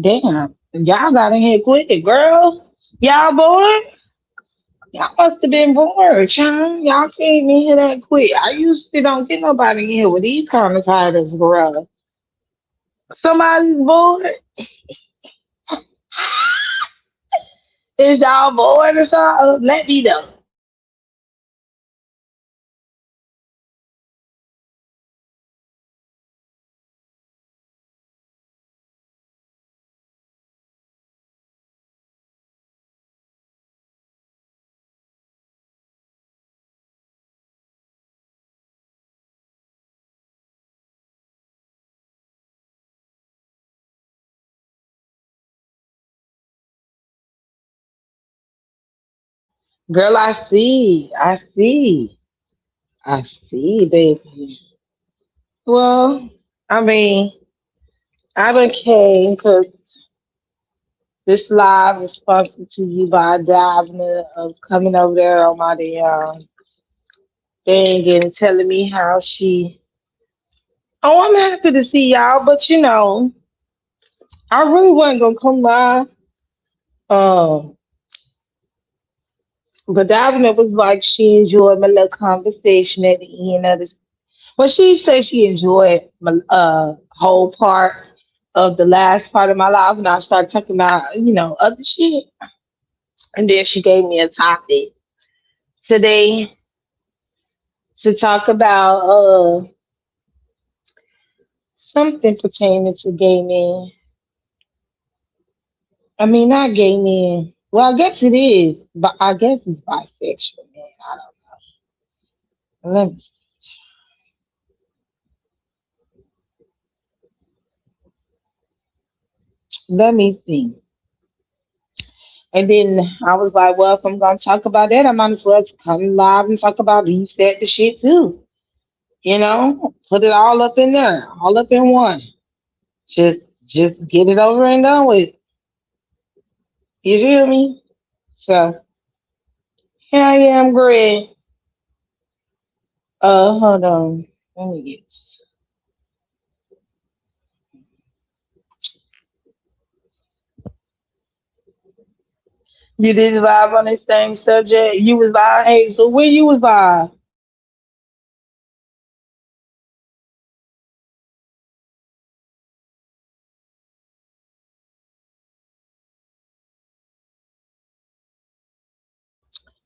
Damn, y'all got in here quick, girl. Y'all bored? Y'all must have been bored, child. Y'all came in here that quick. I usually don't get nobody in here with these kind of titles, girl. Somebody's bored. Is y'all bored or something? Let me know. Girl, I see. I see. I see, baby. Well, I mean, I done came because this live is sponsored to you by Davna of coming over there on my damn thing and telling me how she. Oh, I'm happy to see y'all, but I really wasn't gonna come live. Um, but Davina was like she enjoyed my little conversation at the end of this. Well, she said she enjoyed my whole part of the last part of my life, and I started talking about other shit, and then she gave me a topic today to talk about something pertaining to gay men. I mean, not gay men. Well, I guess it is, but I guess it's bisexual, man. I don't know. Let me see. And then I was like, well, if I'm gonna talk about that, I might as well come live and talk about reset the shit too. Put it all up in there, all up in one. Just, just get it over and done with. You feel me? So here I am, Greg. Hold on. Let me get. You did it live on this same subject. You was live. Hey, so where you was live?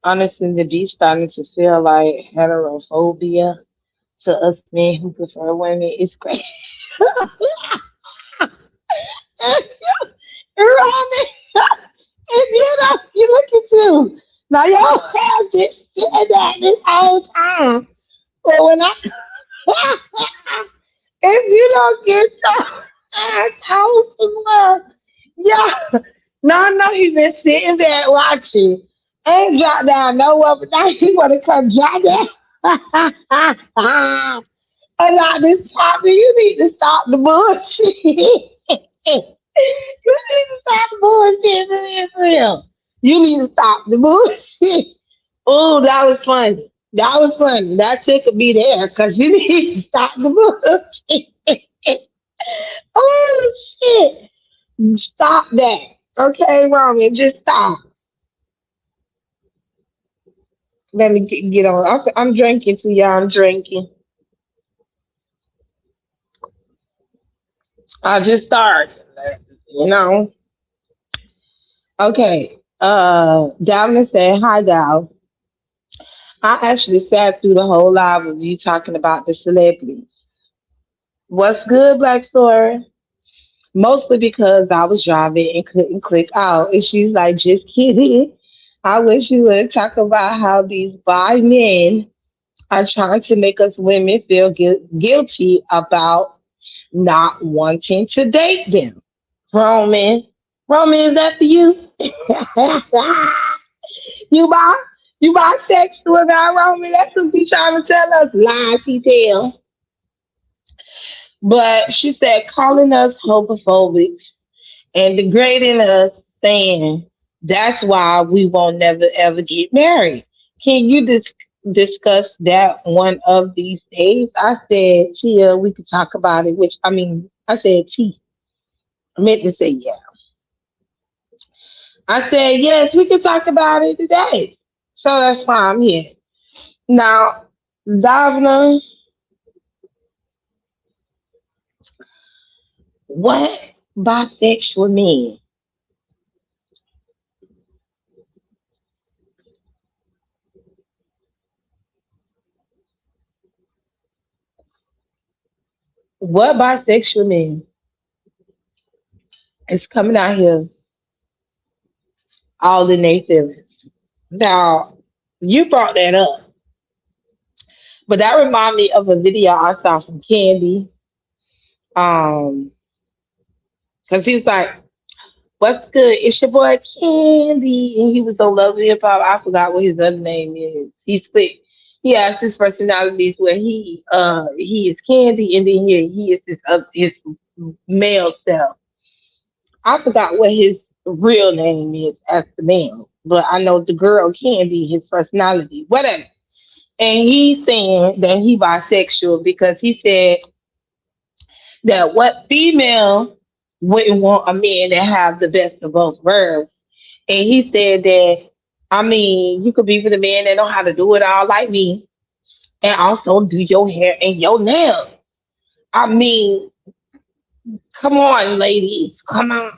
Honestly, the be starting to feel like heterophobia to us men who prefer women. It's crazy. Right? And you look at you. Now y'all have this said that this whole time. But when I if you don't get your ass out somewhere, yeah. No, I know he been sitting there watching. Ain't drop down nowhere, but now he wanna come drop down. And not this time, you need to stop the bullshit. You need to stop the bullshit for real, for real. You need to stop the bullshit. Oh, that was funny. That was funny. That ticket be there because you need to stop the bullshit. Oh shit! Stop that. Okay, Roman, just stop. Let me get on. I'm drinking too, y'all. I'm drinking. I just started. You know. Okay. Davna said, "Hi, Dow. I actually sat through the whole live of you talking about the celebrities. What's good, Black Story? Mostly because I was driving and couldn't click out. And she's like, just kidding. I wish you would talk about how these bi men are trying to make us women feel guilty about not wanting to date them. Roman, Roman, is that for you? you buy, you buy sexual now, Roman? That's what he trying to tell us. Lies he tell. But she said calling us homophobics and degrading us, saying that's why we won't never ever get married. Can you discuss that one of these days? I said, Tia, we could talk about it, which I mean, I said, T. I meant to say yeah. I said yes, we can talk about it today. So that's why I'm here. Now, Davna, what bisexual men? What bisexual men is coming out here all in their feelings? Now, you brought that up, but that reminded me of a video I saw from Candy. Um, because he's like, "What's good? It's your boy Candy," and he was so lovely about. I forgot what his other name is. He's split. He has his personalities where he is Candy, and then he is his male self. I forgot what his real name is as the male, but I know the girl Candy, his personality, whatever. And he's saying that he bisexual because he said that what female wouldn't want a man that have the best of both worlds. And he said that, I mean, you could be with a man that know how to do it all like me and also do your hair and your nails. I mean, come on, ladies, come on.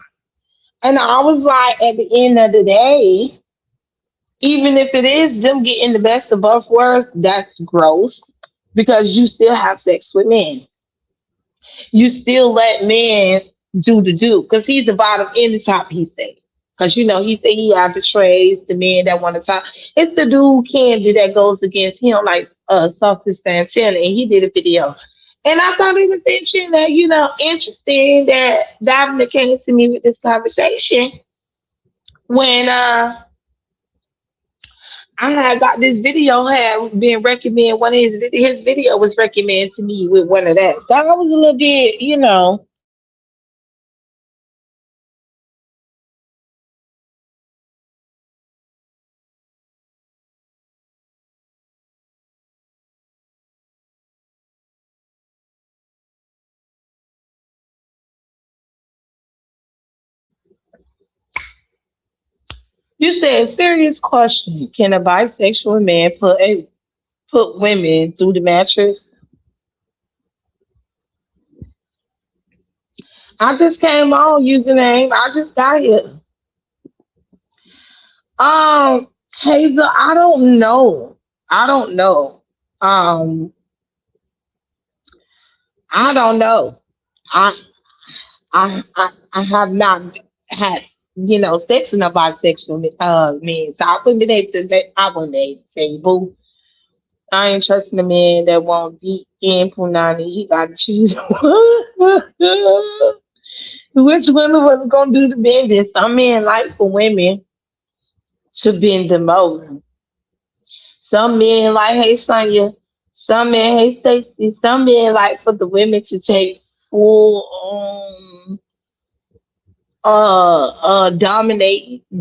And I was like, at the end of the day, even if it is them getting the best of both worlds, that's gross because you still have sex with men. You still let men do the do because he's the bottom and the top, he said. Because he said he have the trades, the men that want to talk. It's the dude Candy that goes against him like Saucy Santana, and he did a video. And I thought it was interesting that, interesting that Davna came to me with this conversation when I had got this video had been recommended. One of his video was recommended to me with one of that. So I was a little bit, you said serious question. Can a bisexual man put women through the mattress? I just came on username. I just got here. Um, Hazel, I don't know. I don't know. Um, I don't know. I I have not had sex with a bisexual men. So I wouldn't be able to I wouldn't be able to tell you, boo. I ain't trusting a man that won't deep in punani. He got to choose which one of us gonna do the business. Some men like for women to bend them over. Some men like, hey Sonya. Some men, hey Stacy. Some men like for the women to take full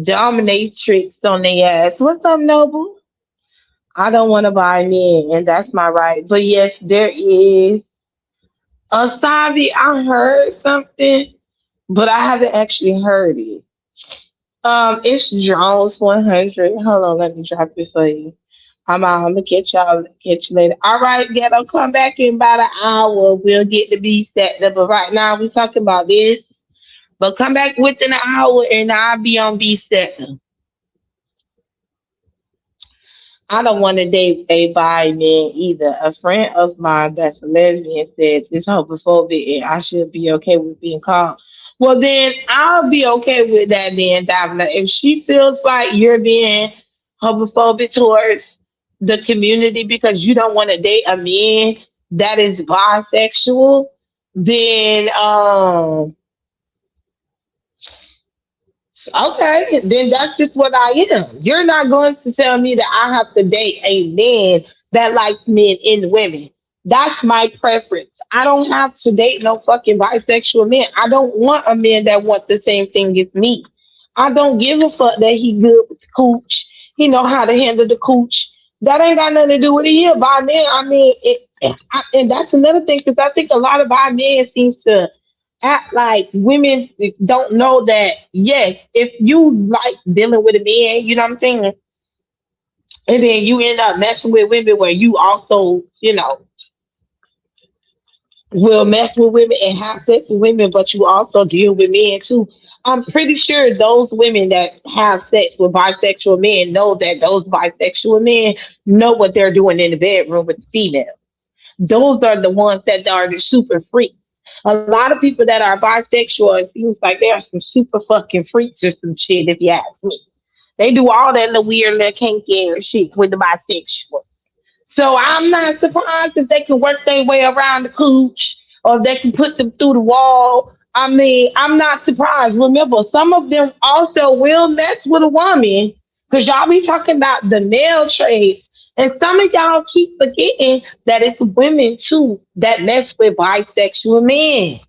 dominatrix on their ass. What's up, Noble? I don't want to buy men, and that's my right. But yes, there is a Savi. I heard something, but I haven't actually heard it. It's Jones 100. Hold on, let me drop it for you. I'm gonna catch you later. All right, ghetto, come back in about an hour. We'll get the beat set up. But right now we talking about this. But come back within an hour and I'll be on beat set. I don't want to date a bi man either. A friend of mine that's a lesbian said it's homophobic and I should be okay with being called. Well, then I'll be okay with that then, Davina. If she feels like you're being homophobic towards the community because you don't want to date a man that is bisexual, then okay, then that's just what I am. You're not going to tell me that I have to date a man that likes men and women. That's my preference. I don't have to date no fucking bisexual man. I don't want a man that wants the same thing as me. I don't give a fuck that he good with the cooch. He know how to handle the cooch. That ain't got nothing to do with it here. By man, I mean, and that's another thing because I think a lot of our men seems to act like women don't know that, yes, if you like dealing with a man, you know what I'm saying, and then you end up messing with women where you also, will mess with women and have sex with women, but you also deal with men too. I'm pretty sure those women that have sex with bisexual men know that those bisexual men know what they're doing in the bedroom with the female. Those are the ones that are the super freaks. A lot of people that are bisexual, it seems like they're some super fucking freaks or some shit, if you ask me. They do all that little weird little kinky ass shit with the bisexual. So I'm not surprised if they can work their way around the cooch or if they can put them through the wall. I mean, I'm not surprised. Remember, some of them also will mess with a woman because y'all be talking about the nail trades. And some of y'all keep forgetting that it's women too that mess with bisexual men.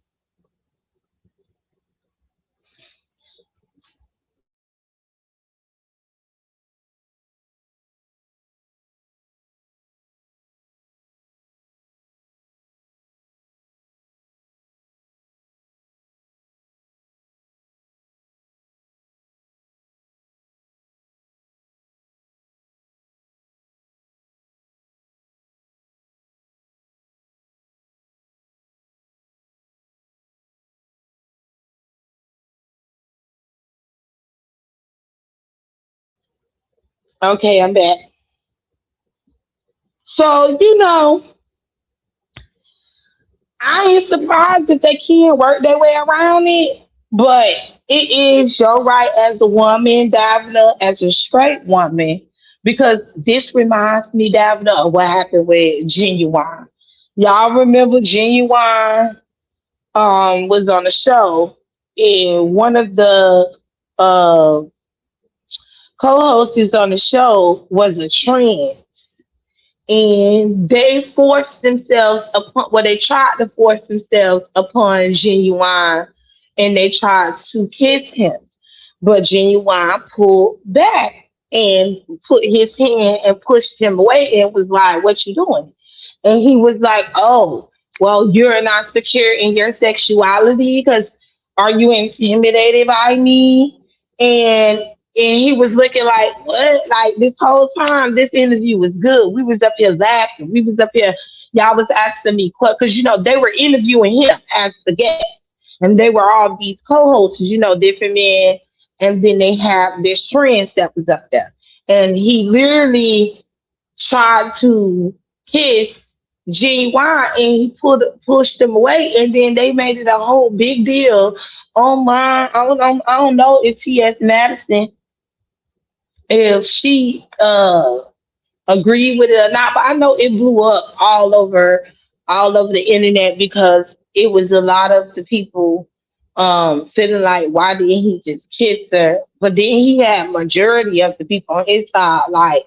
Okay, I'm back. So, I ain't surprised if they can work their way around it, but it is your right as a woman, Davna, as a straight woman, because this reminds me, Davna, of what happened with Genuine. Y'all remember Genuine was on the show, and one of the uh, co-hosts on the show was a trans, and they forced themselves upon they tried to force themselves upon Genuine, and they tried to kiss him, but Genuine pulled back and put his hand and pushed him away and was like, "What you doing?" And he was like, "Oh, well, you're not secure in your sexuality because are you intimidated by me?" And he was looking like, "What?" Like this whole time, this interview was good. We was up here laughing. We was up here. Y'all was asking me questions because they were interviewing him as the guest, and they were all these co-hosts, different men, and then they have this trend that was up there, and he literally tried to kiss G Y, and he pushed him away, and then they made it a whole big deal online. I don't know if T.S. Madison, if she agreed with it or not, but I know it blew up all over the internet because it was a lot of the people feeling like, why didn't he just kiss her? But then he had majority of the people on his side like,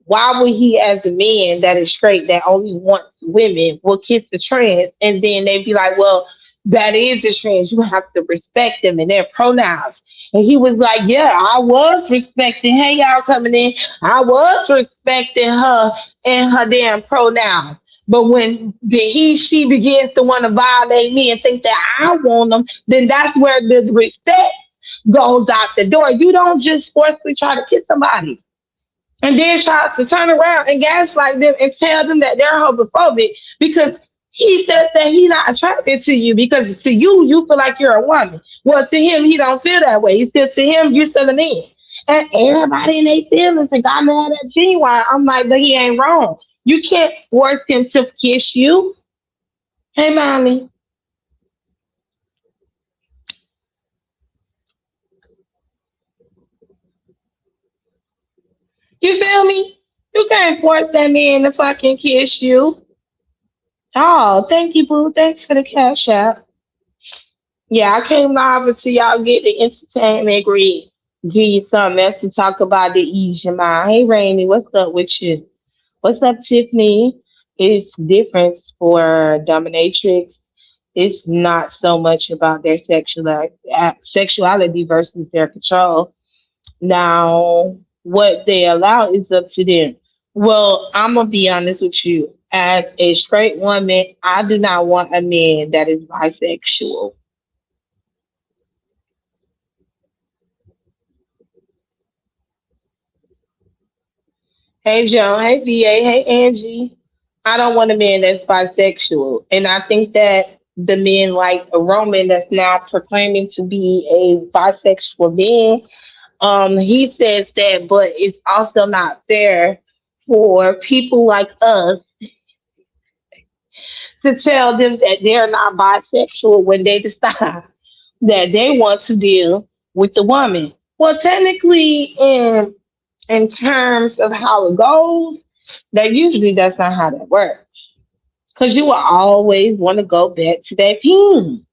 why would he, as a man that is straight, that only wants women, will kiss the trans? And then they'd be like, well, that is a trans. You have to respect them and their pronouns. And he was like, yeah, I was respecting. Hey, y'all coming in. I was respecting her and her damn pronouns. But when she begins to want to violate me and think that I want them, then that's where the respect goes out the door. You don't just forcefully try to kiss somebody and then tries to turn around and gaslight them and tell them that they're homophobic because he says that he's not attracted to you because to you, you feel like you're a woman. Well, to him, he don't feel that way. He says to him, you're still a man. And everybody in their feelings and got mad at Genuine. I'm like, but he ain't wrong. You can't force him to kiss you. Hey, Molly, you feel me? You can't force that man to fucking kiss you. Oh, thank you, boo. Thanks for the cash out. Yeah, I came live until y'all get the entertainment grid. Give you something else to talk about to ease your mind. Hey, Rainy, what's up with you? What's up, Tiffany? It's difference for dominatrix. It's not so much about their sexuality versus their control. Now, what they allow is up to them. Well, I'm gonna be honest with you. As a straight woman, I do not want a man that is bisexual. Hey Joan, hey VA, hey Angie. I don't want a man that's bisexual. And I think that the men like a Roman that's now proclaiming to be a bisexual man, he says that, but it's also not fair for people like us to tell them that they're not bisexual when they decide that they want to deal with the woman. Well, technically, in terms of how it goes, that usually that's not how that works. Because you will always want to go back to that pin.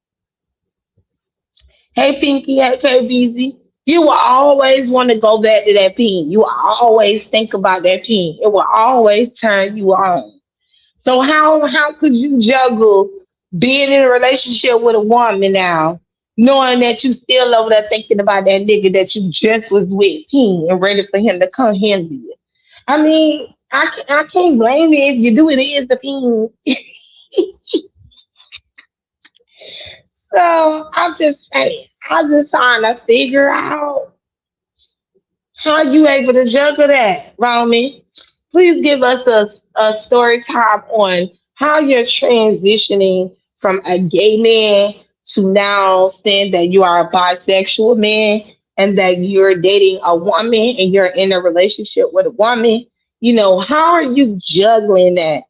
Hey, Pinky, hey, KBZ. You will always want to go back to that pin. You will always think about that pin. It will always turn you on. So how could you juggle being in a relationship with a woman now, knowing that you still over there thinking about that nigga that you just was with, and ready for him to come handle you? I mean, I can't blame you if you do it is the thing. So I'm just saying, I'm just trying to figure out how you able to juggle that, Romy. Please give us a story time on how you're transitioning from a gay man to now saying that you are a bisexual man and that you're dating a woman and you're in a relationship with a woman. You know, how are you juggling that?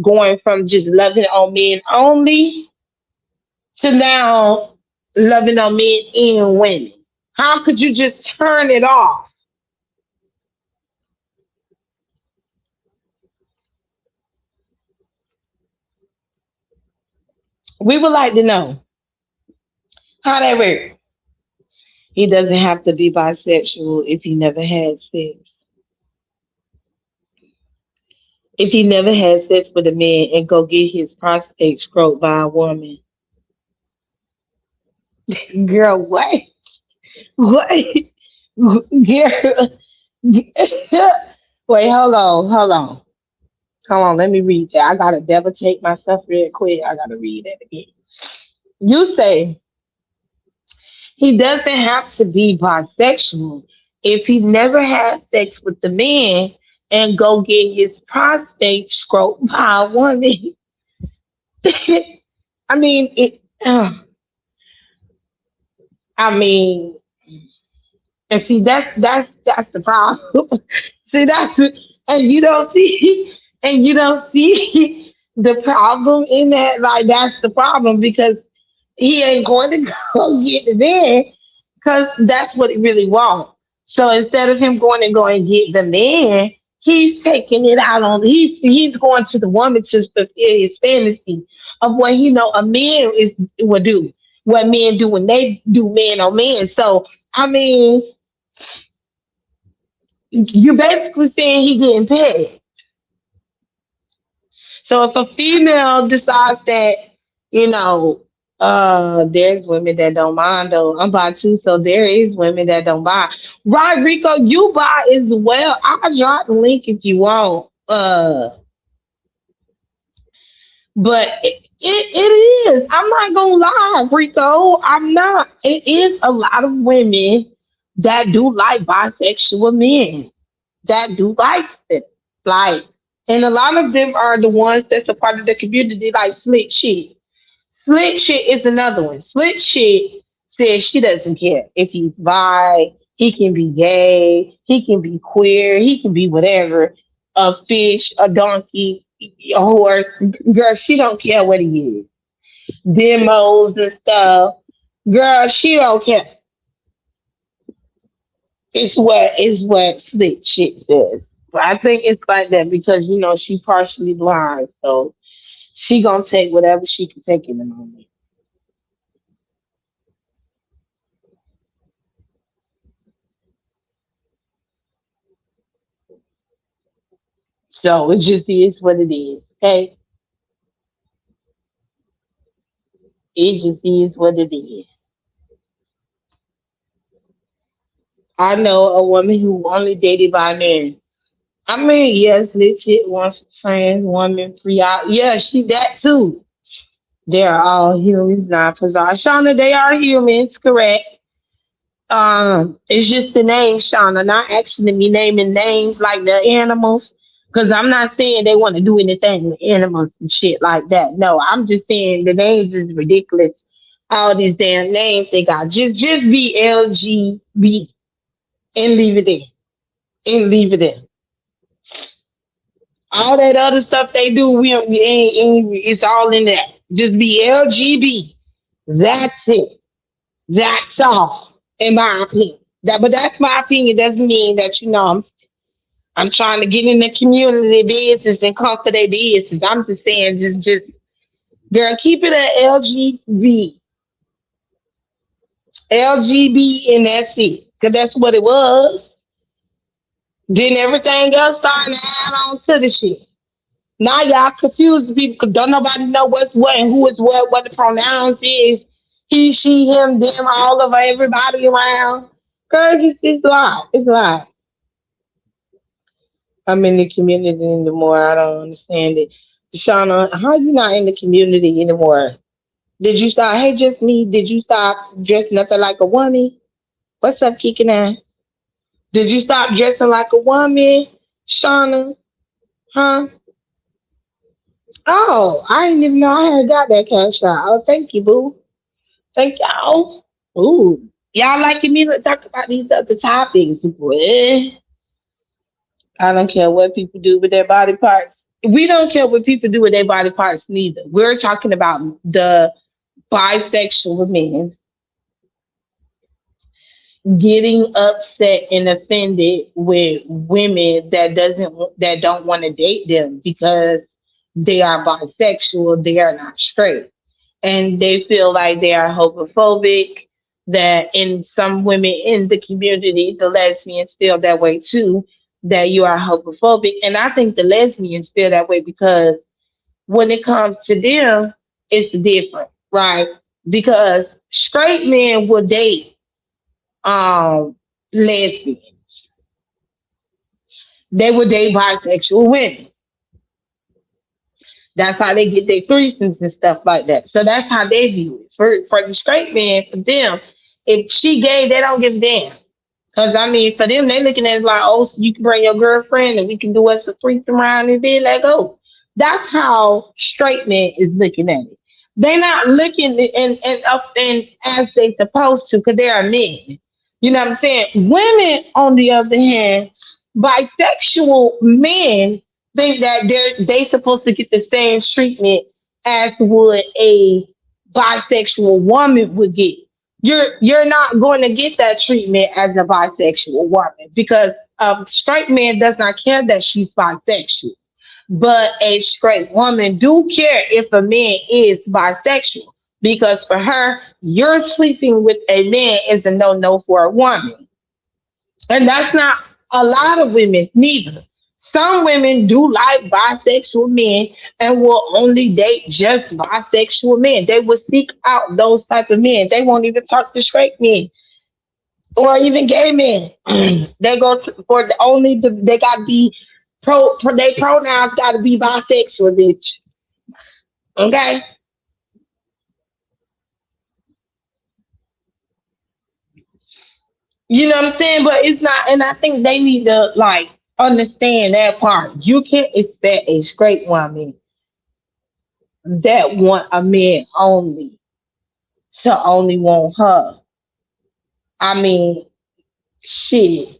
Going from just loving on men only to now loving on men and women. How could you just turn it off? We would like to know how that works. He doesn't have to be bisexual if he never had sex. If he never had sex with a man and go get his prostate stroked by a woman. Girl, what? What? Girl. Wait, hold on. Hold on, let me read that. I gotta double take myself real quick. I gotta read that again. You say he doesn't have to be bisexual if he never had sex with the man and go get his prostate stroked by a woman. I mean, I mean, and see that's the problem. See and you don't see and you don't see the problem in that. Like that's the problem because he ain't going to go get the man because that's what he really wants. So instead of him going and going get the man, he's taking it out on he's going to the woman to fulfill his fantasy of what he know a man is will do, what men do when they do man on man. So I mean, you're basically saying he getting paid. So if a female decides that, you know, there's women that don't mind though. I'm bi too, so there is women that don't buy. Right, Rico, you buy as well. I'll drop the link if you want. But it is. I'm not gonna lie, Rico. I'm not. It is a lot of women that do like bisexual men that do like it. Like, and a lot of them are the ones that's a part of the community, like Slick Chick. Slick Chick is another one. Slick Chick says she doesn't care if he's bi, he can be gay, he can be queer, he can be whatever, a fish, a donkey, a horse. Girl, she don't care what he is. Demos and stuff. Girl, she don't care. It's what Slick Chick says. But I think it's like that because she partially blind, so she gonna take whatever she can take in the moment. So it just is what it is. Okay, it just is what it is. I know a woman who only dated by men. I mean, yes, legit wants a trans woman free out. Yeah, she that too. They are all humans, not bizarre. Shauna, they are humans, correct? It's just the name, Shauna, not actually me naming names like the animals. Because I'm not saying they want to do anything with animals and shit like that. No, I'm just saying the names is ridiculous. All these damn names they got. Just be LGB and leave it there. And leave it there. All that other stuff they do, we ain't it's all in there. Just be LGB. That's it. That's all, in my opinion. But that's my opinion. Doesn't mean that I'm trying to get in the community business and conquer their business. I'm just saying, just girl, keep it at LGB, and that's it. Cause that's what it was. Then everything else starting to add on to the shit. Now y'all confused people because don't nobody know what's what and who is what the pronouns is. He, she, him, them, all of everybody around. Girl, it's a lot. It's a lot. I'm in the community anymore. I don't understand it. Shauna, how you not in the community anymore? Did you start, hey, just me? Did you stop dressing nothing like a woman? What's up, kicking ass? Did you stop dressing like a woman, Shauna? Huh? Oh, I didn't even know I had got that cash out. Oh, thank you, boo. Thank y'all. Ooh. Y'all liking me to talk about these other topics, boy. I don't care what people do with their body parts. We don't care what people do with their body parts neither. We're talking about the bisexual men getting upset and offended with women that don't want to date them because they are bisexual, they are not straight. And they feel like they are homophobic, that in some women in the community, the lesbians feel that way too, that you are homophobic. And I think the lesbians feel that way because when it comes to them, it's different, right? Because straight men will date lesbian. They would date bisexual women. That's how they get their threesomes and stuff like that. So that's how they view it. For the straight man, for them, if she gay, they don't give a damn. Cause I mean, for them, they looking at it like, oh, so you can bring your girlfriend and we can do us a threesome round and then let go. That's how straight man is looking at it. They're not looking and up and as they supposed to, because they are men. You know what I'm saying? Women, on the other hand, bisexual men think that they supposed to get the same treatment as would a bisexual woman would get. You're not going to get that treatment as a bisexual woman because a straight man does not care that she's bisexual. But a straight woman do care if a man is bisexual because for her, you're sleeping with a man is a no for a woman. And that's not a lot of women neither. Some women do like bisexual men and will only date just bisexual men. They will seek out those type of men. They won't even talk to straight men or even gay men. They go to, for the only they got to be they pronouns got to be bisexual, bitch. Okay, you know what I'm saying? But it's not, and I think they need to like understand that part. You can't expect a straight woman that want a man only to only want her. I mean, shit.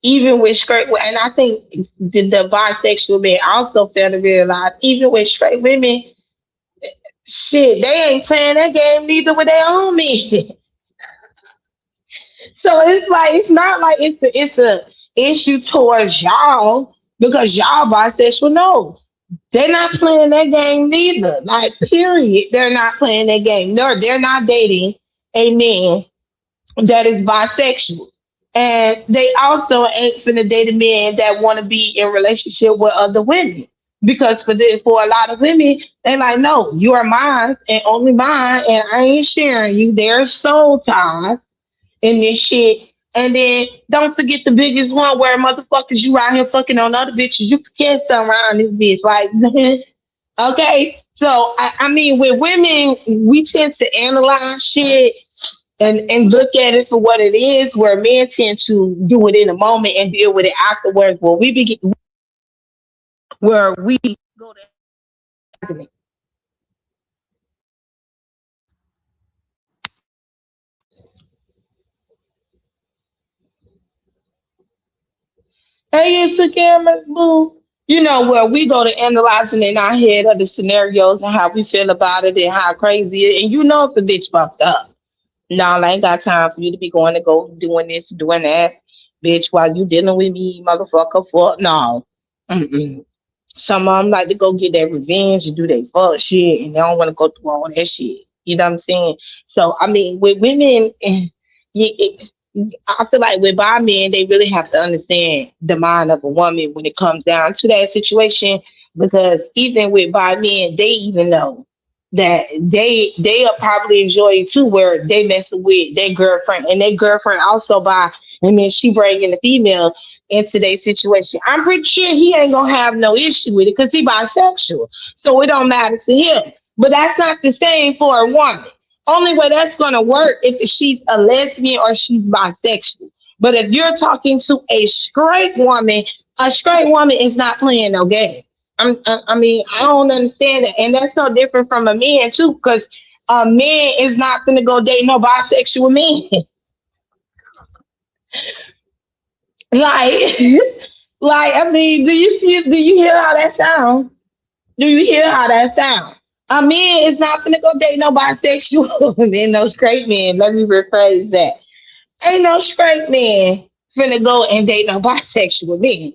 Even with straight, and I think the bisexual men also fail to realize, even with straight women, shit, they ain't playing that game neither with their own men. So it's like it's not like it's a issue towards y'all because y'all bisexual. No, they're not playing that game neither. Like period, they're not playing that game. No, they're not dating a man that is bisexual. And they also ain't finna date a man that want to be in relationship with other women. Because for a lot of women, they like, no, you are mine and only mine, and I ain't sharing you. There's soul ties in this shit. And then don't forget the biggest one where motherfuckers you out here fucking on other bitches. You can't stand around this bitch. Like, okay. So I mean, with women, we tend to analyze shit and look at it for what it is, where men tend to do it in a moment and deal with it afterwards. Well, we begin where we go to hey, it's a cameras, boo. You know, where we go to analyzing in our head of the scenarios and how we feel about it and how crazy it. And you know if the bitch fucked up. No, I ain't got time for you to be going to go doing this, doing that, bitch. While you dealing with me, motherfucker. Fuck no. Mm-mm. Some of them like to go get their revenge and do their fuck shit, and they don't want to go through all that shit. You know what I'm saying? So I mean, with women, it, I feel like with bi men, they really have to understand the mind of a woman when it comes down to that situation. Because even with bi men, they even know that they'll probably enjoy it too, where they messing with their girlfriend and their girlfriend also bi, and then she bringing the female into their situation. I'm pretty sure he ain't gonna have no issue with it because he bisexual, so it don't matter to him. But that's not the same for a woman. Only way that's gonna work if she's a lesbian or she's bisexual. But if you're talking to a straight woman is not playing no game. I mean, I don't understand that, and that's no different from a man too, because a man is not gonna go date no bisexual man. Like, like I mean, Do you hear how that sounds? Do you hear how that sounds? A man is not gonna go date no bisexual and no straight man. Let me rephrase that. Ain't no straight man finna go and date no bisexual man.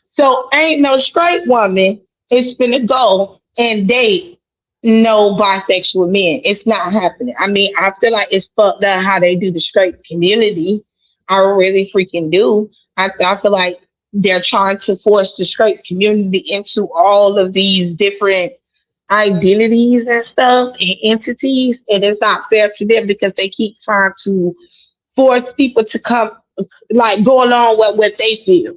So ain't no straight woman is finna go and date no bisexual men. It's not happening. I mean, I feel like it's fucked up how they do the straight community. I really freaking do. I feel like they're trying to force the straight community into all of these different identities and stuff and entities, and it's not fair to them because they keep trying to force people to come, like, go along with what they feel.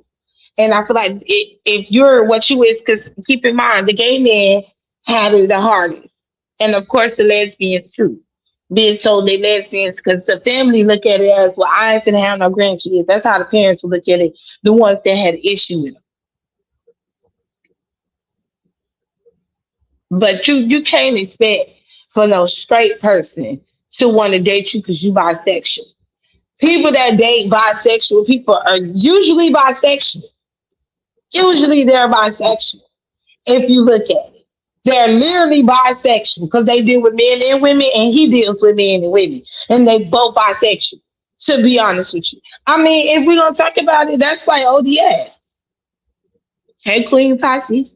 And I feel like if you're what you is, because keep in mind, the gay men had it the hardest. And of course, the lesbians too. Being told they lesbians because the family look at it as, well, I ain't gonna have no grandkids. That's how the parents would look at it, the ones that had issue with them. But you can't expect for no straight person to want to date you because you bisexual. People that date bisexual people are usually bisexual. Usually they're bisexual if you look at it. They're literally bisexual because they deal with men and women, and he deals with men and women, and they both bisexual. To be honest with you, I mean, if we're gonna talk about it, that's like ODS. Hey, Queen Pisces,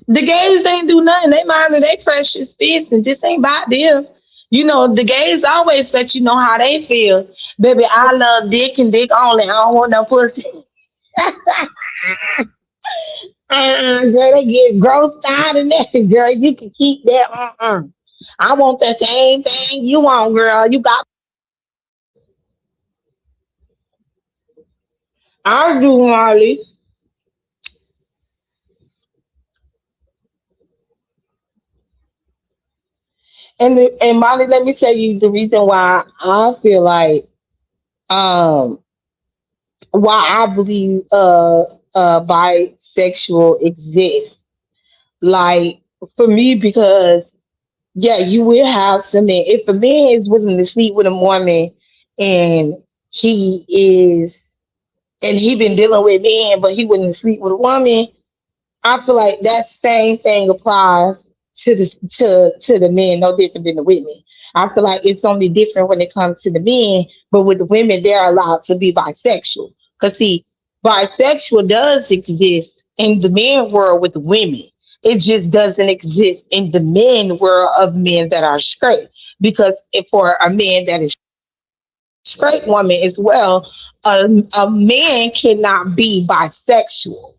the gays ain't do nothing. They minded their precious business. This ain't about them. You know, the gays always let you know how they feel. Baby, I love dick and dick only. I don't want no pussy. Girl, they get grossed out and that. Girl, you can keep that. I want the same thing you want, girl. You got. I do, Marley. And Molly, let me tell you the reason why I feel like um why I believe bisexual exists. Like, for me, because yeah, you will have some men. If a man is willing to sleep with a woman and he is and he been dealing with men, but he wouldn't sleep with a woman, I feel like that same thing applies to the men, no different than the women. I feel like it's only different when it comes to the men, but with the women, they're allowed to be bisexual. Cause see, bisexual does exist in the men world with women. It just doesn't exist in the men world of men that are straight. Because if for a man that is straight woman as well, a man cannot be bisexual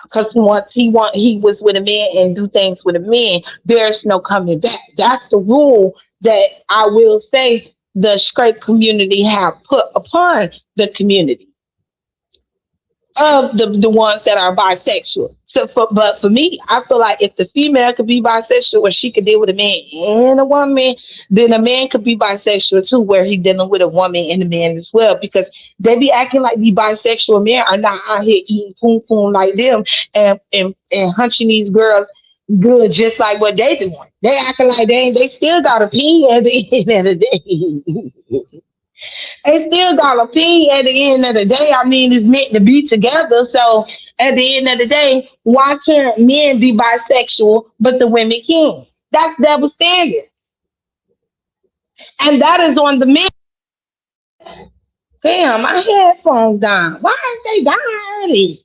because once he was with a man and do things with a man, there's no coming back. That's the rule that I will say the straight community have put upon the community. of the ones that are bisexual. But for me, I feel like if the female could be bisexual, where she could deal with a man and a woman, then a man could be bisexual too, where he dealing with a woman and a man as well. Because they be acting like the bisexual men are not out here eating poom poom like them and hunching these girls good just like what they doing. They acting like they still got a pee at the end of the day. They still got a pee at the end of the day. I mean, it's meant to be together. So at the end of the day, why can't men be bisexual but the women can't? That's double standard. And that is on the men. Damn, my headphones down. Why aren't they down early?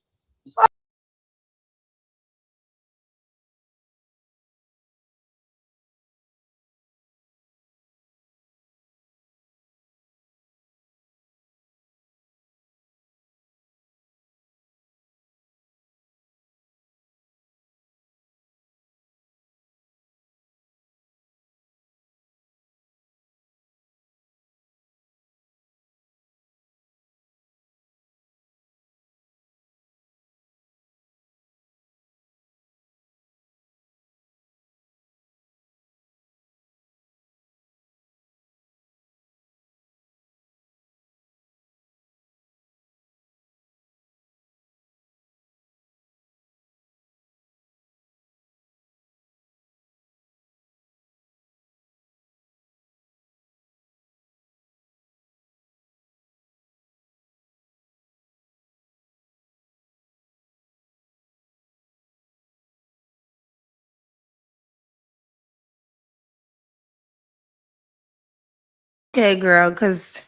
Okay, girl, because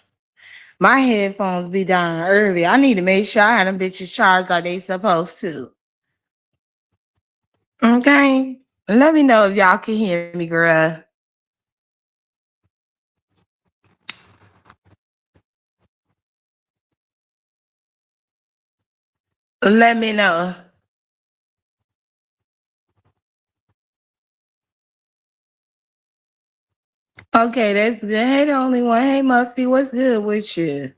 my headphones be dying early. I need to make sure I have them bitches charged like they supposed to. Okay? Let me know if y'all can hear me, girl. Let me know. Okay, that's good. Hey, the only one. Hey, Muffy, what's good with you?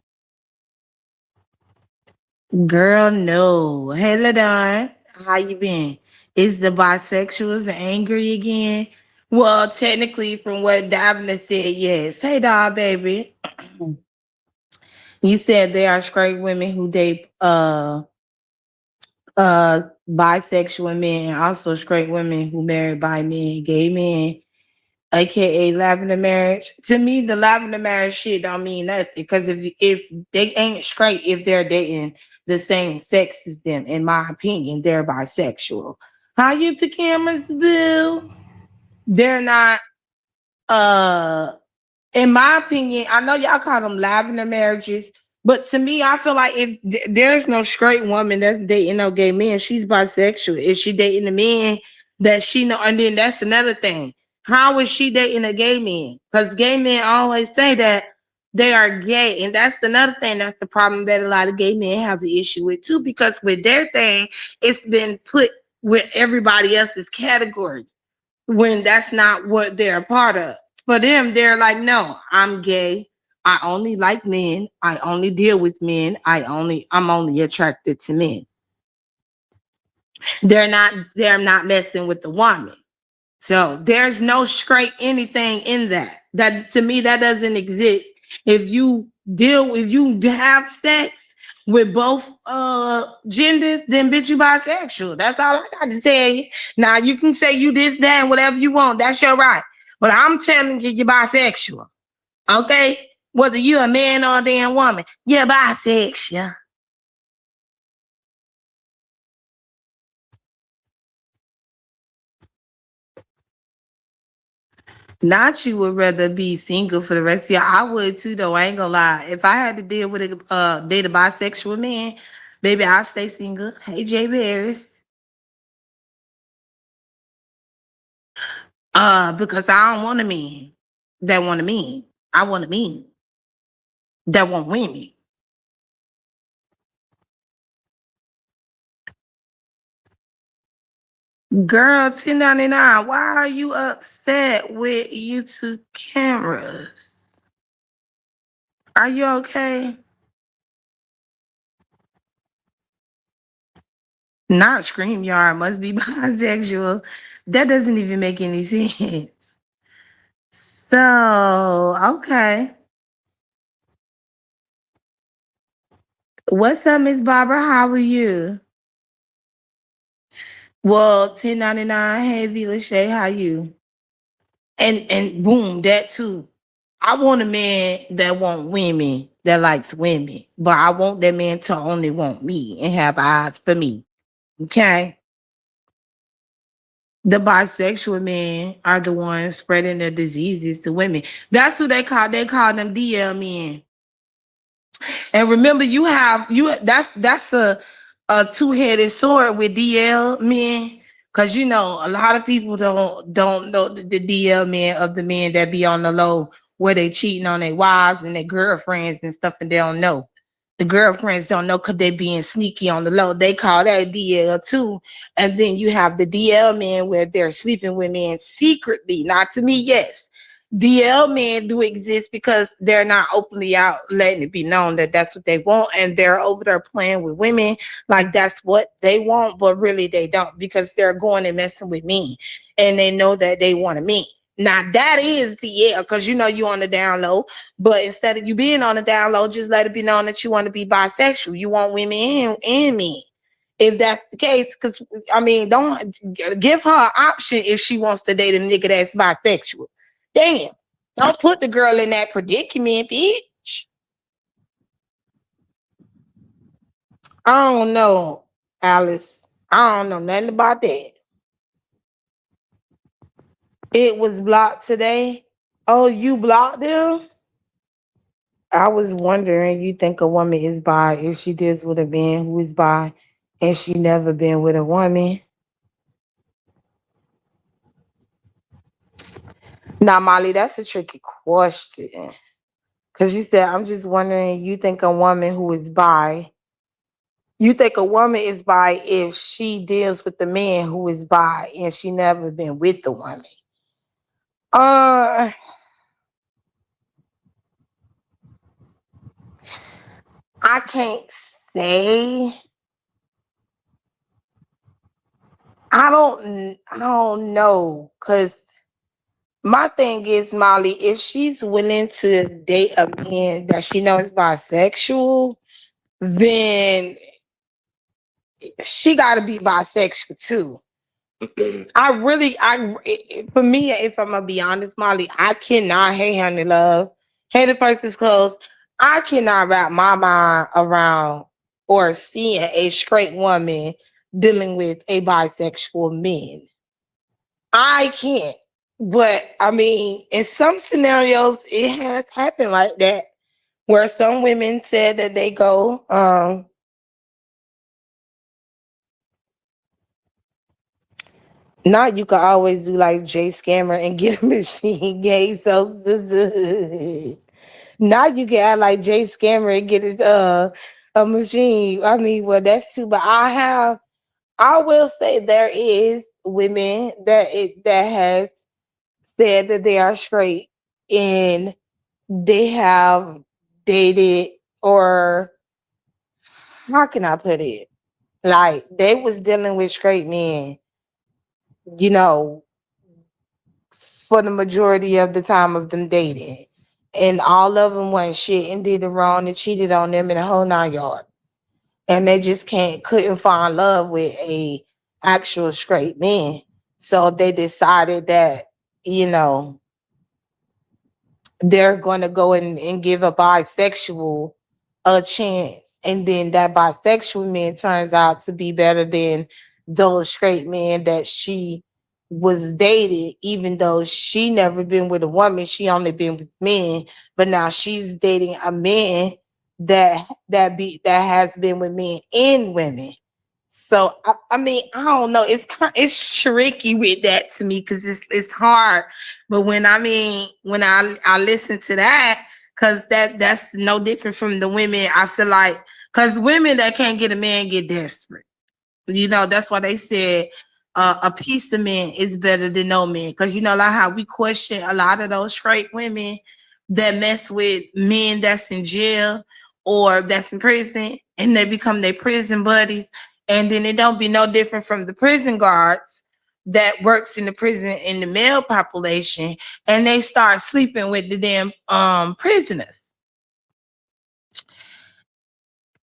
Girl, no. Hey, LaDon, how you been? Is the bisexuals angry again? Well, technically, from what Davna said, yes. Hey, dog, baby. You said there are straight women who date bisexual men and also straight women who married by men, gay men, aka lavender marriage. To me, the lavender marriage shit don't mean nothing because if they ain't straight if they're dating the same sex as them, in my opinion, they're bisexual. How you to cameras, boo? They're not uh in my opinion, I know y'all call them lavender marriages, but to me, I feel like if there's no straight woman that's dating no gay man, she's bisexual. Is she dating a man that she know? And then that's another thing. How is she dating a gay man? Because gay men always say that they are gay, and that's another thing. That's the problem that a lot of gay men have the issue with too, because with their thing, it's been put with everybody else's category when that's not what they're a part of. For them, they're like, no, I'm gay. I only like men. I only deal with men. I'm only attracted to men. They're not messing with the woman. So there's no straight anything in that. That to me, that doesn't exist. If you have sex with both genders, then bitch you bisexual. That's all I got to tell you. Now you can say you this, that, and whatever you want. That's your right. But I'm telling you, you're bisexual. Okay? Whether you're a man or a damn woman, you're bisexual. Not you would rather be single for the rest of your. I would too, though. I ain't gonna lie. If I had to deal with a date a bisexual man, baby, I'll stay single. Hey, Jay Barris. Because I don't want a man that want a man. I want a man that want women. Girl, 1099. Why are you upset with YouTube cameras? Are you okay? Not StreamYard must be bisexual. That doesn't even make any sense. So, okay. What's up, Miss Barbara? How are you? Well, 1099. Hey, Vila Shay, how you? And boom, that too. I want a man that want women, that likes women, but I want that man to only want me and have eyes for me. Okay. The bisexual men are the ones spreading the diseases to women. That's who they call them DL men. And remember, that's a two-headed sword with DL men. Cause you know, a lot of people don't know the DL men of the men that be on the low where they cheating on their wives and their girlfriends and stuff, and they don't know. The girlfriends don't know because they being sneaky on the low. They call that DL too. And then you have the DL men where they're sleeping with men secretly. Not to me, yes. DL men do exist because they're not openly out letting it be known that that's what they want, and they're over there playing with women like that's what they want, but really they don't because they're going and messing with me, and they know that they want me. Now that is DL because you know you on the down low, but instead of you being on the down low, just let it be known that you want to be bisexual. You want women and men. If that's the case, because I mean, don't give her an option if she wants to date a nigga that's bisexual. Damn. Don't put the girl in that predicament, bitch. I don't know, Alice. I don't know nothing about that. It was blocked today. Oh, you blocked them? I was wondering, you think a woman is bi if she deals with a man who is bi and she never been with a woman? Now, Molly, that's a tricky question. Because you said, I'm just wondering, you think a woman who is bi, you think a woman is bi if she deals with the man who is bi and she never been with the woman? Uh, I can't say. I don't know. Cause my thing is, Molly, if she's willing to date a man that she knows bisexual, then she gotta be bisexual too. For me, if I'm gonna be honest, Molly, I cannot hate honey love, hate a person's clothes. I cannot wrap my mind around or seeing a straight woman dealing with a bisexual man. I can't. But I mean, in some scenarios, it has happened like that, where some women said that they go, not you can always do like Jay Scammer and get a machine gay. So now you can act like Jay Scammer and get a machine. I mean, well, that's too. But I will say there is women that has said that they are straight and they have dated, or how can I put it? Like they was dealing with straight men, you know, for the majority of the time of them dating. And all of them went shit and did it wrong and cheated on them in the whole 9 yards. And they just couldn't find love with a actual straight man. So they decided that, you know, they're going to go and give a bisexual a chance. And then that bisexual man turns out to be better than those straight men that she was dated, even though she never been with a woman, she only been with men. But now she's dating a man that has been with men and women. So I mean, I don't know. It's tricky with that to me because it's hard. But when I listen to that, because that's no different from the women. I feel like because women that can't get a man get desperate. You know, that's why they said a piece of man is better than no man. Because you know, like how we question a lot of those straight women that mess with men that's in jail or that's in prison, and they become their prison buddies. And then it don't be no different from the prison guards that works in the prison in the male population, and they start sleeping with the damn prisoners.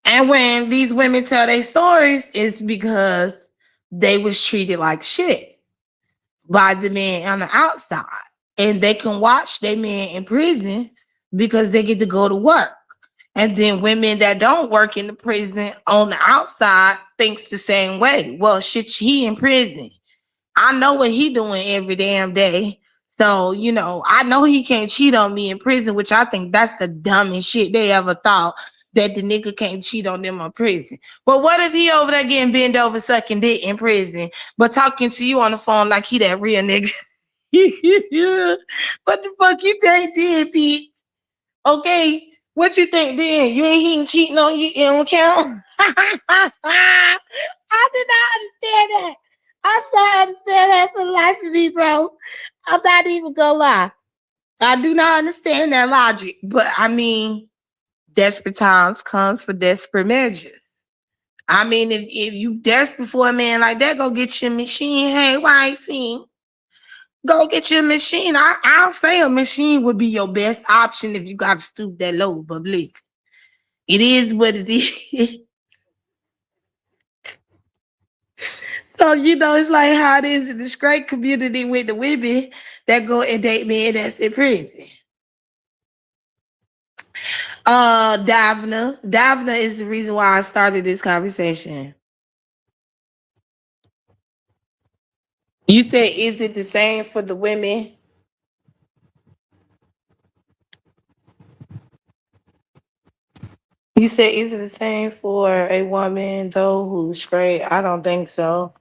And when these women tell their stories, it's because they was treated like shit by the men on the outside. And they can watch their men in prison because they get to go to work. And then women that don't work in the prison on the outside thinks the same way. Well, shit, he in prison. I know what he doing every damn day. So, I know he can't cheat on me in prison, which I think that's the dumbest shit they ever thought, that the nigga can't cheat on them in prison. But what if he over there getting bent over sucking dick in prison, but talking to you on the phone like he that real nigga? What the fuck you think then, Pete? Okay, what you think then? You ain't even cheating on you in account? I did not understand that. I did not understand that for the life of me, bro. I'm not even gonna lie. I do not understand that logic. But I mean, desperate times comes for desperate measures. I mean, if you desperate for a man like that, go get your machine. Hey, wifey, go get your machine. I'll say a machine would be your best option if you got to stoop that low. But listen, it is what it is. So, it's like how it is in the straight community with the women that go and date men that's in prison. Davna. Davna is the reason why I started this conversation. You said, is it the same for the women? You said, is it the same for a woman though who's straight? I don't think so.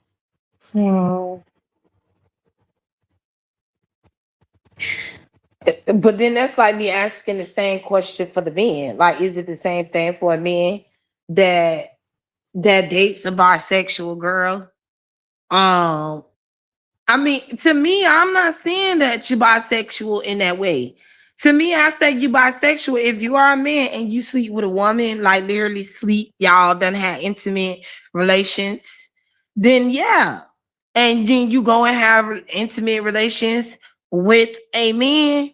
Hmm. But then that's like me asking the same question for the men. Like, is it the same thing for a man that dates a bisexual girl? Um, I mean, to me, I'm not saying that you're bisexual in that way. To me, I say you bisexual if you are a man and you sleep with a woman, like literally sleep, y'all done had intimate relations, then yeah. And then you go and have intimate relations with a man,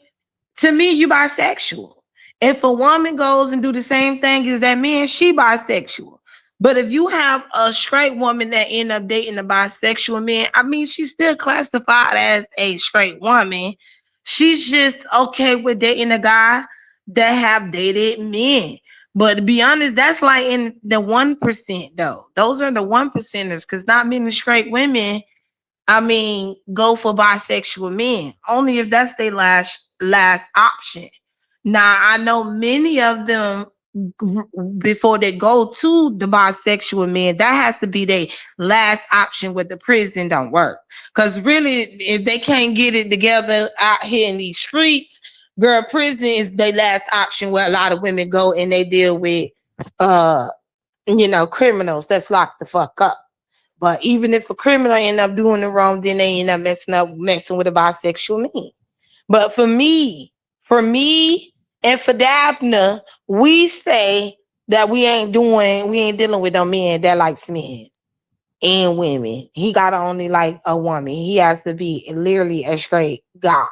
to me, you bisexual. If a woman goes and do the same thing as that man, she bisexual. But if you have a straight woman that end up dating a bisexual man, I mean, she's still classified as a straight woman. She's just okay with dating a guy that have dated men. But to be honest, that's like in the 1% though. Those are the 1%ers because not many straight women, I mean, go for bisexual men. Only if that's their last option. Now, I know many of them before they go to the bisexual men, that has to be their last option with the prison don't work. Because really, if they can't get it together out here in these streets, girl, prison is their last option where a lot of women go and they deal with uh criminals that's locked the fuck up. But even if a criminal end up doing the wrong, then they end up messing with a bisexual man. But for me, and for Davna, we say that we ain't dealing with no men that likes men and women. He gotta only like a woman. He has to be literally a straight guy,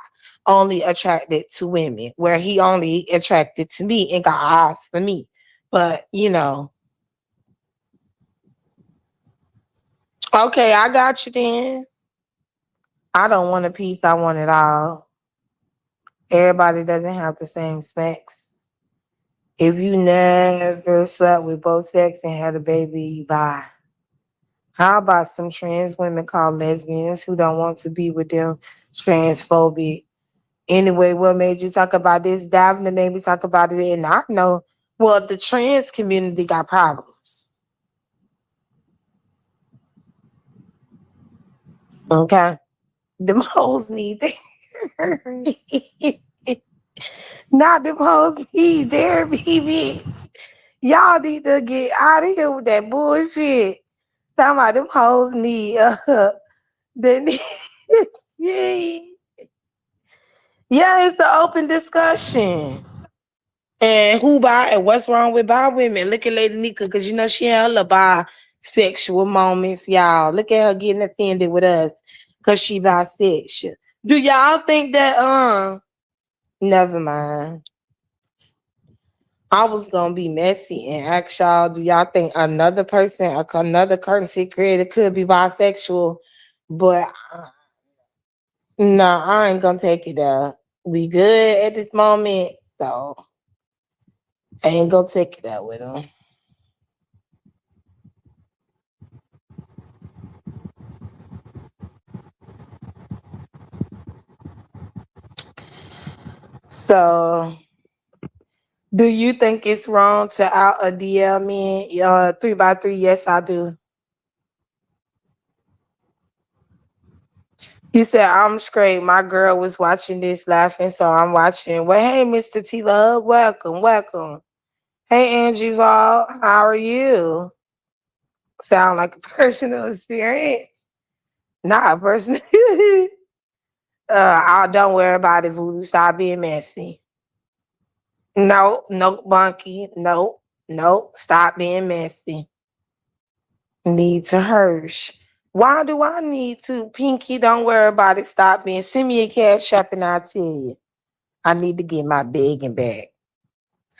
only attracted to women, where he only attracted to me and got eyes for me. But okay, I got you then. I don't want a piece, I want it all. Everybody doesn't have the same specs. If you never slept with both sex and had a baby, you buy. How about some trans women called lesbians who don't want to be with them transphobic? Anyway, what made you talk about this? Davna made me talk about it, and I know, well, the trans community got problems. Okay? Them hoes need not them hoes need therapy, bitch. Y'all need to get out of here with that bullshit. Talking about them hoes need the yeah. Yeah, it's an open discussion. And who buy and what's wrong with bi women? Look at Lady Nika, because she hella bi sexual moments, y'all. Look at her getting offended with us because she bisexual. Do y'all think that never mind. I was gonna be messy and ask y'all, do y'all think another person, another currency creator could be bisexual? But no, I ain't gonna take it there. We good at this moment, so I ain't gonna take it out with them. So, do you think it's wrong to out a DL man? 3 by 3, yes, I do. You said I'm straight. My girl was watching this laughing, so I'm watching. Well, hey, Mr. T Love, welcome, welcome. Hey, Angie Val, how are you? Sound like a personal experience, not a personal. Don't worry about it, Voodoo. Stop being messy. No, no, Bunky. No, no. Stop being messy. Need to Hirsch. Why do I need to? Pinky, don't worry about it. Stop being. Send me a cash app and I'll tell you. I need to get my begging back.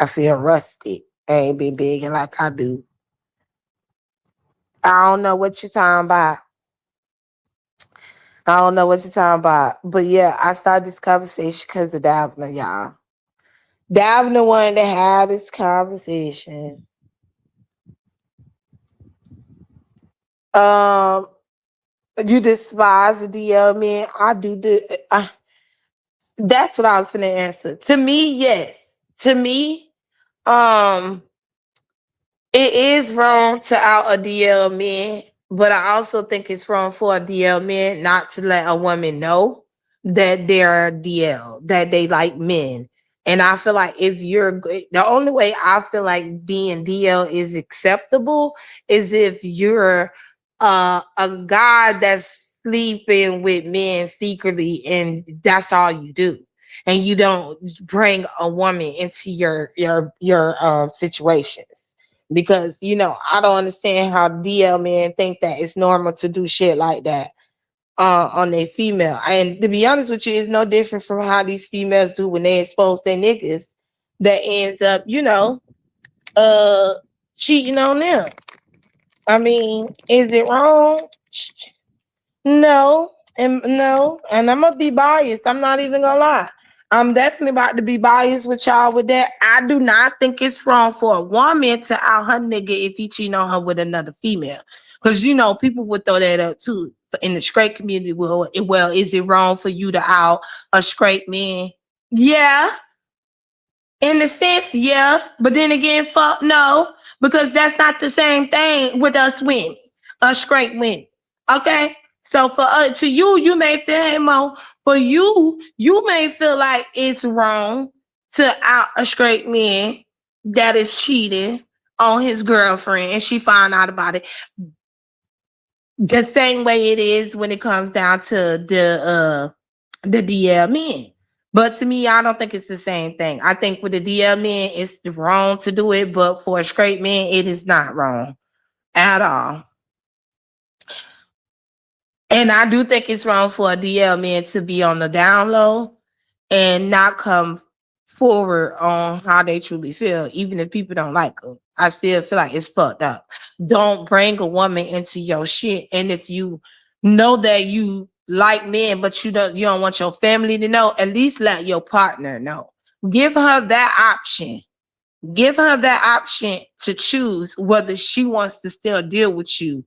I feel rusty. I ain't been begging like I do. I don't know what you're talking about. I don't know what you're talking about. But yeah, I started this conversation because of Davna, y'all. Davna wanted to have this conversation. Um, you despise the DL man. I do. That's what I was finna answer. To me, yes. To me, um, it is wrong to out a DL man, but I also think it's wrong for a DL man not to let a woman know that they're DL, that they like men. And I feel like if you're the only way I feel like being DL is acceptable is if you're a guy that's sleeping with men secretly and that's all you do. And you don't bring a woman into your situations because I don't understand how DL men think that it's normal to do shit like that on a female. And to be honest with you, it's no different from how these females do when they expose their niggas that ends up, uh cheating on them. I mean, is it wrong? No, and I'm gonna be biased. I'm not even gonna lie. I'm definitely about to be biased with y'all with that. I do not think it's wrong for a woman to out her nigga if he cheating on her with another female. Because people would throw that up too in the straight community. Well, is it wrong for you to out a straight man? Yeah, in the sense, yeah, but then again, fuck no, because that's not the same thing with us women, us straight women. Okay, so for to you, you may feel, hey Mo, for you may feel like it's wrong to out a straight man that is cheating on his girlfriend, and she found out about it. The same way it is when it comes down to the DL men. But to me, I don't think it's the same thing. I think with the DL men, it's wrong to do it, but for a straight man, it is not wrong at all. And I do think it's wrong for a DL man to be on the down low and not come forward on how they truly feel, even if people don't like them. I still feel like it's fucked up. Don't bring a woman into your shit. And if you know that you like men, but you don't want your family to know, at least let your partner know. Give her that option. Give her that option to choose whether she wants to still deal with you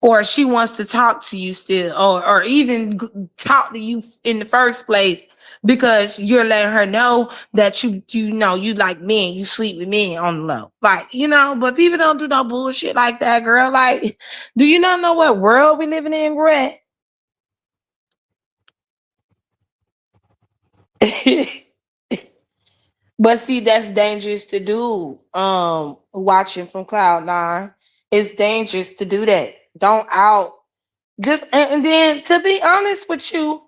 or she wants to talk to you still or even talk to you in the first place because you're letting her know that you like men, you sleep with men on the low, like, but people don't do no bullshit like that, girl. Like, do you not know what world we living in, Brett? But see, that's dangerous to do. Watching from Cloud9, it's dangerous to do that. Don't out just and then to be honest with you,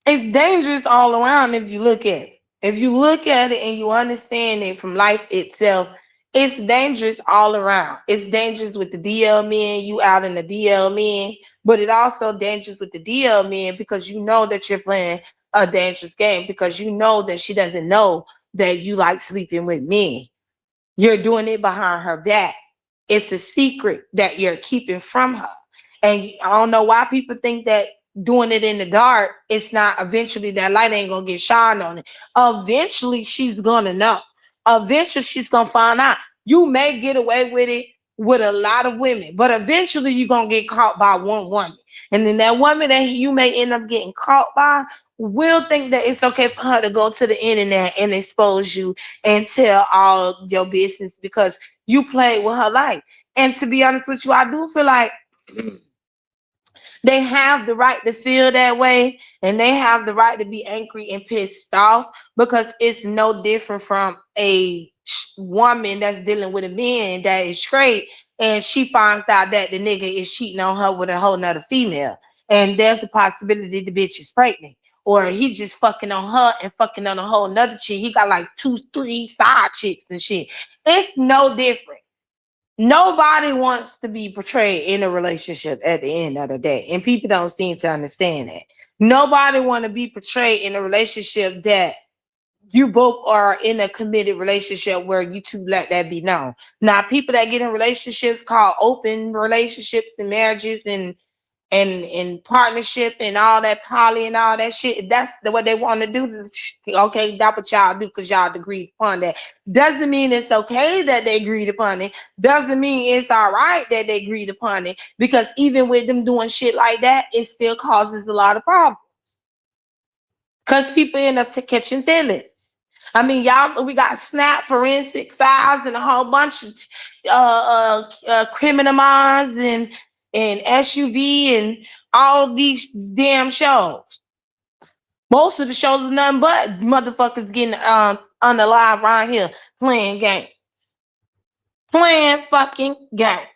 it's dangerous all around if you look at it. If you look at it and you understand it from life itself, It's dangerous all around. It's dangerous with the DL men, you out in the DL men, but it also dangerous with the DL men because you know that you're playing a dangerous game because you know that she doesn't know that you like sleeping with men. You're doing it behind her back. It's a secret that you're keeping from her. And I don't know why people think that doing it in the dark, it's not eventually that light ain't gonna get shine on it. Eventually she's gonna know. Eventually she's gonna find out. You may get away with it with a lot of women, but eventually you're gonna get caught by one woman. And then that woman that you may end up getting caught by will think that it's okay for her to go to the internet and expose you and tell all your business because you played with her life. And to be honest with you, I do feel like they have the right to feel that way and they have the right to be angry and pissed off because it's no different from a woman that's dealing with a man that is straight and she finds out that the nigga is cheating on her with a whole nother female. And there's a possibility the bitch is pregnant. Or he just fucking on her and fucking on a whole nother chick. He got like 2, 3, 5 chicks and shit. It's no different. Nobody wants to be portrayed in a relationship at the end of the day. And people don't seem to understand that. Nobody want to be portrayed in a relationship that you both are in a committed relationship where you two let that be known. Now, people that get in relationships called open relationships and marriages and partnership and all that poly and all that shit. That's what they want to do. Okay, that's what y'all do because y'all agreed upon that. Doesn't mean it's okay that they agreed upon it. Doesn't mean it's all right that they agreed upon it. Because even with them doing shit like that, it still causes a lot of problems. Because people end up catching feelings. I mean, y'all, we got Snap, Forensic Files, and a whole bunch of Criminal Minds and SUV and all these damn shows. Most of the shows are nothing but motherfuckers getting unalive right here playing games. Playing fucking games.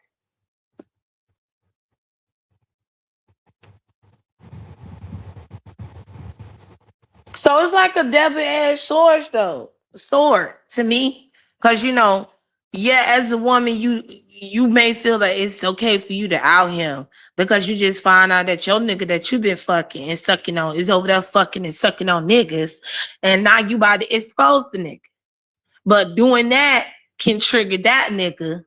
So it's like a double-edged sword to me. Cause yeah, as a woman, you may feel that it's okay for you to out him because you just find out that your nigga that you been fucking and sucking on is over there fucking and sucking on niggas, and now you about to expose the nigga. But doing that can trigger that nigga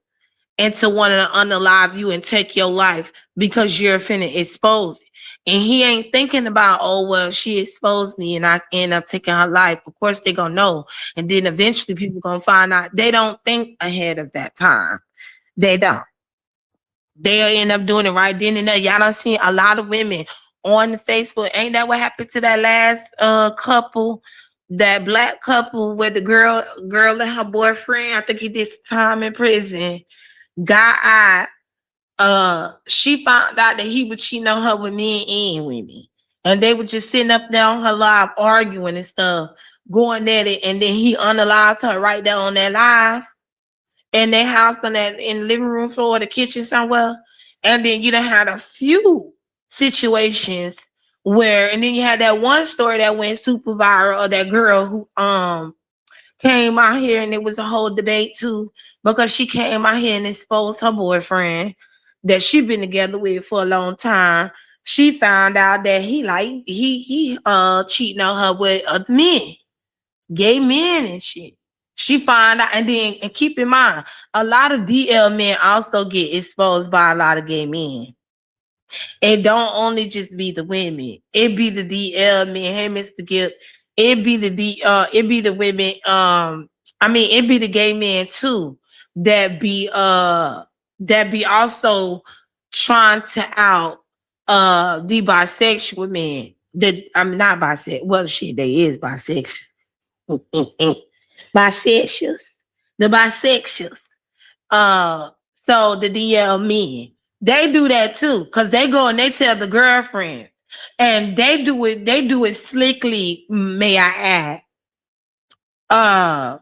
into wanting to unalive you and take your life because you're finna expose it. And he ain't thinking about, oh, well, she exposed me and I end up taking her life. Of course, they gonna know. And then eventually people gonna find out they don't think ahead of that time. They don't. They'll end up doing it right then and there. Y'all don't see a lot of women on Facebook. Ain't that what happened to that last couple? That black couple with the girl and her boyfriend. I think he did some time in prison. She found out that he was cheating on her with men and women. And they were just sitting up there on her live arguing and stuff, going at it, and then he unalived her right there on that live in their house in the living room floor or the kitchen somewhere. And then you done had a few situations where, and then you had that one story that went super viral of that girl who came out here, and it was a whole debate too, because she came out here and exposed her boyfriend that she been together with for a long time. She found out that he cheating on her with other men, gay men and shit. She found out, and keep in mind, a lot of DL men also get exposed by a lot of gay men. It don't only just be the women. It be the DL men. Hey, Mr. Gibb. It be the women. It be the gay men too that be also trying to out the bisexual men. Not bisexual. Well, shit, they is bisexual. Bisexuals. The bisexuals. So the DL men, they do that too, because they go and they tell the girlfriend, and they do it slickly, may I add.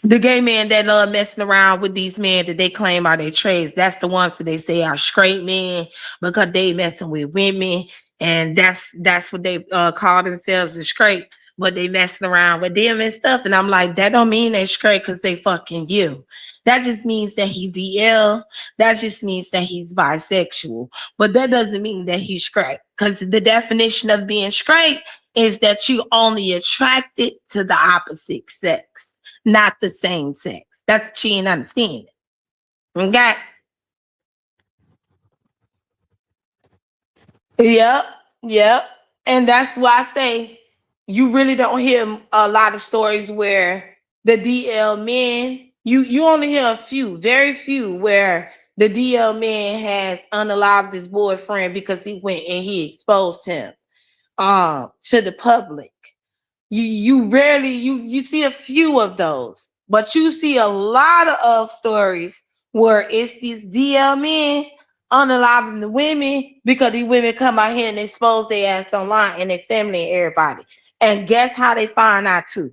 The gay men that love messing around with these men that they claim are their trades, that's the ones that they say are straight men because they messing with women, and that's what they call themselves as straight. but they messing around with them and stuff. And I'm like, that don't mean they straight because they fucking you. That just means that he DL. That just means that he's bisexual. But that doesn't mean that he's straight. Because the definition of being straight is that you only attracted to the opposite sex, not the same sex. That's what you ain't understanding. Okay? Yep, yep. And that's why I say you really don't hear a lot of stories where the DL men, you only hear a few, very few, where the DL man has unalived his boyfriend because he went and he exposed him to the public. You rarely you see a few of those, but you see a lot of stories where it's these DL men unaliving the women because these women come out here and expose their ass online and their family and everybody. And guess how they find out too?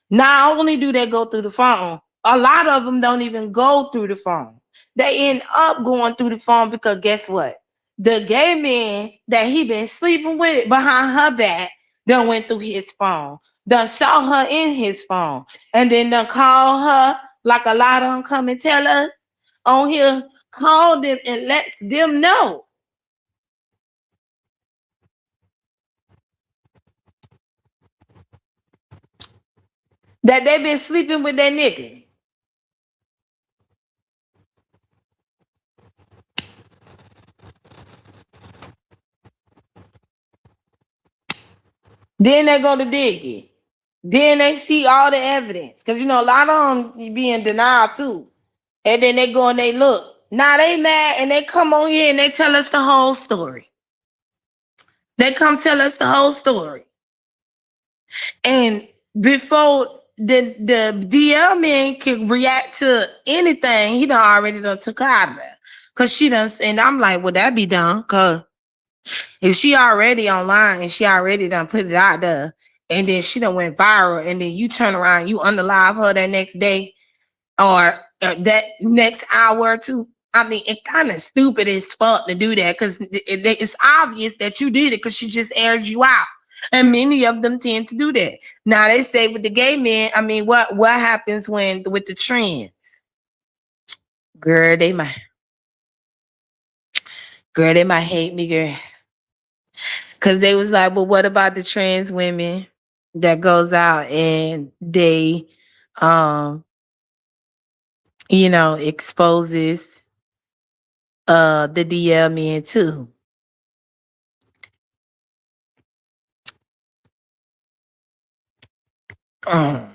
Not only do they go through the phone, a lot of them don't even go through the phone. They end up going through the phone because guess what? The gay man that he been sleeping with behind her back done went through his phone, done saw her in his phone, and then done call her like a lot of them come and tell us on here, call them and let them know that they been sleeping with that nigga. Then they go to dig it. Then they see all the evidence. Because, a lot of them be in denial too. And then they go and they look. Now they mad and they come on here and they tell us the whole story. They come tell us the whole story. And before the DL man can react to anything, he done already done took her out of there. Cause she done, and I'm like, well, that be done. Cause if she already online and she already done put it out there, and then she done went viral, and then you turn around, you underlive her that next day or that next hour or two. I mean, it's kind of stupid as fuck to do that because it's obvious that you did it because she just aired you out. And many of them tend to do that. Now they say with the gay men, I mean, what happens when with the trends? Girl, they might hate me, girl. Cause they was like, well, what about the trans women that goes out and they exposes the DL men too. Um,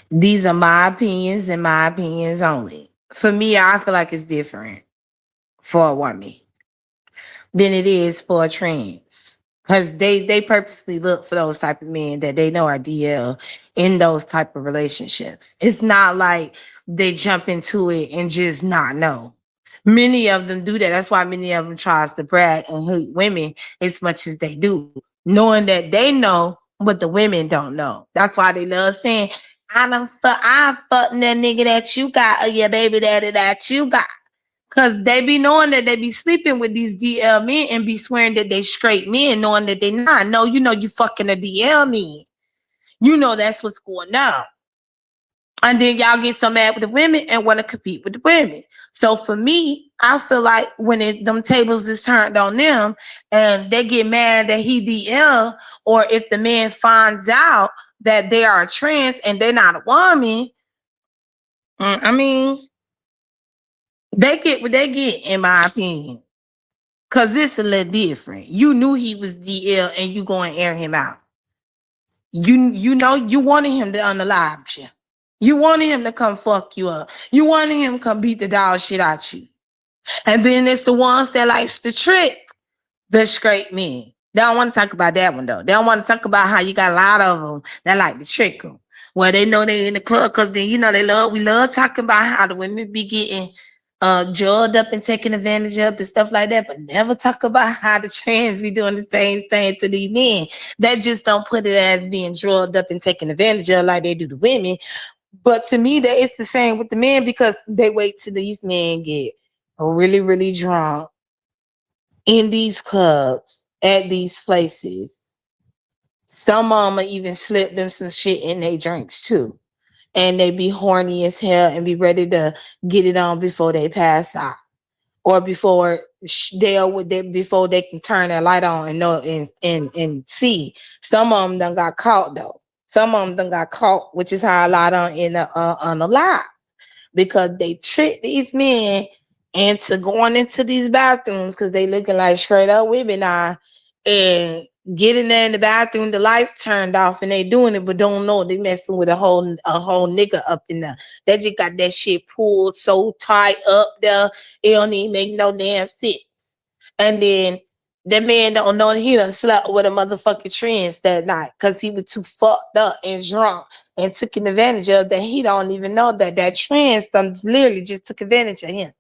these are my opinions and my opinions only. For me, I feel like it's different for a woman than it is for a trans. Because they purposely look for those type of men that they know are DL in those type of relationships. It's not like they jump into it and just not know. Many of them do that. That's why many of them tries to brag and hate women as much as they do, knowing that they know, but the women don't know. That's why they love saying, I fucked that nigga that you got, or your baby daddy that you got. Cause they be knowing that they be sleeping with these DL men and be swearing that they straight men, knowing that they not. No, you fucking a DL man. You know that's what's going on. And then y'all get so mad with the women and want to compete with the women. So for me, I feel like when them tables is turned on them and they get mad that he DL, or if the man finds out that they are trans and they're not a woman, I mean, they get what they get, in my opinion. Cause this a little different. You knew he was DL and you going to air him out. You wanted him to unalive you. You wanted him to come fuck you up. You wanted him to come beat the dog shit out you. And then it's the ones that likes to trick the straight men. They don't want to talk about that one though. They don't want to talk about how you got a lot of them that like to trick them. Well, they know they in the club because then we love talking about how the women be getting drugged up and taken advantage of and stuff like that, but never talk about how the trans be doing the same thing to these men. That just don't put it as being drugged up and taken advantage of like they do the women. But to me, that it's the same with the men because they wait till these men get really, really drunk in these clubs at these places. Some of them even slip them some shit in their drinks too. And they be horny as hell and be ready to get it on before they pass out. Or before before they can turn that light on and know and see. Some of them done got caught though. Some of them done got caught, which is how a lot on the live, because they trick these men into going into these bathrooms because they looking like straight up women now, and getting there in the bathroom, the lights turned off, and they doing it but don't know they messing with a whole nigga up in there. They just got that shit pulled so tight up there, it don't even make no damn sense. And then that man don't know he done slept with a motherfucking trans that night because he was too fucked up and drunk and took advantage of that. He don't even know that that trans done literally just took advantage of him.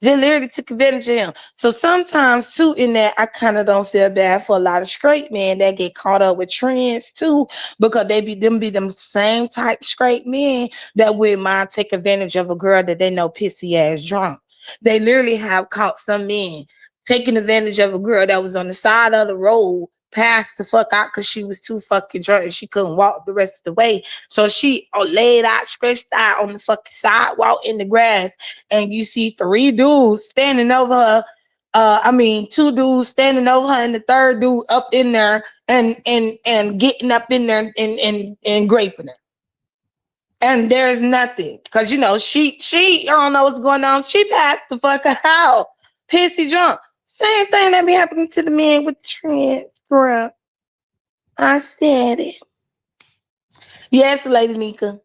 Just literally took advantage of him. So sometimes too, in that, I kind of don't feel bad for a lot of straight men that get caught up with trends too, because they be them same type straight men that would mind take advantage of a girl that they know pissy ass drunk. They literally have caught some men taking advantage of a girl that was on the side of the road, passed the fuck out because she was too fucking drunk and she couldn't walk the rest of the way. So she laid out, stretched out on the fucking sidewalk in the grass, and you see three dudes standing over her. Two dudes standing over her, and the third dude up in there and getting up in there and graping her. And there's nothing, cause she I don't know what's going on. She passed the fuck out, pissy drunk. Same thing that be happening to the men with the trans, bro. I said it. Yes, Lady Nika.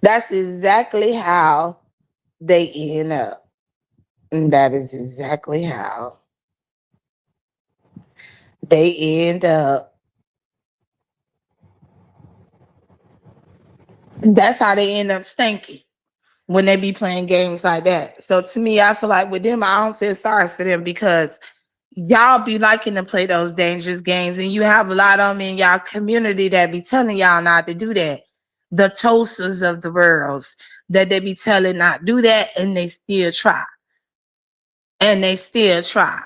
That's exactly how they end up. And that is exactly how they end up. That's how they end up stinking when they be playing games like that. So to me, I feel like with them, I don't feel sorry for them because y'all be liking to play those dangerous games, and you have a lot of them in y'all community that be telling y'all not to do that. The toasters of the worlds that they be telling not do that, and they still try. And they still try.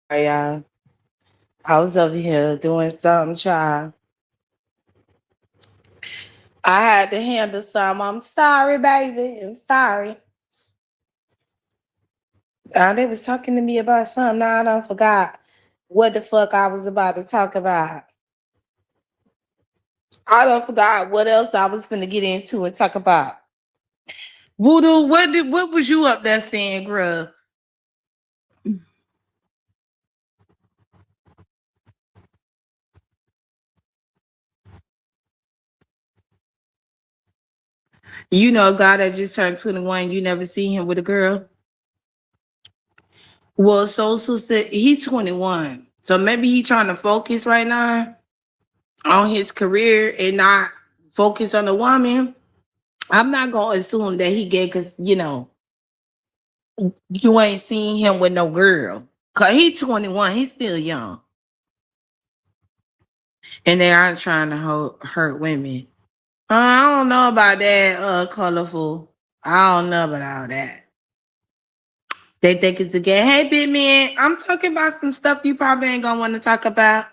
Sorry, y'all. I was over here doing something, child. I had to handle some. I'm sorry, baby. I'm sorry. They was talking to me about something. Now I don't forgot what the fuck I was about to talk about. I don't forgot what else I was finna get into and talk about. Voodoo, what was you up there saying, girl? You know a guy that just turned 21, you never see him with a girl? Well, so sister, he's 21. So maybe he trying to focus right now on his career and not focus on the woman. I'm not gonna assume that he gay because you ain't seen him with no girl. Cause he's 21, he's still young. And they aren't trying to hurt women. I don't know about that, colorful. I don't know about all that. They think it's a game. Hey, big man, I'm talking about some stuff you probably ain't gonna want to talk about.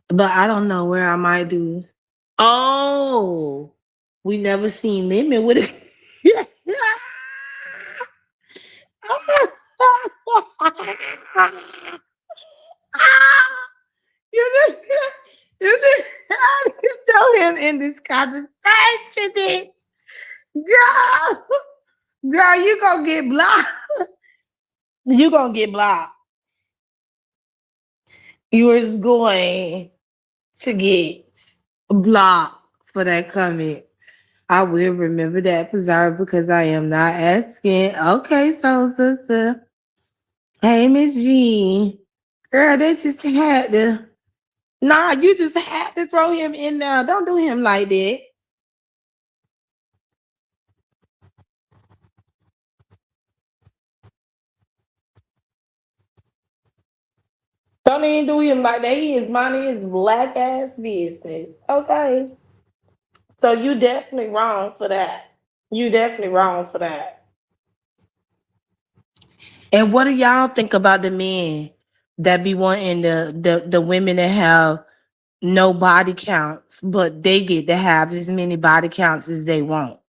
But I don't know where I might do. Oh, we never seen lemon with it. you just, you just throw him in this conversation. Girl, girl, you gonna get blocked. You gonna get blocked. You are going to get blocked for that comment. I will remember that preserve because I am not asking. Okay, so sister. Hey, Miss G. Girl, they just had to. Nah, you just had to throw him in there. Don't do him like that. Don't even do him like that. He is minding his black ass business. Okay. So you definitely wrong for that. You definitely wrong for that. And what do y'all think about the men that be wanting the women that have no body counts, but they get to have as many body counts as they want?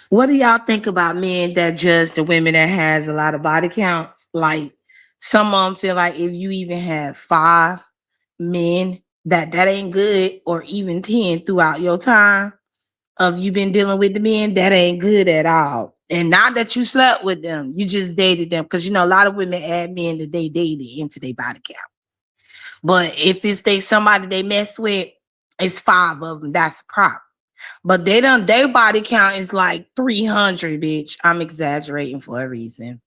What do y'all think about men that judge the women that has a lot of body counts? Like some of them feel like if you even have 5 men, that ain't good, or even 10 throughout your time of you been dealing with the men, that ain't good at all. And not that you slept with them, you just dated them. Because a lot of women add men that they dated into their body count. But if it's somebody they mess with, it's 5 of them. That's the problem. But their body count is like 300, bitch. I'm exaggerating for a reason.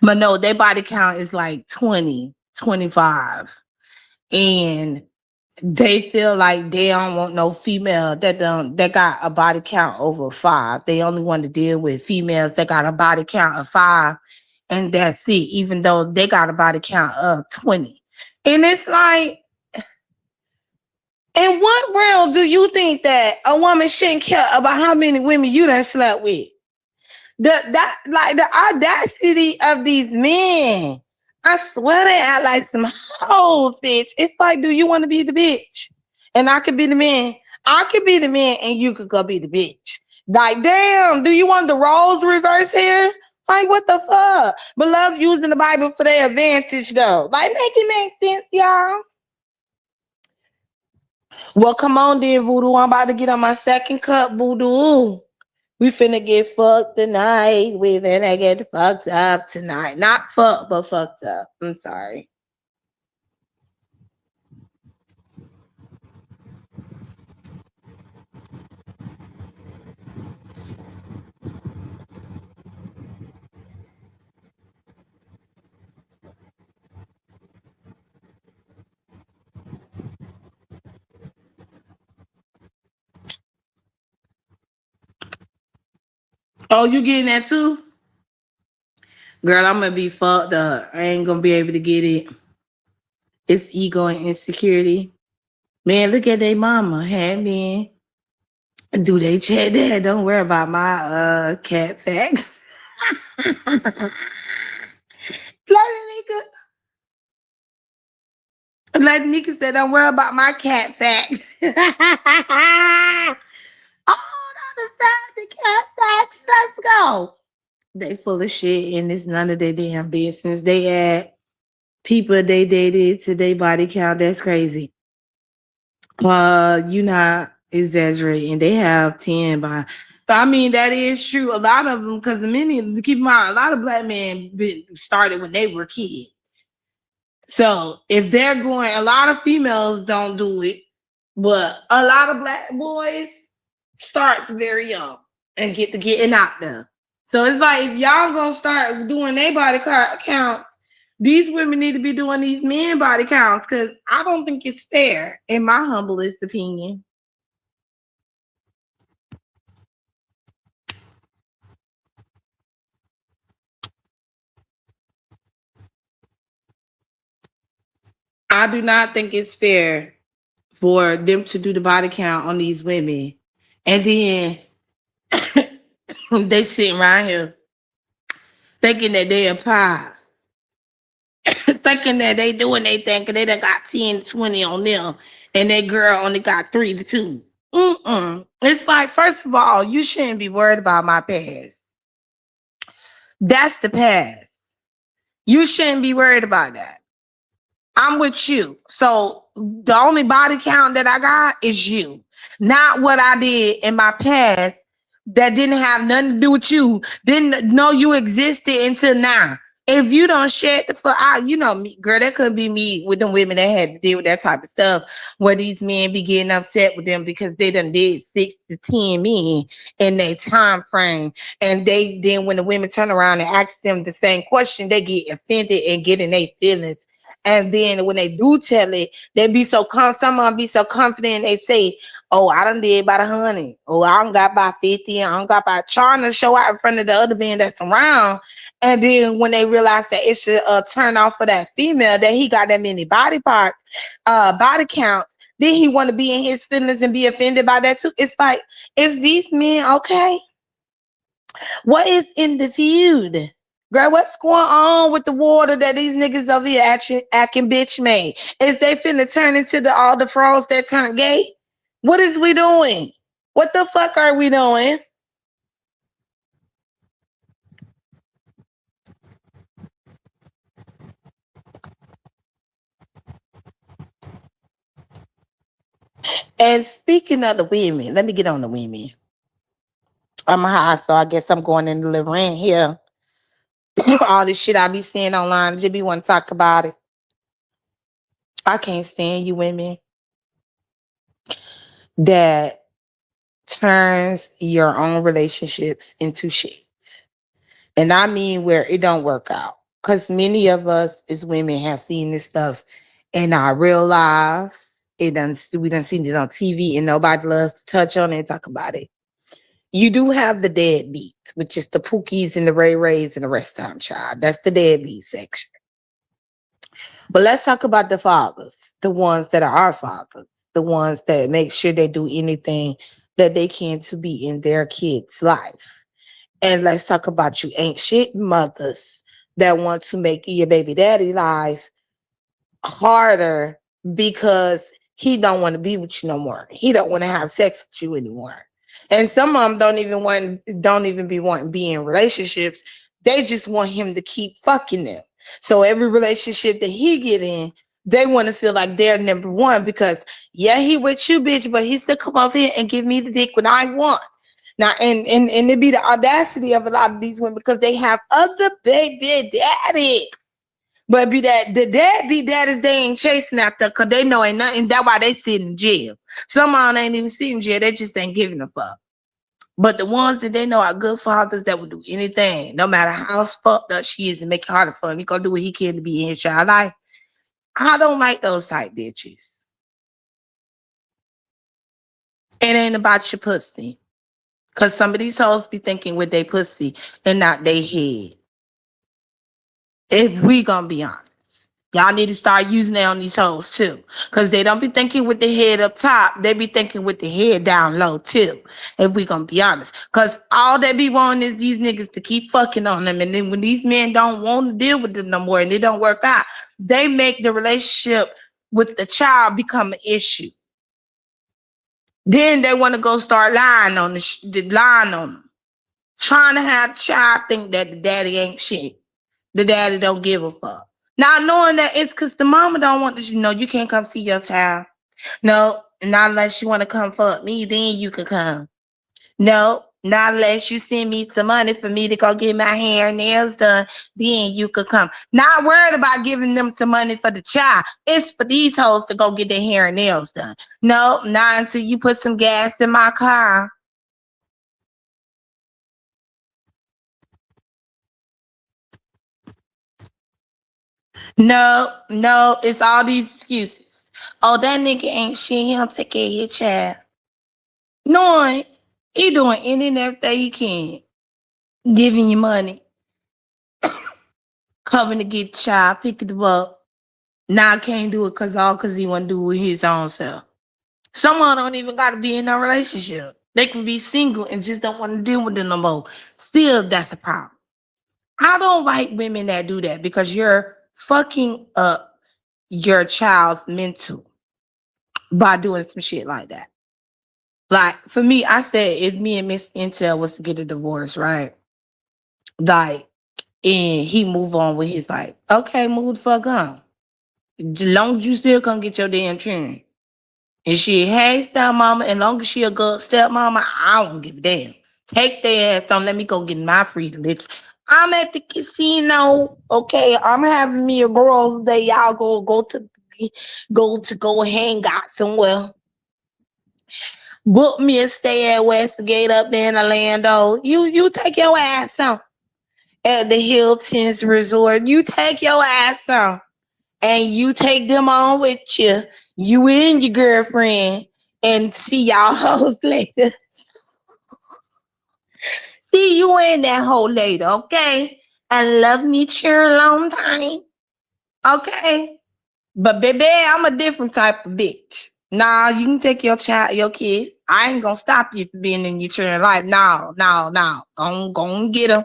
But no, their body count is like 20, 25. And they feel like they don't want no female that got a body count over 5. They only want to deal with females that got a body count of 5, and that's it, even though they got a body count of 20. And it's like, in what realm do you think that a woman shouldn't care about how many women you done slept with? The audacity of these men. I swear they act like some hoes, bitch. It's like, do you want to be the bitch? And I could be the man. I could be the man and you could go be the bitch. Like, damn, do you want the roles reversed here? Like, what the fuck? But love using the Bible for their advantage, though. Like, make it make sense, y'all. Well, come on, then, Voodoo. I'm about to get on my second cup, Voodoo. We finna get fucked tonight. We finna get fucked up tonight. Not fucked, but fucked up. I'm sorry. Oh, you getting that too? Girl, I'm gonna be fucked up. I ain't gonna be able to get it. It's ego and insecurity. Man, look at their mama. Hey, man. Do they check that? Don't worry about my cat facts. Let me said, don't worry about my cat facts. Oh, the cat facts. Let's go. They full of shit and it's none of their damn business. They add people they dated to their body count. That's crazy. You not exaggerating. They have 10 but I mean that is true. A lot of them, because many keep in mind, a lot of black men started when they were kids. So if they're going, a lot of females don't do it, but a lot of black boys starts very young and get to getting out there. So it's like if y'all gonna start doing their body counts, these women need to be doing these men body counts because I don't think it's fair, in my humblest opinion. I do not think it's fair for them to do the body count on these women, and then they sitting right here thinking that they apply, thinking that they doing they thing because they done got 10, 20 on them, and that girl only got 3 to 2. It's like, first of all, you shouldn't be worried about my past. That's the past. You shouldn't be worried about that. I'm with you. So the only body count that I got is you, not what I did in my past that didn't have nothing to do with you, didn't know you existed until now. If you don't shed the fuck out, you know me, girl, that couldn't be me with them women that had to deal with that type of stuff where these men be getting upset with them because they done did 6 to 10 men in their time frame. And they then when the women turn around and ask them the same question, they get offended and get in their feelings. And then when they do tell it, they be so some of them be so confident. They say, "Oh, I done did about 100. Oh, I done got by 50. I done got by," trying to show out in front of the other men that's around. And then when they realize that it's a turn off for that female that he got that many body parts, body counts, then he want to be in his feelings and be offended by that too. It's like, is these men okay? What is in the feud? Girl, what's going on with the water that these niggas over here acting bitch made? Is they finna turn into all the frogs that turn gay? What is we doing? What the fuck are we doing? And speaking of the women, let me get on the women. I'm high, so I guess I'm going in the little rant here. All this shit I be seeing online, just be want to talk about it. I can't stand you women that turns your own relationships into shit. And I mean where it don't work out. Because many of us as women have seen this stuff in our real lives. We done seen it on TV and nobody loves to touch on it and talk about it. You do have the deadbeats, which is the Pookies and the Ray Rays and the rest of them, child. That's the deadbeat section. But let's talk about the fathers, the ones that are our fathers, the ones that make sure they do anything that they can to be in their kids' life. And let's talk about you ain't shit mothers that want to make your baby daddy life harder because he don't want to be with you no more. He don't want to have sex with you anymore. And some of them don't even be wanting to be in relationships. They just want him to keep fucking them. So every relationship that he get in, they want to feel like they're number one because yeah, he with you, bitch, but he still come over here and give me the dick when I want. Now, and it be the audacity of a lot of these women because they have other baby daddy. But be that the deadbeat daddies they ain't chasing after because they know ain't nothing. That's why they sit in jail. Some of them ain't even sitting in jail. They just ain't giving a fuck. But the ones that they know are good fathers that will do anything, no matter how fucked up she is, and make it harder for him. He gonna do what he can to be in his child life. I don't like those type bitches. It ain't about your pussy. Cause some of these hoes be thinking with their pussy and not their head. If we gonna be honest. Y'all need to start using that on these hoes too. Cause they don't be thinking with the head up top. They be thinking with the head down low too. If we gonna be honest. Cause all they be wanting is these niggas to keep fucking on them. And then when these men don't want to deal with them no more and it don't work out, they make the relationship with the child become an issue. Then they want to go start lying on lying on them, trying to have the child think that the daddy ain't shit. The daddy don't give a fuck. Not knowing that it's because the mama don't want this. You know, you can't come see your child. No, not unless you want to come fuck me, then you can come. No, not unless you send me some money for me to go get my hair and nails done, then you could come. Not worried about giving them some money for the child. It's for these hoes to go get their hair and nails done. No, not until you put some gas in my car. No, it's all these excuses. Oh, that nigga ain't shit. He don't take care of your child. Knowing he doing any and everything he can, giving you money, coming to get the child, picking them up. Now I can't do it because he want to do it with his own self. Someone don't even got to be in a relationship. They can be single and just don't want to deal with it no more. Still, that's a problem. I don't like women that do that because you're fucking up your child's mental by doing some shit like that. Like for me, I said if me and Miss Intel was to get a divorce, right? Like, and he move on with his life. Okay, move the fuck on. As long as you still come get your damn children. And she hey stepmama, and long as she a good stepmama, I don't give a damn. Take their ass on, let me go get my freedom, bitch. I'm at the casino, okay. I'm having me a girls' day. Y'all go hang out somewhere. Book me a stay at Westgate up there in Orlando. You take your ass on at the Hilton's Resort. You take your ass on. And you take them on with you. You and your girlfriend. And see y'all hoes later. See you in that hole later, okay? And love me cheer a long time. Okay? But baby, I'm a different type of bitch. Nah, you can take your child, your kids. I ain't gonna stop you from being in your children's life. No. Go get them.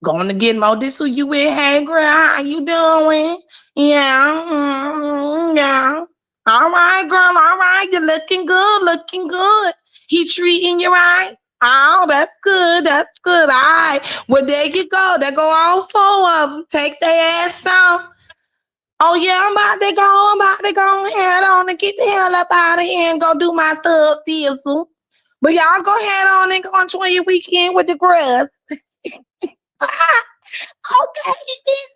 Going to get more. This who you with? Hey, girl, how you doing? Yeah, yeah. All right, girl. All right, you're looking good. Looking good. He treating you right. Oh, that's good. That's good. All right. Well, there you go. There go all four of them. Take their ass on. Oh yeah, I'm about to go. I'm about to go head on and get the hell up out of here and go do my thug thistle. But y'all go head on and go enjoy your weekend with the girls. Okay,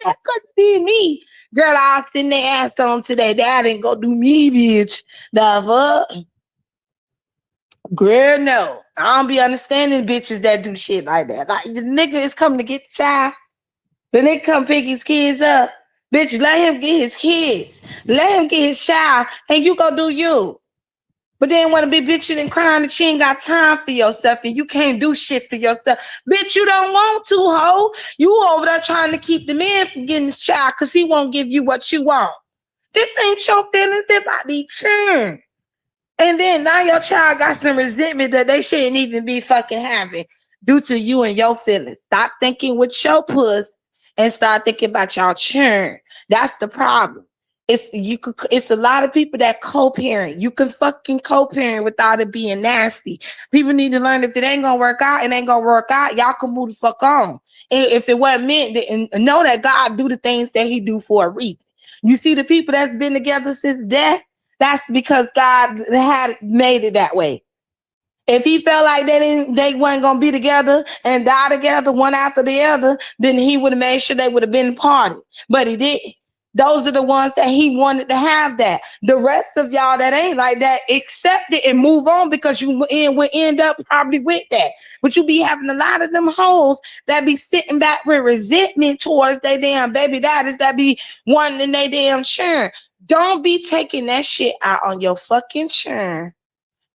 that could be me. Girl, I'll send their ass on today. That ain't go do me, bitch. The fuck? Girl, no. I don't be understanding bitches that do shit like that. Like, the nigga is coming to get the child. The nigga come pick his kids up. Bitch, let him get his kids. Let him get his child. And you go do you. But then want to be bitching and crying that you ain't got time for yourself and you can't do shit for yourself. Bitch, you don't want to, ho. You over there trying to keep the man from getting his child because he won't give you what you want. This ain't your feelings, they about to turn. And then now your child got some resentment that they shouldn't even be fucking having due to you and your feelings. Stop thinking with your puss and start thinking about y'all churn. That's the problem. It's a lot of people that co-parent. You can fucking co-parent without it being nasty. People need to learn if it ain't gonna work out, it ain't gonna work out. Y'all can move the fuck on. And if it wasn't meant, and know that God do the things that He do for a reason. You see the people that's been together since death. That's because God had made it that way. If He felt like they weren't gonna be together and die together one after the other, then He would have made sure they would have been parted. But He didn't. Those are the ones that He wanted to have that. The rest of y'all that ain't like that, accept it and move on because you would end up probably with that. But you be having a lot of them hoes that be sitting back with resentment towards their damn baby daddies that be wanting their damn churn. Don't be taking that shit out on your fucking churn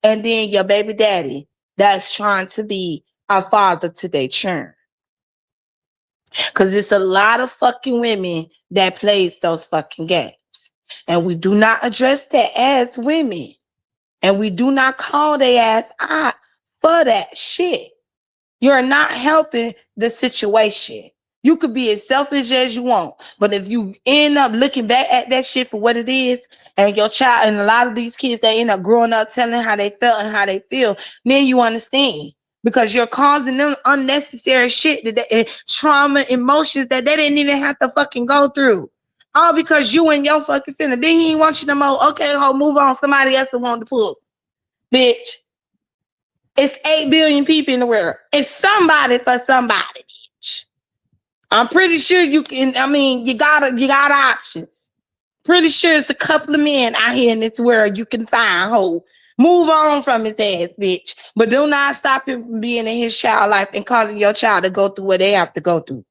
and then your baby daddy that's trying to be a father to their churn. Because it's a lot of fucking women that plays those fucking games. And we do not address that as women. And we do not call their ass out for that shit. You're not helping the situation. You could be as selfish as you want, but if you end up looking back at that shit for what it is, and your child and a lot of these kids they end up growing up telling how they felt and how they feel, then you understand because you're causing them unnecessary shit that trauma, emotions that they didn't even have to fucking go through. All because you and your fucking feeling. Then he ain't want you no more. Okay, ho, move on. Somebody else will want to pull. Bitch, it's 8 billion people in the world. It's somebody for somebody, bitch. I'm pretty sure you can. I mean, you got options. Pretty sure it's a couple of men out here in this world you can find. Ho, move on from his ass, bitch. But do not stop him from being in his child life and causing your child to go through what they have to go through.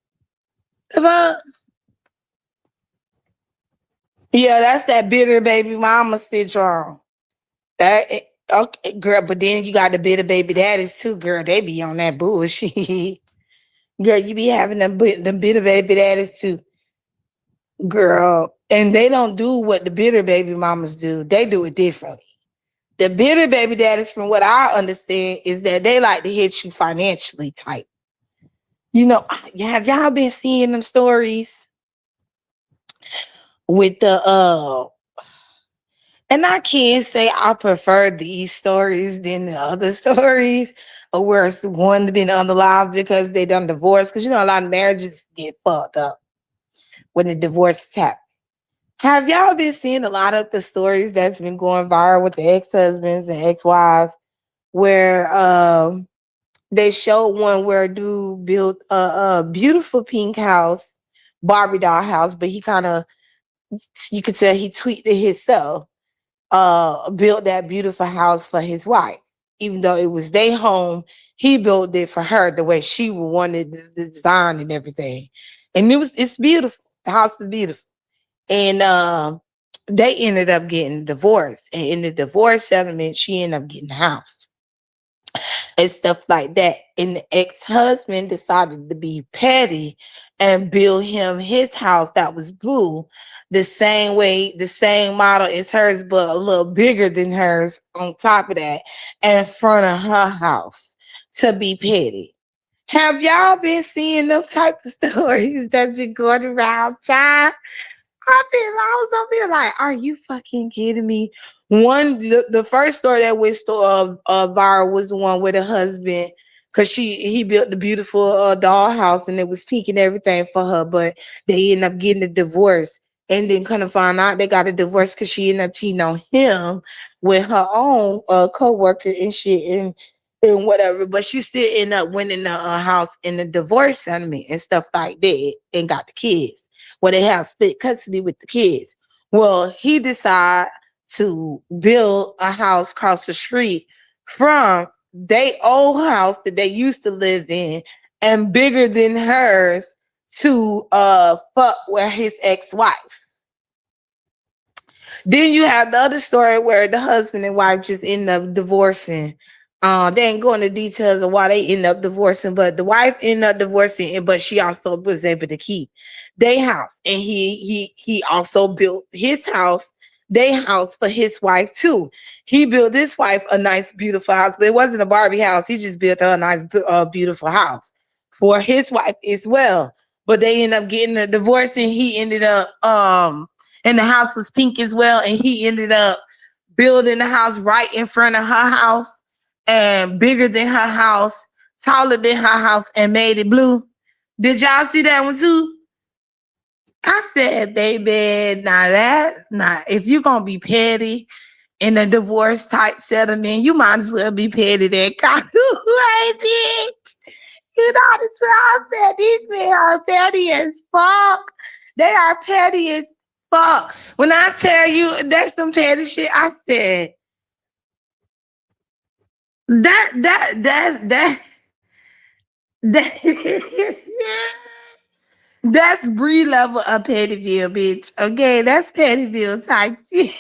Yeah, that's that bitter baby mama syndrome. That okay, girl. But then you got the bitter baby daddies too, girl. They be on that bullshit. Girl, you be having them bitter baby daddies too. Girl, and they don't do what the bitter baby mamas do. They do it differently. The bitter baby daddies, from what I understand, is that they like to hit you financially type. You know, have y'all been seeing them stories with the and I can't say I prefer these stories than the other stories, or where it's one been unalive because they done divorced. Because you know a lot of marriages get fucked up when the divorce happens. Have y'all been seeing a lot of the stories that's been going viral with the ex-husbands and ex-wives where they showed one where a dude built a beautiful pink house, Barbie doll house, but he kind of, you could tell he tweaked it himself, built that beautiful house for his wife. Even though it was their home, he built it for her the way she wanted the design and everything. And it's beautiful. The house is beautiful. And they ended up getting divorced. And in the divorce settlement, she ended up getting the house and stuff like that. And the ex-husband decided to be petty and build him his house that was blue, the same way, the same model as hers, but a little bigger than hers on top of that, in front of her house to be petty. Have y'all been seeing them type of stories that you're going around, child? I was over here like, are you fucking kidding me? The first story that went viral was the one with the husband, because he built the beautiful dollhouse and it was pink and everything for her, but they ended up getting a divorce. And then kind of find out they got a divorce because she ended up cheating on him with her own co-worker and shit and whatever. But she still ended up winning the house in the divorce settlement and stuff like that and got the kids where they have split custody with the kids. Well, he decided to build a house across the street from their old house that they used to live in and bigger than hers to fuck with his ex-wife. Then you have the other story where the husband and wife just end up divorcing. They ain't go into details of why they end up divorcing, but the wife ended up divorcing, but she also was able to keep their house. And he also built his house, their house for his wife too. He built his wife a nice, beautiful house, but it wasn't a Barbie house. He just built her a nice, beautiful house for his wife as well. But they ended up getting a divorce, and he ended up and the house was pink as well, and he ended up building the house right in front of her house and bigger than her house, taller than her house, and made it blue. Did y'all see that one too? I said, baby, now if you're gonna be petty in a divorce type settlement, you might as well be petty that kind of way, bitch. You know, that's what I said. These men are petty as fuck. They are petty as fuck. When I tell you that's some petty shit, I said that that's Bree level of Pettyville, bitch. Okay, that's Pettyville type shit.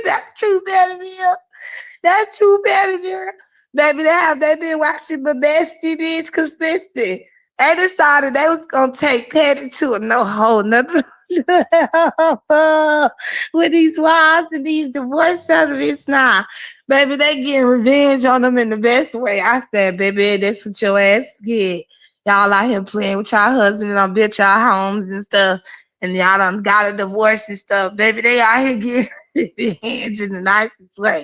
That's true Pettyville. That's true Pettyville. Baby, they been watching my bestie, bitch, consistent. They decided they was gonna take Petty to a no whole nother with these wives and these divorce settlements now. Baby, they getting revenge on them in the best way. I said, baby, that's what your ass get. Y'all out here playing with y'all husband and built y'all homes and stuff. And y'all done got a divorce and stuff. Baby, they out here getting their hands in the nicest way.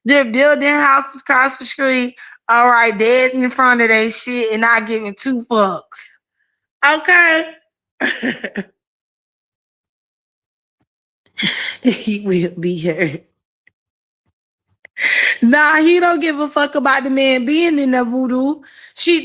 They're building houses across the street. All right, dead in front of their shit and not giving two fucks. Okay. He will be here. Nah, he don't give a fuck about the man being in the voodoo.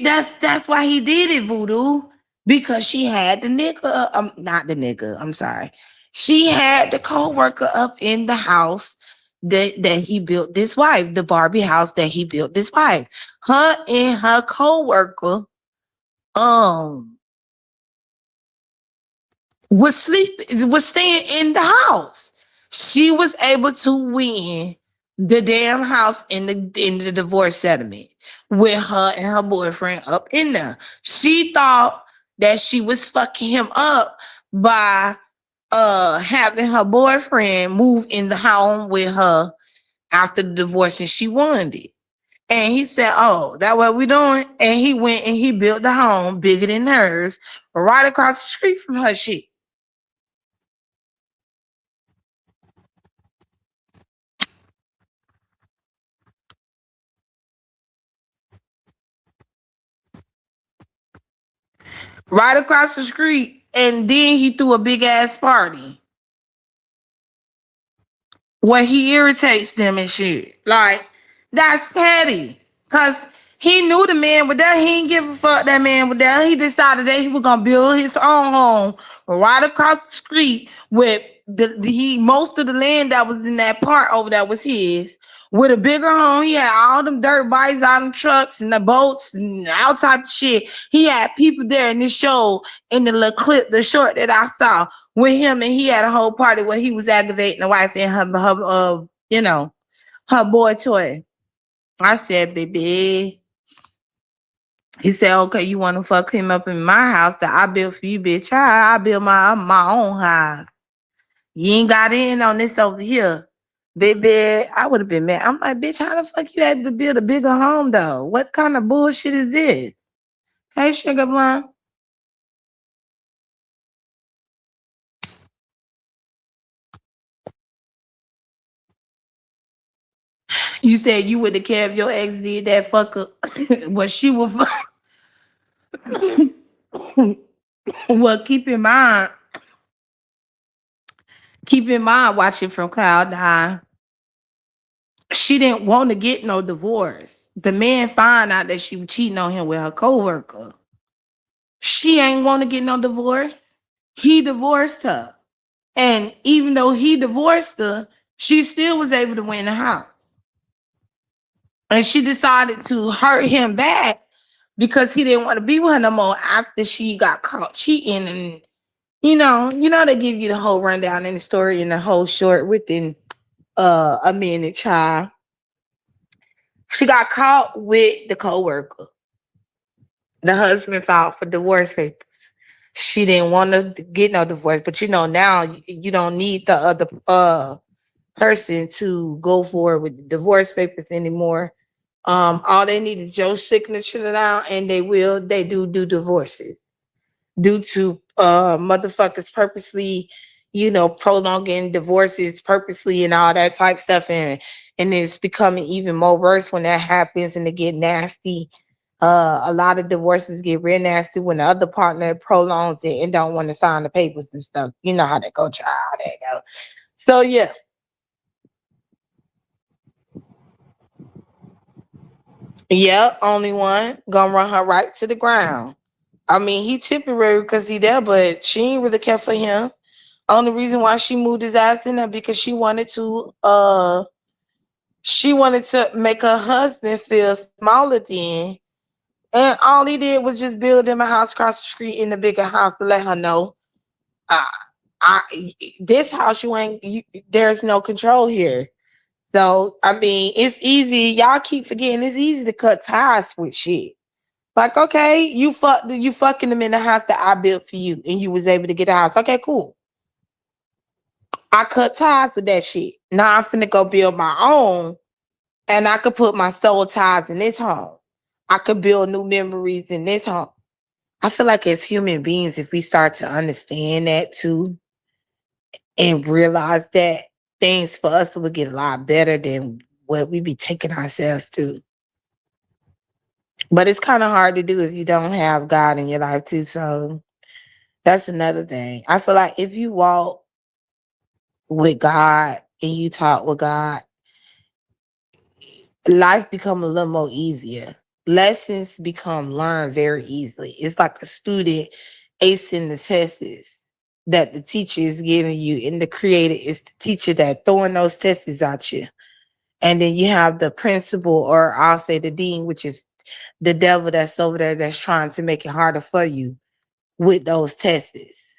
That's why he did it, voodoo. Because she had the nigga, not the nigga, I'm sorry. She had the co-worker up in the house that he built this wife, the Barbie house that he built this wife. Her and her co-worker um was staying in the house. She was able to win the damn house in the divorce settlement with her and her boyfriend up in there. She thought that she was fucking him up by having her boyfriend move in the home with her after the divorce, and she wanted it. And he said, "Oh, that what we doing?" And he went and he built the home bigger than hers, right across the street from her shit. Right across the street, and then he threw a big ass party where he irritates them and shit. Like, that's petty. Cause he knew the man was there. He didn't give a fuck that man was there. He decided that he was gonna build his own home right across the street with he most of the land that was in that part over there was his. With a bigger home, he had all them dirt bikes, all them trucks and the boats and all type of shit. He had people there in this show in the little clip, the short that I saw with him, and he had a whole party where he was aggravating the wife and her boy toy. I said, baby. He said, okay, you want to fuck him up in my house that I built for you, bitch. I built my own house. You ain't got in on this over here. Baby, I would have been mad. I'm like, bitch, how the fuck you had to build a bigger home though? What kind of bullshit is this? Hey, Sugar Blonde. You said you would have cared if your ex did that fucker. Well, she would well, keep in mind, watching from Cloud Nine, she didn't want to get no divorce. The man found out that she was cheating on him with her coworker. She ain't want to get no divorce. He divorced her. And even though he divorced her, she still was able to win the house. And she decided to hurt him back because he didn't want to be with her no more after she got caught cheating. And they give you the whole rundown in the story in the whole short within a minute, child. She got caught with the coworker. The husband filed for divorce papers. She didn't want to get no divorce, but now you don't need the other person to go forward with the divorce papers anymore. All they need is your signature down, and they do divorces due to motherfuckers purposely, prolonging divorces purposely and all that type stuff, and it's becoming even more worse when that happens and it get nasty. A lot of divorces get real nasty when the other partner prolongs it and don't want to sign the papers and stuff. You know how that go, child. There you go. So yeah. Yeah, only one gonna run her right to the ground. I mean, he temporary because he there, but she ain't really care for him. Only reason why she moved his ass in there because she wanted to make her husband feel smaller then. And all he did was just build him a house across the street in the bigger house to let her know, uh, I this house there's no control here. So I mean, it's easy. Y'all keep forgetting it's easy to cut ties with shit. Like, okay, you fucking them in the house that I built for you, and you was able to get a house. Okay, cool. I cut ties with that shit. Now I'm finna go build my own, and I could put my soul ties in this home. I could build new memories in this home. I feel like as human beings, if we start to understand that too and realize that, things for us would get a lot better than what we be taking ourselves to. But it's kind of hard to do if you don't have God in your life too. So that's another thing. I feel like if you walk with God and you talk with God, life become a little more easier. Lessons become learned very easily. It's like a student acing the tests that the teacher is giving you, and the creator is the teacher that throwing those tests at you. And then you have the principal, or I'll say the dean, which is the devil that's over there that's trying to make it harder for you with those tests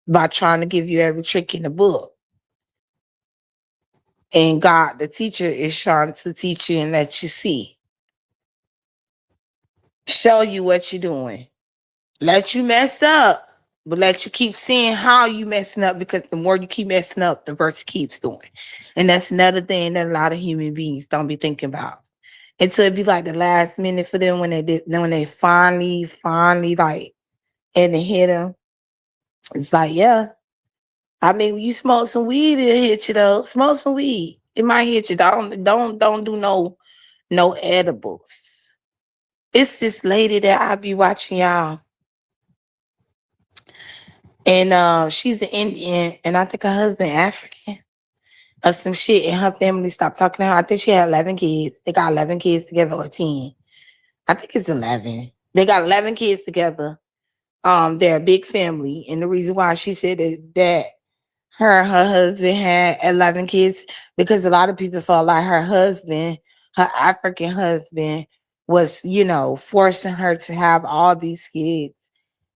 by trying to give you every trick in the book. And God, the teacher, is trying to teach you and let you see, show you what you're doing, let you mess up, but let you keep seeing how you messing up, because the more you keep messing up, the worse it keeps doing. And that's another thing that a lot of human beings don't be thinking about. Until it be like the last minute for them, when they did, then when they finally like, and it hit them. It's like, yeah. I mean, when you smoke some weed, it'll hit you though. Smoke some weed. It might hit you. Don't do no edibles. It's this lady that I be watching, y'all. And she's an Indian, and I think her husband African or some shit. And her family stopped talking to her. I think she had 11 kids. They got 11 kids together, or 10. I think it's 11. They got 11 kids together. They're a big family, and the reason why she said that her husband had 11 kids, because a lot of people felt like her husband, her African husband, was, forcing her to have all these kids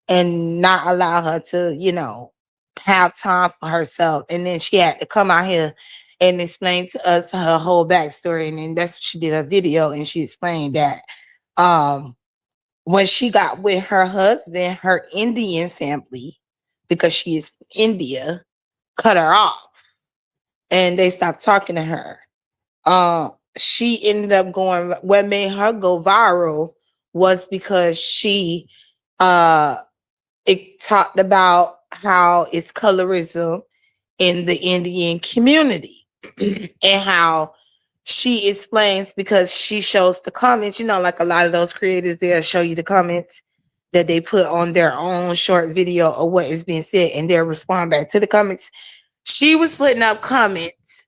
and not allow her to, have time for herself. And then she had to come out here and explain to us her whole backstory. And then that's what she did a video, and she explained that um when she got with her husband, her Indian family, because she is from India, cut her off and they stopped talking to her. She ended up going, what made her go viral was because she uh it talked about how it's colorism in the Indian community and how she explains, because she shows the comments, like a lot of those creators, they'll show you the comments that they put on their own short video of what is being said, and they'll respond back to the comments. She was putting up comments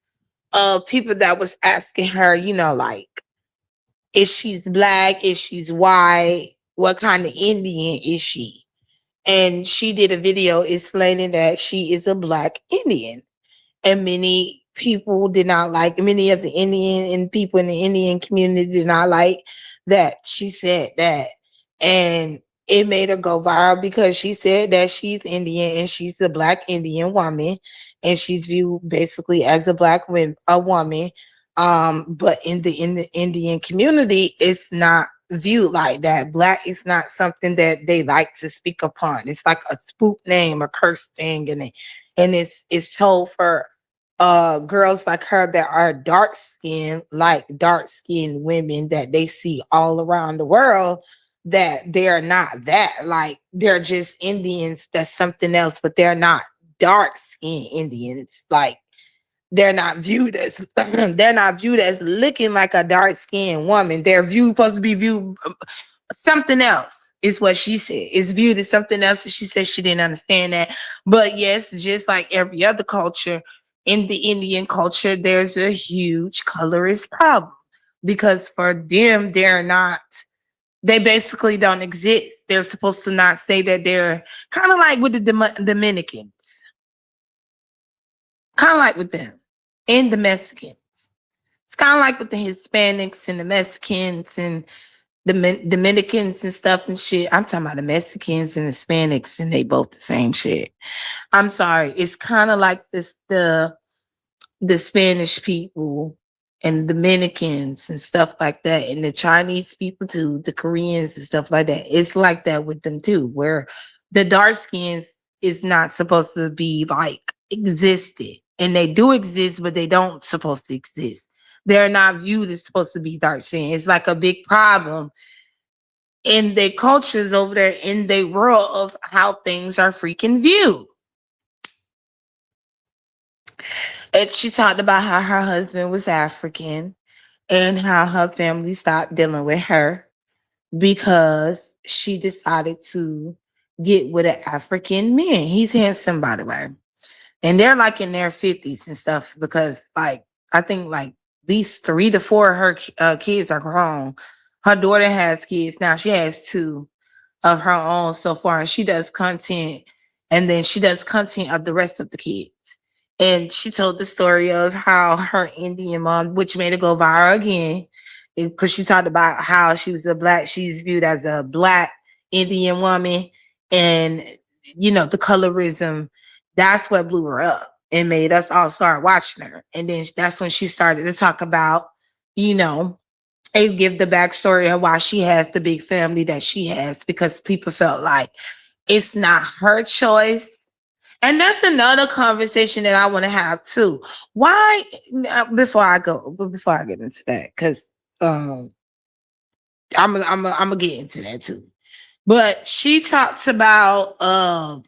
of people that was asking her, like, if she's black, if she's white, what kind of Indian is she? And she did a video explaining that she is a black Indian. And many of the Indian and people in the Indian community did not like that she said that. And it made her go viral because she said that she's Indian and she's a black Indian woman, and she's viewed basically as a woman. But in the Indian community, it's not viewed like that. Black is not something that they like to speak upon. It's like a spook name, a curse thing, and it's told for girls like her that are dark skinned women that they see all around the world, that they're not that, like, they're just Indians, that's something else, but they're not dark skinned Indians. Like, they're not viewed as they're not viewed as looking like a dark skinned woman. They're supposed to be viewed something else, is what she said. It's viewed as something else. And she said she didn't understand that. But yes, just like every other culture, in the Indian culture, there's a huge colorist problem, because for them, they basically don't exist. They're supposed to not say that. They're kind of like with the Dominicans, kind of like with them, and the Mexicans. It's kind of like with the Hispanics and the Mexicans and the Dominicans and stuff and shit. I'm talking about the Mexicans and Hispanics, and they both the same shit. I'm sorry. It's kind of like this the Spanish people and Dominicans and stuff like that, and the Chinese people too, the Koreans and stuff like that. It's like that with them too, where the dark skins is not supposed to be like existed, and they do exist, but they don't supposed to exist. They're not viewed as supposed to be dark skin. It's like a big problem in their cultures over there, in their world of how things are freaking viewed. And she talked about how her husband was African and how her family stopped dealing with her because she decided to get with an African man. He's handsome, by the way. And they're like in their 50s and stuff because, like, I think like at least 3 to 4 of her kids are grown. Her daughter has kids now. She has 2 of her own so far, and she does content, and then she does content of the rest of the kids. And she told the story of how her Indian mom, which made it go viral again, because she talked about how she's viewed as a black Indian woman, and the colorism. That's what blew her up and made us all start watching her. And then that's when she started to talk about, you know, and give the backstory of why she has the big family that she has, because people felt like it's not her choice. And that's another conversation that I want to have too. Why, before I get into that, because I'm gonna get into that too. But she talks about um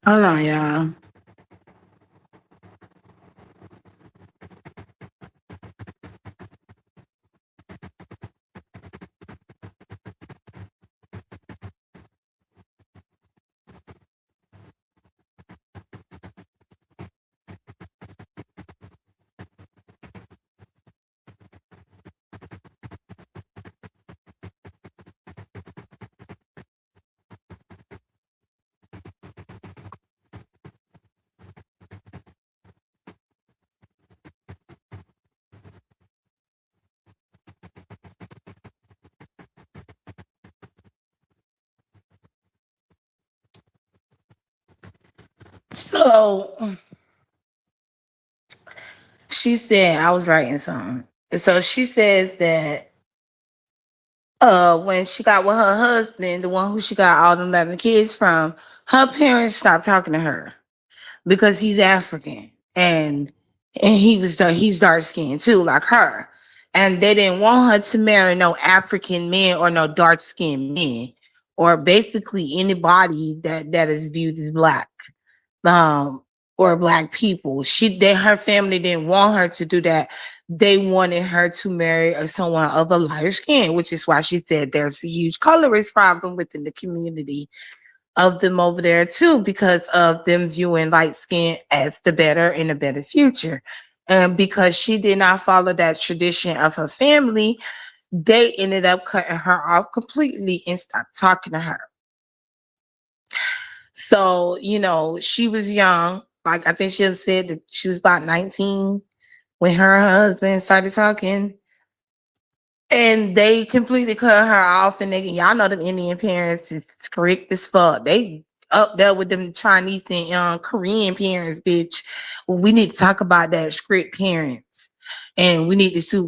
hold on, y'all. So she said, I was writing something. So she says that when she got with her husband, the one who she got all the 11 kids from, her parents stopped talking to her because he's African, and he's dark skinned too, like her. And they didn't want her to marry no African men or no dark skinned men, or basically anybody that is viewed as black. Um or black people. Her family didn't want her to do that. They wanted her to marry someone of a lighter skin, which is why she said there's a huge colorist problem within the community of them over there too, because of them viewing light skin as the better and a better future. And because she did not follow that tradition of her family, they ended up cutting her off completely and stopped talking to her. So, she was young. Like, I think she have said that she was about 19 when her and her husband started talking. And they completely cut her off. And y'all know them Indian parents is strict as fuck. They up there with them Chinese and Korean parents, bitch. Well, we need to talk about that strict parents. And we need to see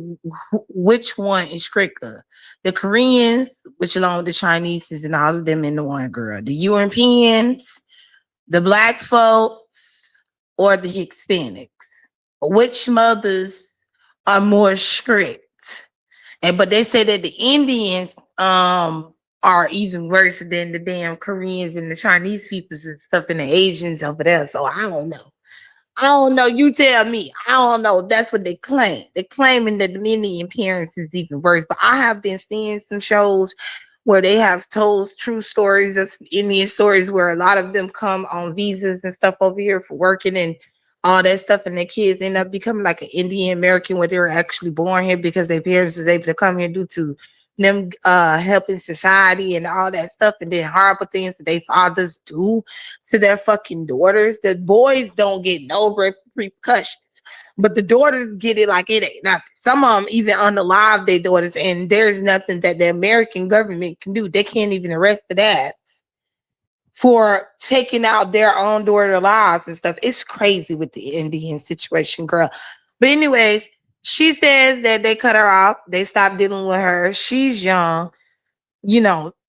which one is stricter. The Koreans, which along with the Chinese and all of them in the one girl. The Europeans, the black folks, or the Hispanics? Which mothers are more strict? But they say that the Indians are even worse than the damn Koreans and the Chinese peoples and stuff, and the Asians over there. So I don't know. I don't know. You tell me. I don't know. That's what they claim. They're claiming that the Indian parents is even worse. But I have been seeing some shows where they have told true stories of Indian stories where a lot of them come on visas and stuff over here for working and all that stuff, and their kids end up becoming like an Indian American where they were actually born here because their parents was able to come here due to them helping society and all that stuff, and then horrible things that their fathers do to their fucking daughters. The boys don't get no repercussions. But the daughters get it like it ain't nothing. Some of them even unalive their daughters, and there's nothing that the American government can do. They can't even arrest the dads for taking out their own daughter lives and stuff. It's crazy with the Indian situation, girl. But anyways, she says that they cut her off. They stopped dealing with her. She's young,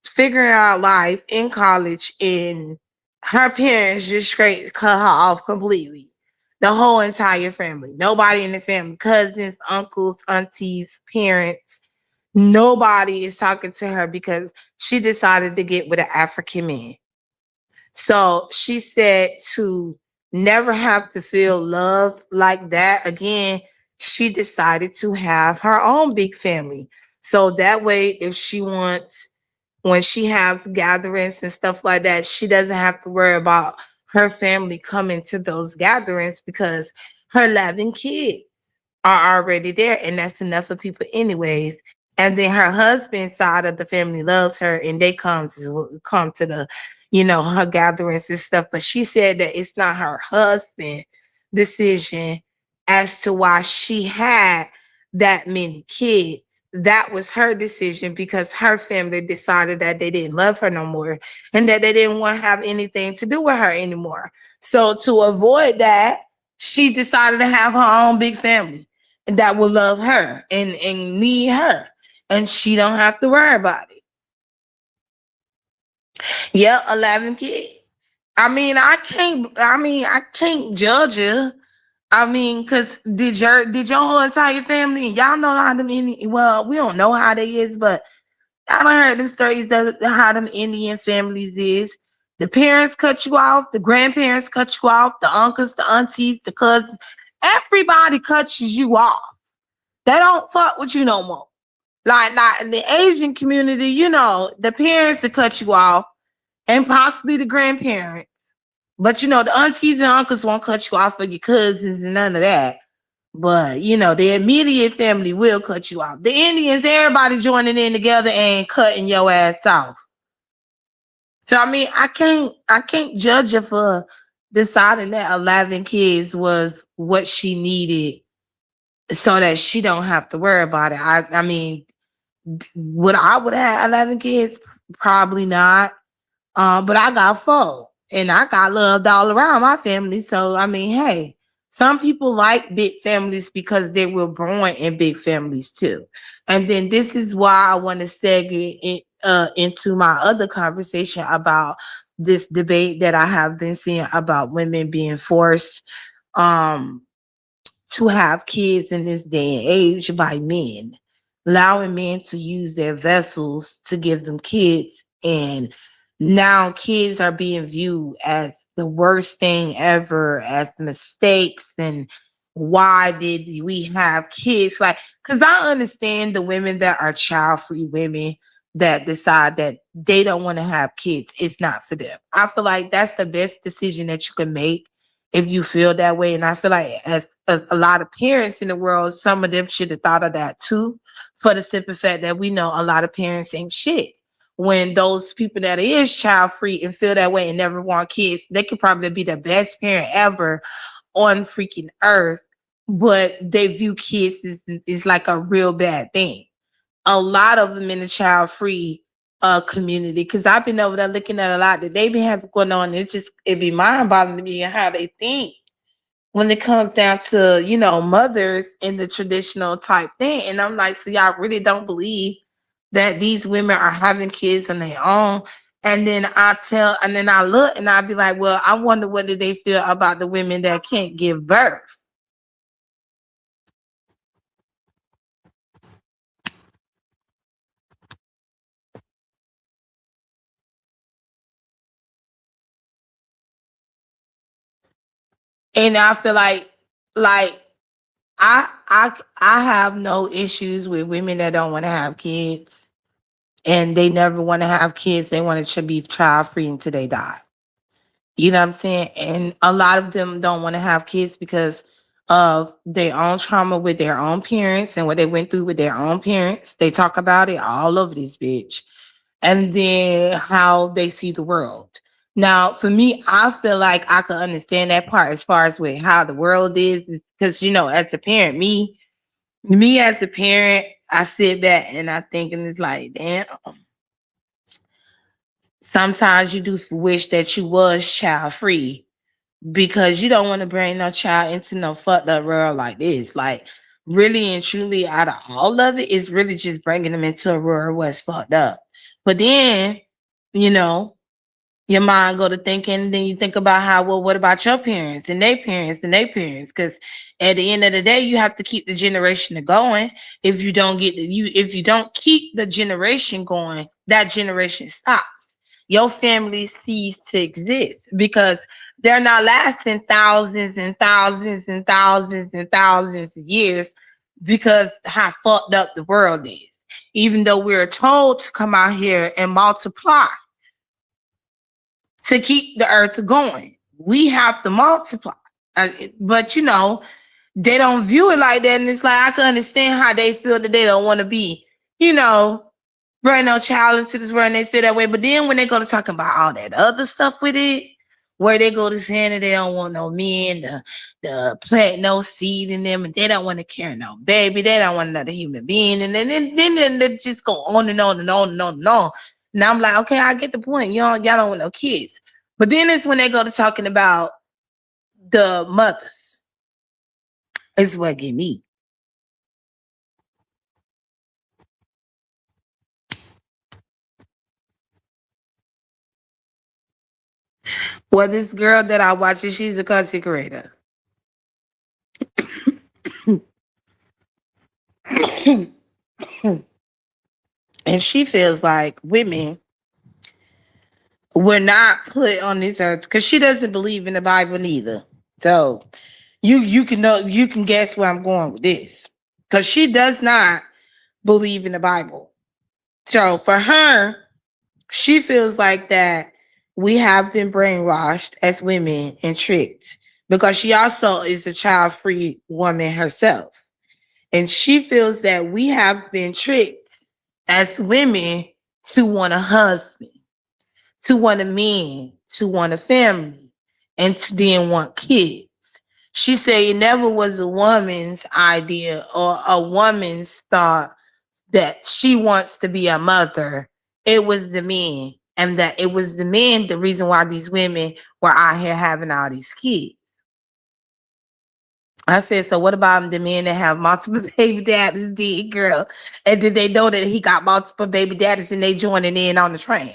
figuring out life in college, and her parents just straight cut her off completely. The whole entire family. Nobody in the family, cousins, uncles, aunties, parents. Nobody is talking to her because she decided to get with an African man. So she said to never have to feel loved like that again, she decided to have her own big family. So that way, if she wants, when she has gatherings and stuff like that, she doesn't have to worry about her family coming to those gatherings because her 11 kids are already there, and that's enough for people anyways. And then her husband's side of the family loves her, and they come to the, her gatherings and stuff. But she said that it's not her husband decision as to why she had that many kids. That was her decision because her family decided that they didn't love her no more and that they didn't want to have anything to do with her anymore. So to avoid that, she decided to have her own big family that will love her and need her, and she don't have to worry about it. Yep, 11 kids. I can't judge her. I mean, cause did your whole entire family, y'all know how them Indian, well, we don't know how they is, but I done heard them stories that how them Indian families is. The parents cut you off, the grandparents cut you off, the uncles, the aunties, the cousins, everybody cuts you off. They don't fuck with you no more. Like in the Asian community, the parents that cut you off and possibly the grandparents. But the aunties and uncles won't cut you off for your cousins and none of that. But the immediate family will cut you off. The Indians, everybody joining in together and cutting your ass off. So I mean, I can't judge her for deciding that 11 kids was what she needed so that she don't have to worry about it. I mean, would have 11 kids? Probably not. But I got four, and I got loved all around my family. So I mean, hey, some people like big families because they were born in big families too. And then this is why I want to segue into my other conversation about this debate that I have been seeing about women being forced um to have kids in this day and age by men, allowing men to use their vessels to give them kids. And now kids are being viewed as the worst thing ever, as mistakes. And why did we have kids? Like, because I understand the women that are child free women that decide that they don't want to have kids. It's not for them. I feel like that's the best decision that you can make if you feel that way. And I feel like as a lot of parents in the world, some of them should have thought of that too, for the simple fact that we know a lot of parents ain't shit. When those people that is child free and feel that way and never want kids, they could probably be the best parent ever on freaking earth, but they view kids is like a real bad thing. A lot of them in the child free community, because I've been over there looking at a lot that they be having going on. It be mind boggling to me how they think when it comes down to mothers in the traditional type thing. And I'm like, so y'all really don't believe that these women are having kids on their own? And then I look and I'll be like, well, I wonder what do they feel about the women that can't give birth. And I feel like I have no issues with women that don't want to have kids and they never want to have kids. They want to be child free until they die. You know what I'm saying? And a lot of them don't want to have kids because of their own trauma with their own parents and what they went through with their own parents. They talk about it all over this bitch. And then how they see the world. Now, for me, I feel like I could understand that part as far as with how the world is, because as a parent, me as a parent, I sit back and I think, and it's like, damn. Sometimes you do wish that you was child free because you don't want to bring no child into no fucked up world like this. Like, really and truly, out of all of it, it's really just bringing them into a world where it's fucked up. But then, you know, your mind go to thinking, and then you think about how, well, what about your parents and their parents and their parents? Because at the end of the day, you have to keep the generation going. If you don't keep the generation going, that generation stops. Your family cease to exist because they're not lasting thousands and thousands and thousands and thousands of years because how fucked up the world is. Even though we're told to come out here and multiply to keep the earth going. We have to multiply. But they don't view it like that. And it's like I can understand how they feel that they don't want to be, you know, bring no child into this world and they feel that way. But then when they go to talking about all that other stuff with it, where they go to saying that they don't want no men, the plant no seed in them, and they don't want to carry no baby, they don't want another human being, and then they just go on and on and on and on and on. Now I'm like, okay, I get the point. Y'all don't want no kids. But then it's when they go to talking about the mothers. It's what get me. Well, this girl that I watch, she's a content creator. And she feels like women were not put on this earth because she doesn't believe in the Bible neither. So you can guess where I'm going with this. Because she does not believe in the Bible. So for her, she feels like that we have been brainwashed as women and tricked because she also is a child-free woman herself. And she feels that we have been tricked as women to want a husband, to want a man, to want a family, and to then want kids. She said it never was a woman's idea or a woman's thought that she wants to be a mother. It was the men. And that it was the men, the reason why these women were out here having all these kids. I said, so what about the men that have multiple baby daddies, did girl? And did they know that he got multiple baby daddies and they joining in on the train?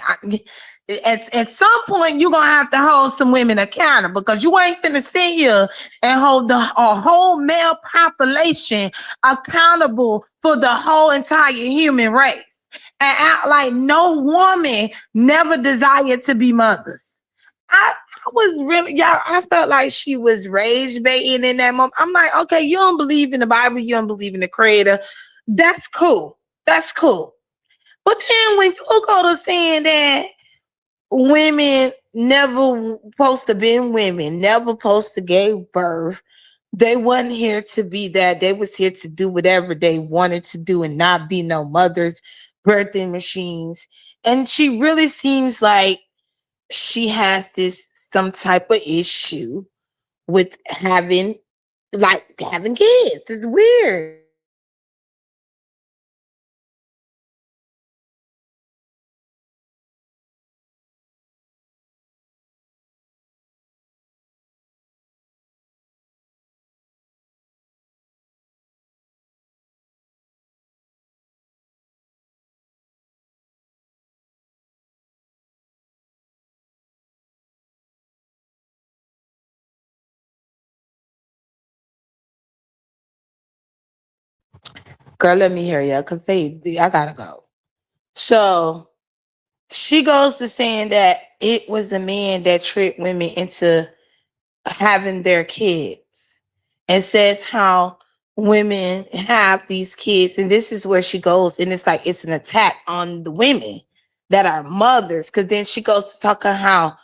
At some point, you're going to have to hold some women accountable because you ain't finna sit here and hold a whole male population accountable for the whole entire human race and act like no woman never desired to be mothers. I was really, y'all, I felt like she was rage baiting in that moment. I'm like, okay, you don't believe in the Bible, you don't believe in the creator. That's cool. That's cool. But then when you go to saying that women never supposed to be women, never supposed to give birth, they wasn't here to be that. They was here to do whatever they wanted to do and not be no mothers, birthing machines. And she really seems like she has this some type of issue with having kids. It's weird. Girl, let me hear you because I gotta go. So she goes to saying that it was the man that tricked women into having their kids and says how women have these kids. And this is where she goes. And it's like it's an attack on the women that are mothers. Because then she goes to talk about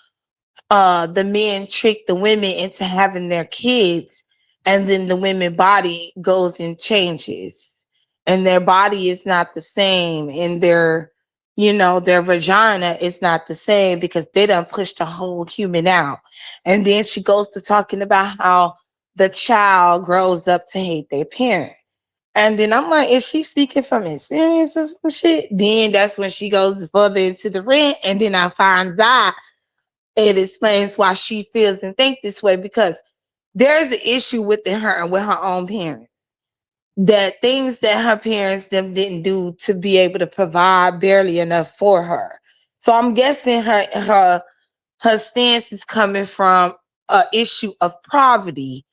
how the men trick the women into having their kids, and then the women body goes and changes, and their body is not the same, and their vagina is not the same because they done pushed the whole human out. And then she goes to talking about how the child grows up to hate their parent. And then I'm like, is she speaking from experience or some shit? Then that's when she goes further into the rant. And then I find out it explains why she feels and think this way, because there's an issue within her and with her own parents. That things that her parents them didn't do to be able to provide barely enough for her. So I'm guessing her stance is coming from a issue of poverty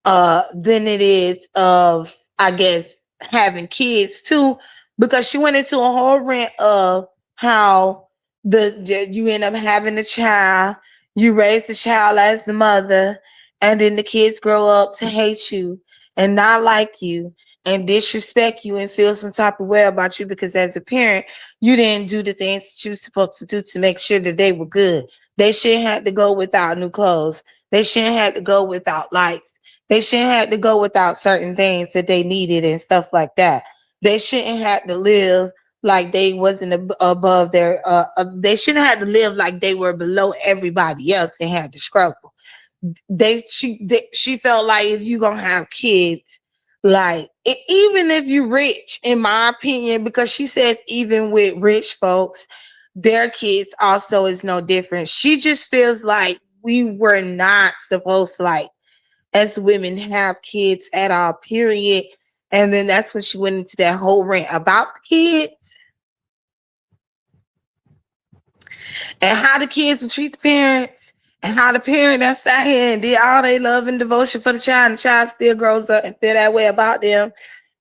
than it is of, I guess, having kids too, because she went into a whole rant of how you end up having a child, you raise the child as the mother, and then the kids grow up to hate you and not like you and disrespect you and feel some type of way about you because as a parent, you didn't do the things that you were supposed to do to make sure that they were good. They shouldn't have to go without new clothes. They shouldn't have to go without lights. They shouldn't have to go without certain things that they needed and stuff like that. They shouldn't have to live like they wasn't above their. They shouldn't have to live like they were below everybody else and had to struggle. She felt like if you gonna have kids, like even if you rich, in my opinion, because she says even with rich folks, their kids also is no different. She just feels like we were not supposed to, like, as women have kids at all, period. And then that's when she went into that whole rant about the kids and how the kids will treat the parents and how the parent that sat here and did all they love and devotion for the child, and the child still grows up and feel that way about them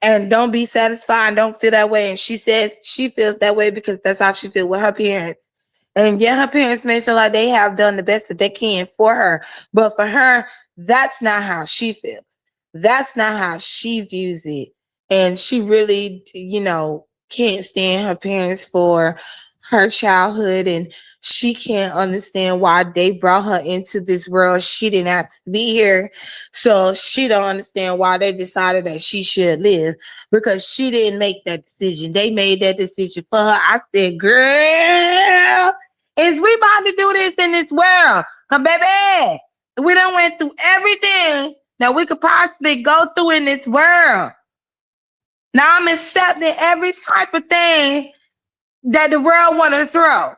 and don't be satisfied and don't feel that way. And she says she feels that way because that's how she feels with her parents. And yeah, her parents may feel like they have done the best that they can for her, but for her, that's not how she feels. That's not how she views it. And she really, can't stand her parents for her childhood, and she can't understand why they brought her into this world. She didn't ask to be here. So she don't understand why they decided that she should live, because she didn't make that decision. They made that decision for her. I said, girl, is we about to do this in this world? Cause baby, we done went through everything that we could possibly go through in this world. Now I'm accepting every type of thing that the world want to throw.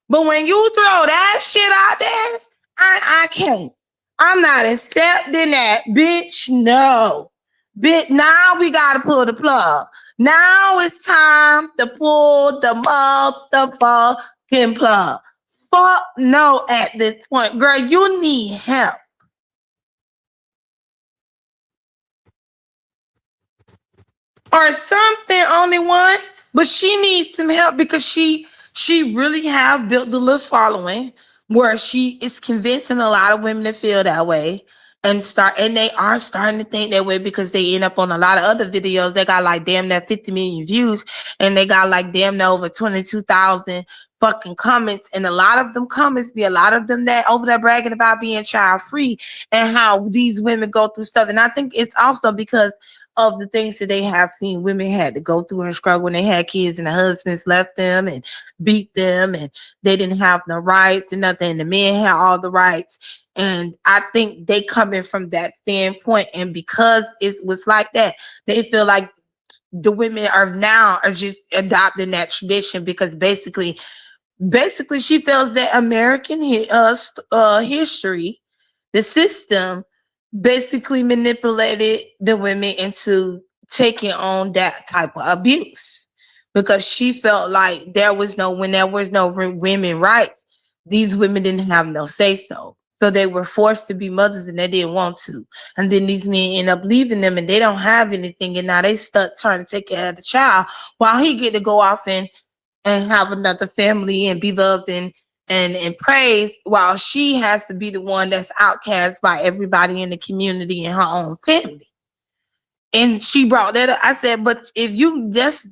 But when you throw that shit out there, I can't. I'm not accepting that, bitch. No. Bitch, now we gotta pull the plug. Now it's time to pull the motherfucking plug. Fuck no at this point. Girl, you need help. Or something, only one. But she needs some help because she really have built the little following where she is convincing a lot of women to feel that way and they are starting to think that way because they end up on a lot of other videos. They got like damn near 50 million views and they got like damn near over 22,000 fucking comments, and a lot of them comments be a lot of them that over there bragging about being child free and how these women go through stuff. And I think it's also because of the things that they have seen women had to go through and struggle when they had kids and the husbands left them and beat them and they didn't have no rights and nothing. The men had all the rights. And I think they come in from that standpoint. And because it was like that, they feel like the women are just adopting that tradition because basically she feels that American history, the system, basically manipulated the women into taking on that type of abuse because she felt like when there was no women rights, these women didn't have no say so. So they were forced to be mothers and they didn't want to. And then these men end up leaving them and they don't have anything. And now they stuck trying to take care of the child while he get to go off and have another family and be loved and praised, while she has to be the one that's outcast by everybody in the community and her own family. And she brought that up. I said, but if you just,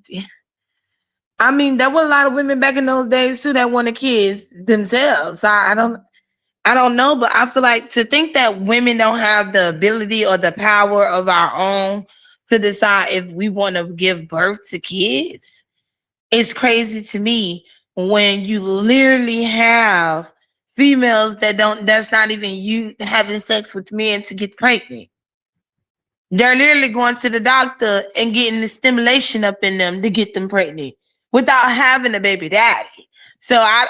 I mean, there were a lot of women back in those days too that wanted kids themselves. I don't know, but I feel like to think that women don't have the ability or the power of our own to decide if we want to give birth to kids. It's crazy to me when you literally have females that's not even you having sex with men to get pregnant. They're literally going to the doctor and getting the stimulation up in them to get them pregnant without having a baby daddy. So I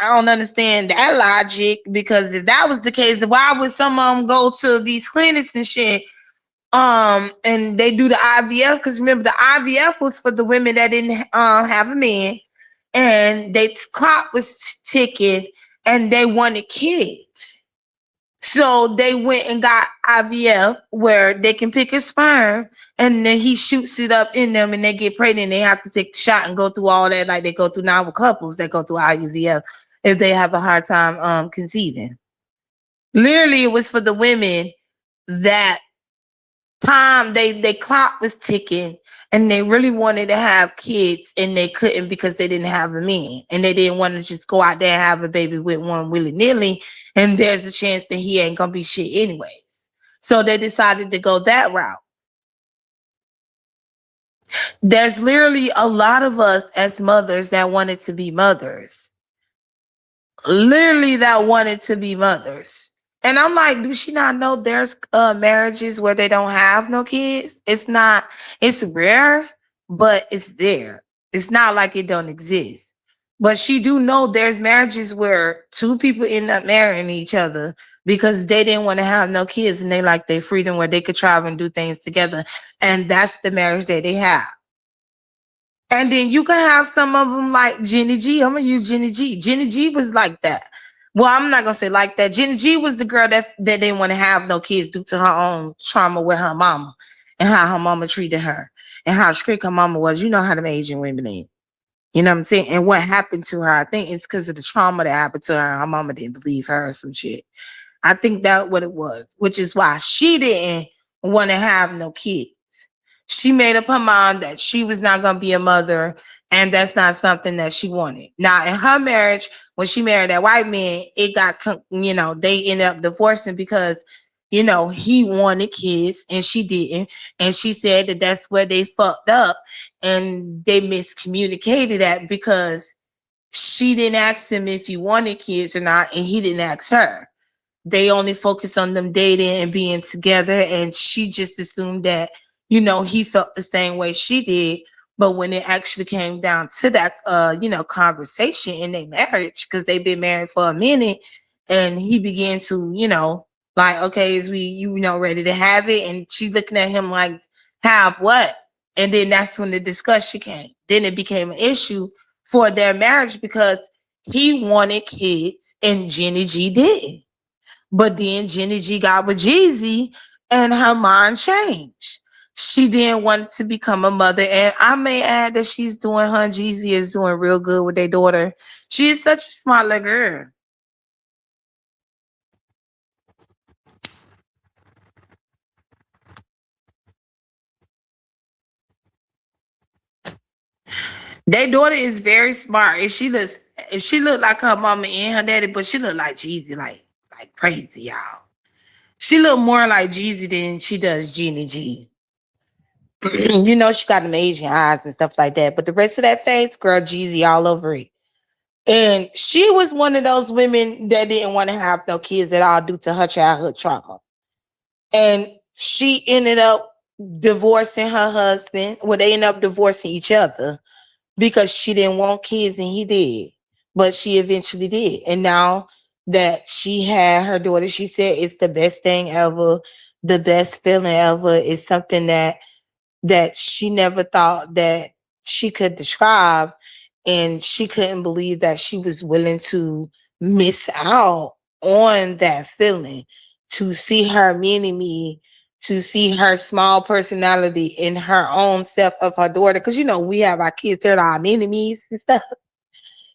don't understand that logic, because if that was the case, why would some of them go to these clinics and shit? And they do the IVF, because remember the IVF was for the women that didn't have a man, and they clock was ticking, and they wanted kids. So they went and got IVF where they can pick a sperm and then he shoots it up in them and they get pregnant. They have to take the shot and go through all that like they go through now with couples that go through IVF if they have a hard time conceiving. Literally, it was for the women that time they clock was ticking and they really wanted to have kids and they couldn't because they didn't have a man and they didn't want to just go out there and have a baby with one willy-nilly, and there's a chance that he ain't gonna be shit anyways. So they decided to go that route. There's literally a lot of us as mothers that wanted to be mothers, literally that wanted to be mothers. And I'm like, do she not know there's marriages where they don't have no kids? It's rare, but it's there. It's not like it don't exist. But she do know there's marriages where two people end up marrying each other because they didn't want to have no kids and they like their freedom where they could travel and do things together. And that's the marriage that they have. And then you can have some of them like Jenny G. I'm gonna use Jenny G. Jenny G was like that. Well, I'm not gonna say like that. Jenny G was the girl that didn't want to have no kids due to her own trauma with her mama and how her mama treated her and how strict her mama was. You know how them Asian women is. You know what I'm saying? And what happened to her? I think it's because of the trauma that happened to her. Her mama didn't believe her or some shit. I think that's what it was, which is why she didn't want to have no kids. She made up her mind that she was not going to be a mother, and that's not something that she wanted. Now, in her marriage, when she married that white man, it got, they ended up divorcing because, he wanted kids and she didn't. And she said that that's where they fucked up and they miscommunicated that because she didn't ask him if he wanted kids or not, and he didn't ask her. They only focused on them dating and being together, and she just assumed that he felt the same way she did. But when it actually came down to that conversation in their marriage, because they've been married for a minute, and he began to like, okay, is we ready to have it? And she looking at him like, have what? And then that's when the discussion came. Then it became an issue for their marriage because he wanted kids and Jenny G did. But then Jenny G got with Jeezy and her mind changed. She then wanted to become a mother. And I may add that she's doing, her and Jeezy is doing real good with their daughter. She is such a smart little girl. Their daughter is very smart. And she look like her mama and her daddy, but she look like Jeezy, like crazy, y'all. She look more like Jeezy than she does Jenny G. She got them Asian eyes and stuff like that. But the rest of that face, girl, Jeezy all over it. And she was one of those women that didn't want to have no kids at all due to her childhood trauma. And she ended up divorcing her husband. Well, they ended up divorcing each other because she didn't want kids and he did. But she eventually did. And now that she had her daughter, she said it's the best thing ever. The best feeling ever. Is something that she never thought that she could describe, and she couldn't believe that she was willing to miss out on that feeling, to see her mini-me, to see her small personality in her own self of her daughter. Because, we have our kids, they're our mini-me's and stuff.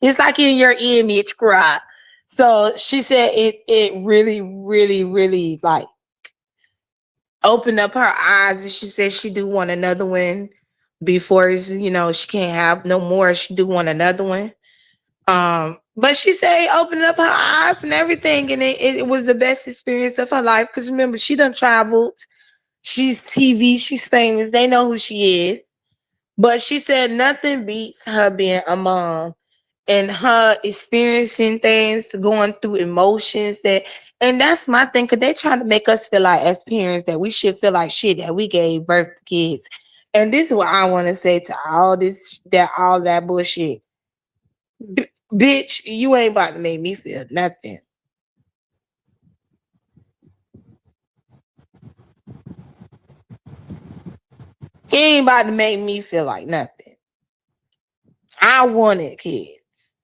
It's like in your image, girl. So she said it really, really, really like opened up her eyes, and she said she do want another one before she can't have no more. She do want another one. But she said it opened up her eyes and everything, and it was the best experience of her life. Because remember, she done traveled. She's TV. She's famous. They know who she is. But she said nothing beats her being a mom and her experiencing things, going through emotions that, and that's my thing, because they try to make us feel like as parents that we should feel like shit that we gave birth to kids. And this is what I want to say to all that bullshit. Bitch, you ain't about to make me feel nothing. You ain't about to make me feel like nothing. I wanted kids.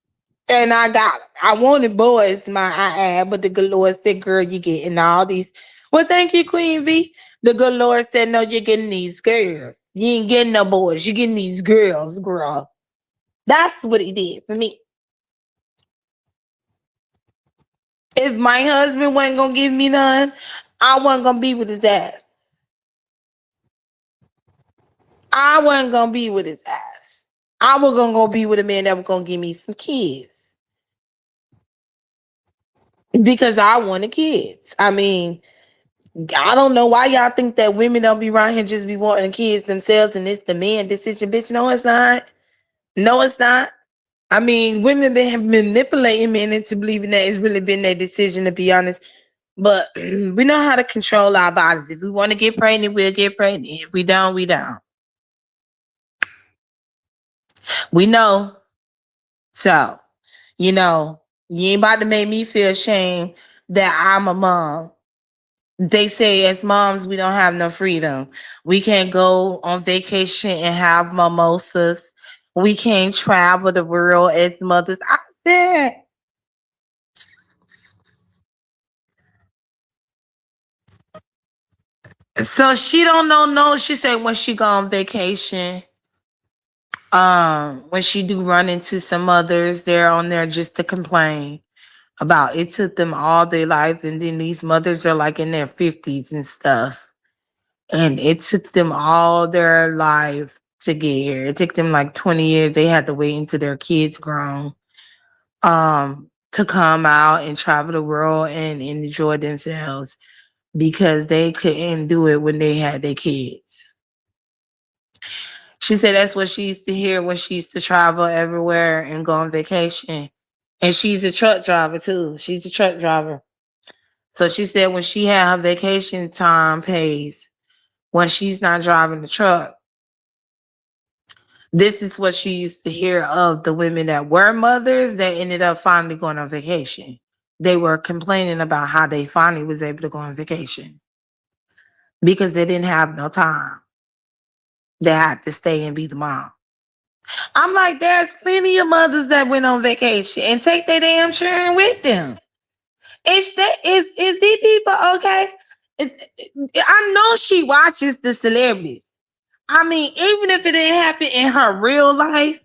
And I got them. I wanted boys, I add, but the good Lord said, girl, you getting all these. Well, thank you, Queen V. The good Lord said, no, you're getting these girls. You ain't getting no boys. You're getting these girls, girl. That's what he did for me. If my husband wasn't going to give me none, I wasn't going to be with his ass. I wasn't going to be with his ass. I was going to go be with a man that was going to give me some kids. Because I wanted kids. I mean, I don't know why y'all think that women don't be around here just be wanting kids themselves and it's the man decision, bitch. No, it's not. No, it's not. I mean, women been manipulating men into believing that it's really been their decision, to be honest. But we know how to control our bodies. If we want to get pregnant, we'll get pregnant. If we don't, we don't. We know. So, you ain't about to make me feel shame that I'm a mom. They say as moms, we don't have no freedom. We can't go on vacation and have mimosas. We can't travel the world as mothers. I said, so she don't know. No, she said when she go on vacation, when she do run into some mothers, they're on there just to complain about it took them all their lives, and then these mothers are like in their 50s and stuff. And it took them all their life to get here. It took them like 20 years. They had to wait until their kids grown to come out and travel the world and enjoy themselves because they couldn't do it when they had their kids. She said that's what she used to hear when she used to travel everywhere and go on vacation. And she's a truck driver too. She's a truck driver. So she said when she had her vacation time pays, when she's not driving the truck, this is what she used to hear of the women that were mothers that ended up finally going on vacation. They were complaining about how they finally was able to go on vacation because they didn't have no time. They had to stay and be the mom. I'm like, there's plenty of mothers that went on vacation and take their damn children with them. Is these people okay? I know she watches the celebrities. I mean, even if it didn't happen in her real life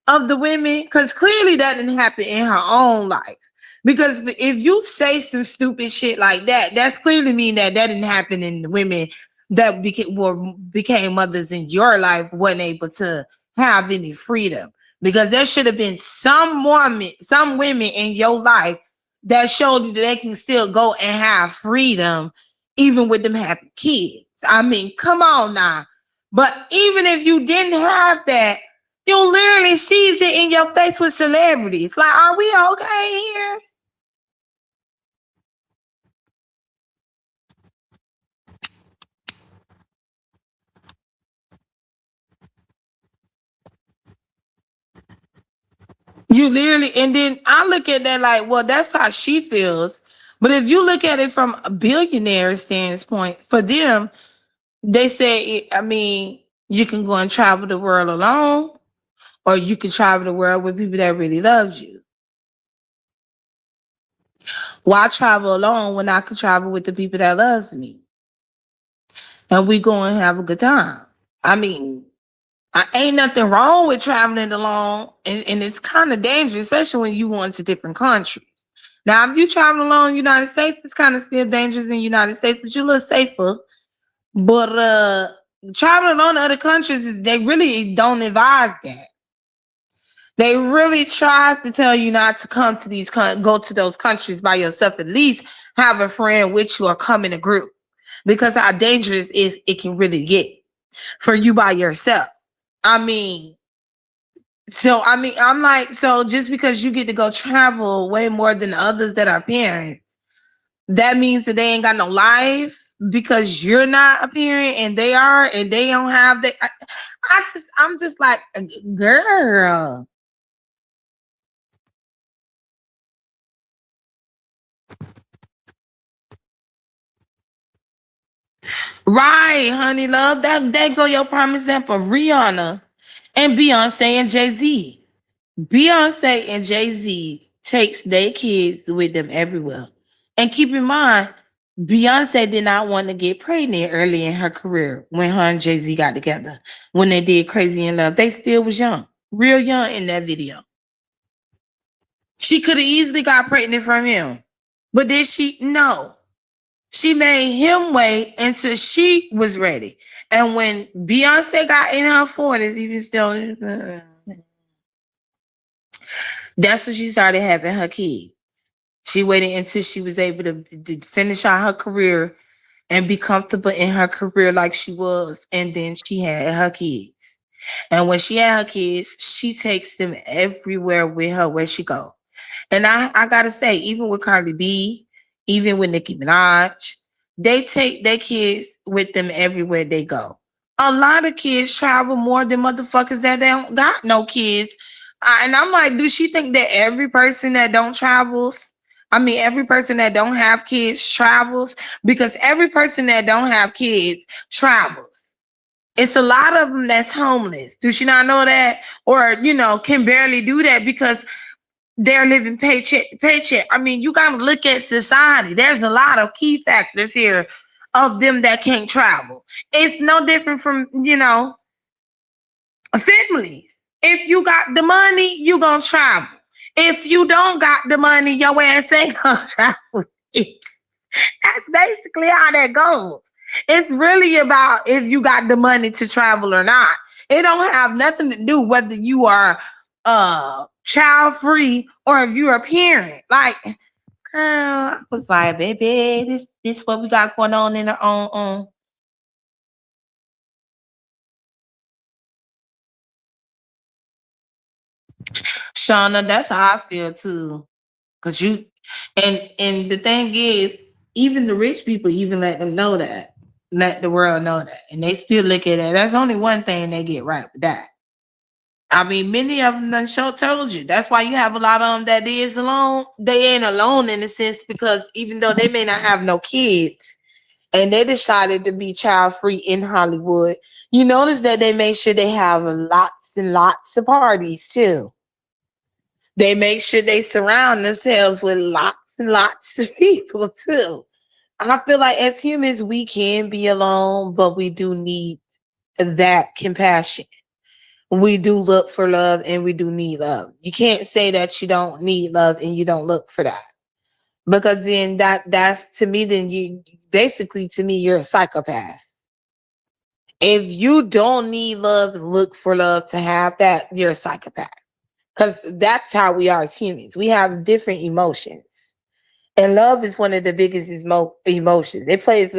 of the women, because clearly that didn't happen in her own life. Because if you say some stupid shit like that, that's clearly mean that didn't happen in the women that became mothers in your life, wasn't able to have any freedom. Because there should have been some women in your life that showed you that they can still go and have freedom, even with them having kids. I mean, come on now. But even if you didn't have that, you literally sees it in your face with celebrities. Like, are we okay here? You literally, and then I look at that like, well, that's how she feels. But if you look at it from a billionaire standpoint, for them, they say, I mean, you can go and travel the world alone, or you can travel the world with people that really loves you. Why travel alone when I can travel with the people that loves me? And we go and have a good time. I mean, ain't nothing wrong with traveling alone, and it's kind of dangerous, especially when you go into different countries. Now, if you travel alone in the United States, it's kind of still dangerous in the United States, but you're a little safer. But traveling alone to other countries, they really don't advise that. They really try to tell you not to come to go to those countries by yourself. At least have a friend with you or come in a group, because how dangerous is it can really get for you by yourself. I mean, I'm like, so just because you get to go travel way more than others that are parents, that means that they ain't got no life because you're not a parent and they are, and they don't have the. I'm just like, girl, right, honey, love. That go your prime example, Rihanna and Beyonce and Jay Z. Beyonce and Jay Z takes their kids with them everywhere. And keep in mind, Beyonce did not want to get pregnant early in her career when her and Jay Z got together. When they did Crazy in Love, they still was young, real young in that video. She could have easily got pregnant from him, but did she? No. She made him wait until she was ready. And when Beyonce got in her 40s, even still, that's when she started having her kids. She waited until she was able to finish out her career and be comfortable in her career like she was. And then she had her kids. And when she had her kids, she takes them everywhere with her where she go. And I gotta say, even with Cardi B, even with Nicki Minaj, they take their kids with them everywhere they go. A lot of kids travel more than motherfuckers that don't got no kids. And I'm like, do she think that every person that don't travels? I mean, every person that don't have kids travels, because every person that don't have kids travels. It's a lot of them that's homeless. Do she not know that? Or, can barely do that because they're living paycheck to paycheck. I mean, you got to look at society. There's a lot of key factors here of them that can't travel. It's no different from, families. If you got the money, you going to travel. If you don't got the money, your ass ain't going to travel. That's basically how that goes. It's really about if you got the money to travel or not. It don't have nothing to do whether you are child free or if you're a parent. Like, girl, I was like, baby, this what we got going on in our own. Shauna, that's how I feel too. Cause you and the thing is, even the rich people even let them know that. Let the world know that. And they still look at it. That's only one thing they get right with that. I mean, many of them done show told you. That's why you have a lot of them that is alone. They ain't alone in a sense because even though they may not have no kids and they decided to be child free in Hollywood, you notice that they make sure they have lots and lots of parties too. They make sure they surround themselves with lots and lots of people too. I feel like as humans, we can be alone, but we do need that compassion. We do look for love and we do need love. You can't say that you don't need love and you don't look for that. Because then that's to me, then you basically to me, you're a psychopath. If you don't need love and look for love to have that, you're a psychopath. Because that's how we are as humans. We have different emotions. And love is one of the biggest emotions. It plays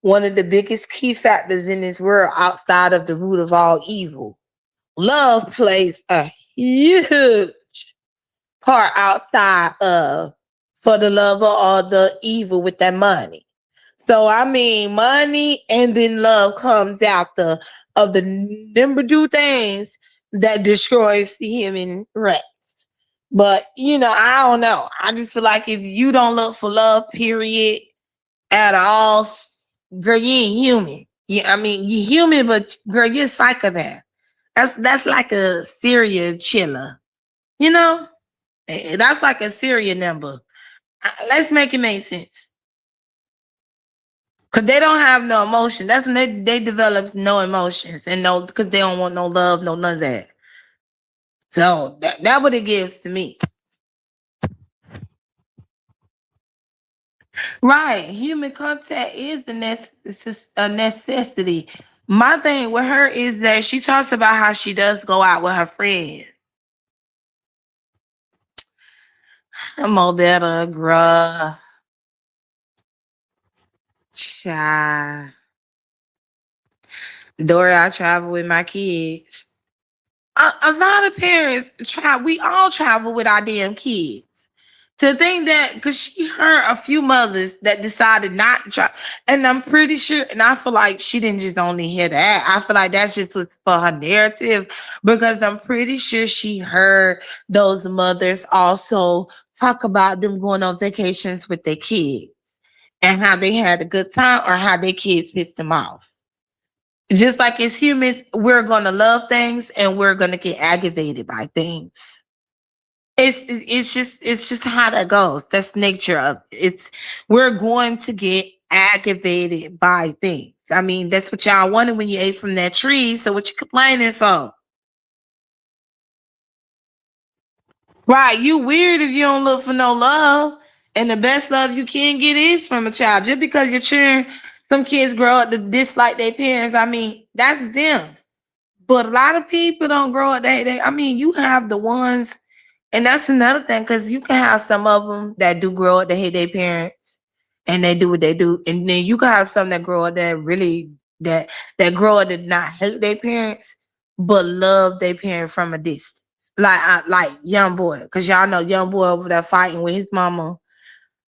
one of the biggest key factors in this world outside of the root of all evil. Love plays a huge part outside of for the lover or the evil with that money. So I mean, money and then love comes out of the number two things that destroys the human race. But I don't know. I just feel like if you don't look for love, period, at all, girl, you ain't human. Yeah, I mean, you human, but girl, you're a psychopath. That's like a serial killer, you know. That's like a serial number. Let's make it make sense. Cause they don't have no emotion. That's when they develop no emotions and no, because they don't want no love, no none of that. So that what it gives to me. Right. Human contact is it's just a necessity. My thing with her is that she talks about how she does go out with her friends. I'm all that bruh. Child. Dora, I travel with my kids. A lot of parents travel. We all travel with our damn kids. To think that, because she heard a few mothers that decided not to try, and I'm pretty sure, and I feel like she didn't just only hear that. I feel like that's just was for her narrative, because I'm pretty sure she heard those mothers also talk about them going on vacations with their kids and how they had a good time or how their kids pissed them off. Just like as humans, we're gonna love things and we're gonna get aggravated by things. It's just how that goes. That's nature of it. It's we're going to get aggravated by things. I mean, that's what y'all wanted when you ate from that tree. So what you complaining for? Right, you weird if you don't look for no love. And the best love you can get is from a child. Just because you're cheering some kids grow up to dislike their parents, I mean, that's them. But a lot of people don't grow up I mean, you have the ones, and that's another thing, because you can have some of them that do grow up to hate their parents and they do what they do. And then you can have some that grow up that really that grow up to not hate their parents, but love their parents from a distance. Like young boy, because y'all know young boy over there fighting with his mama.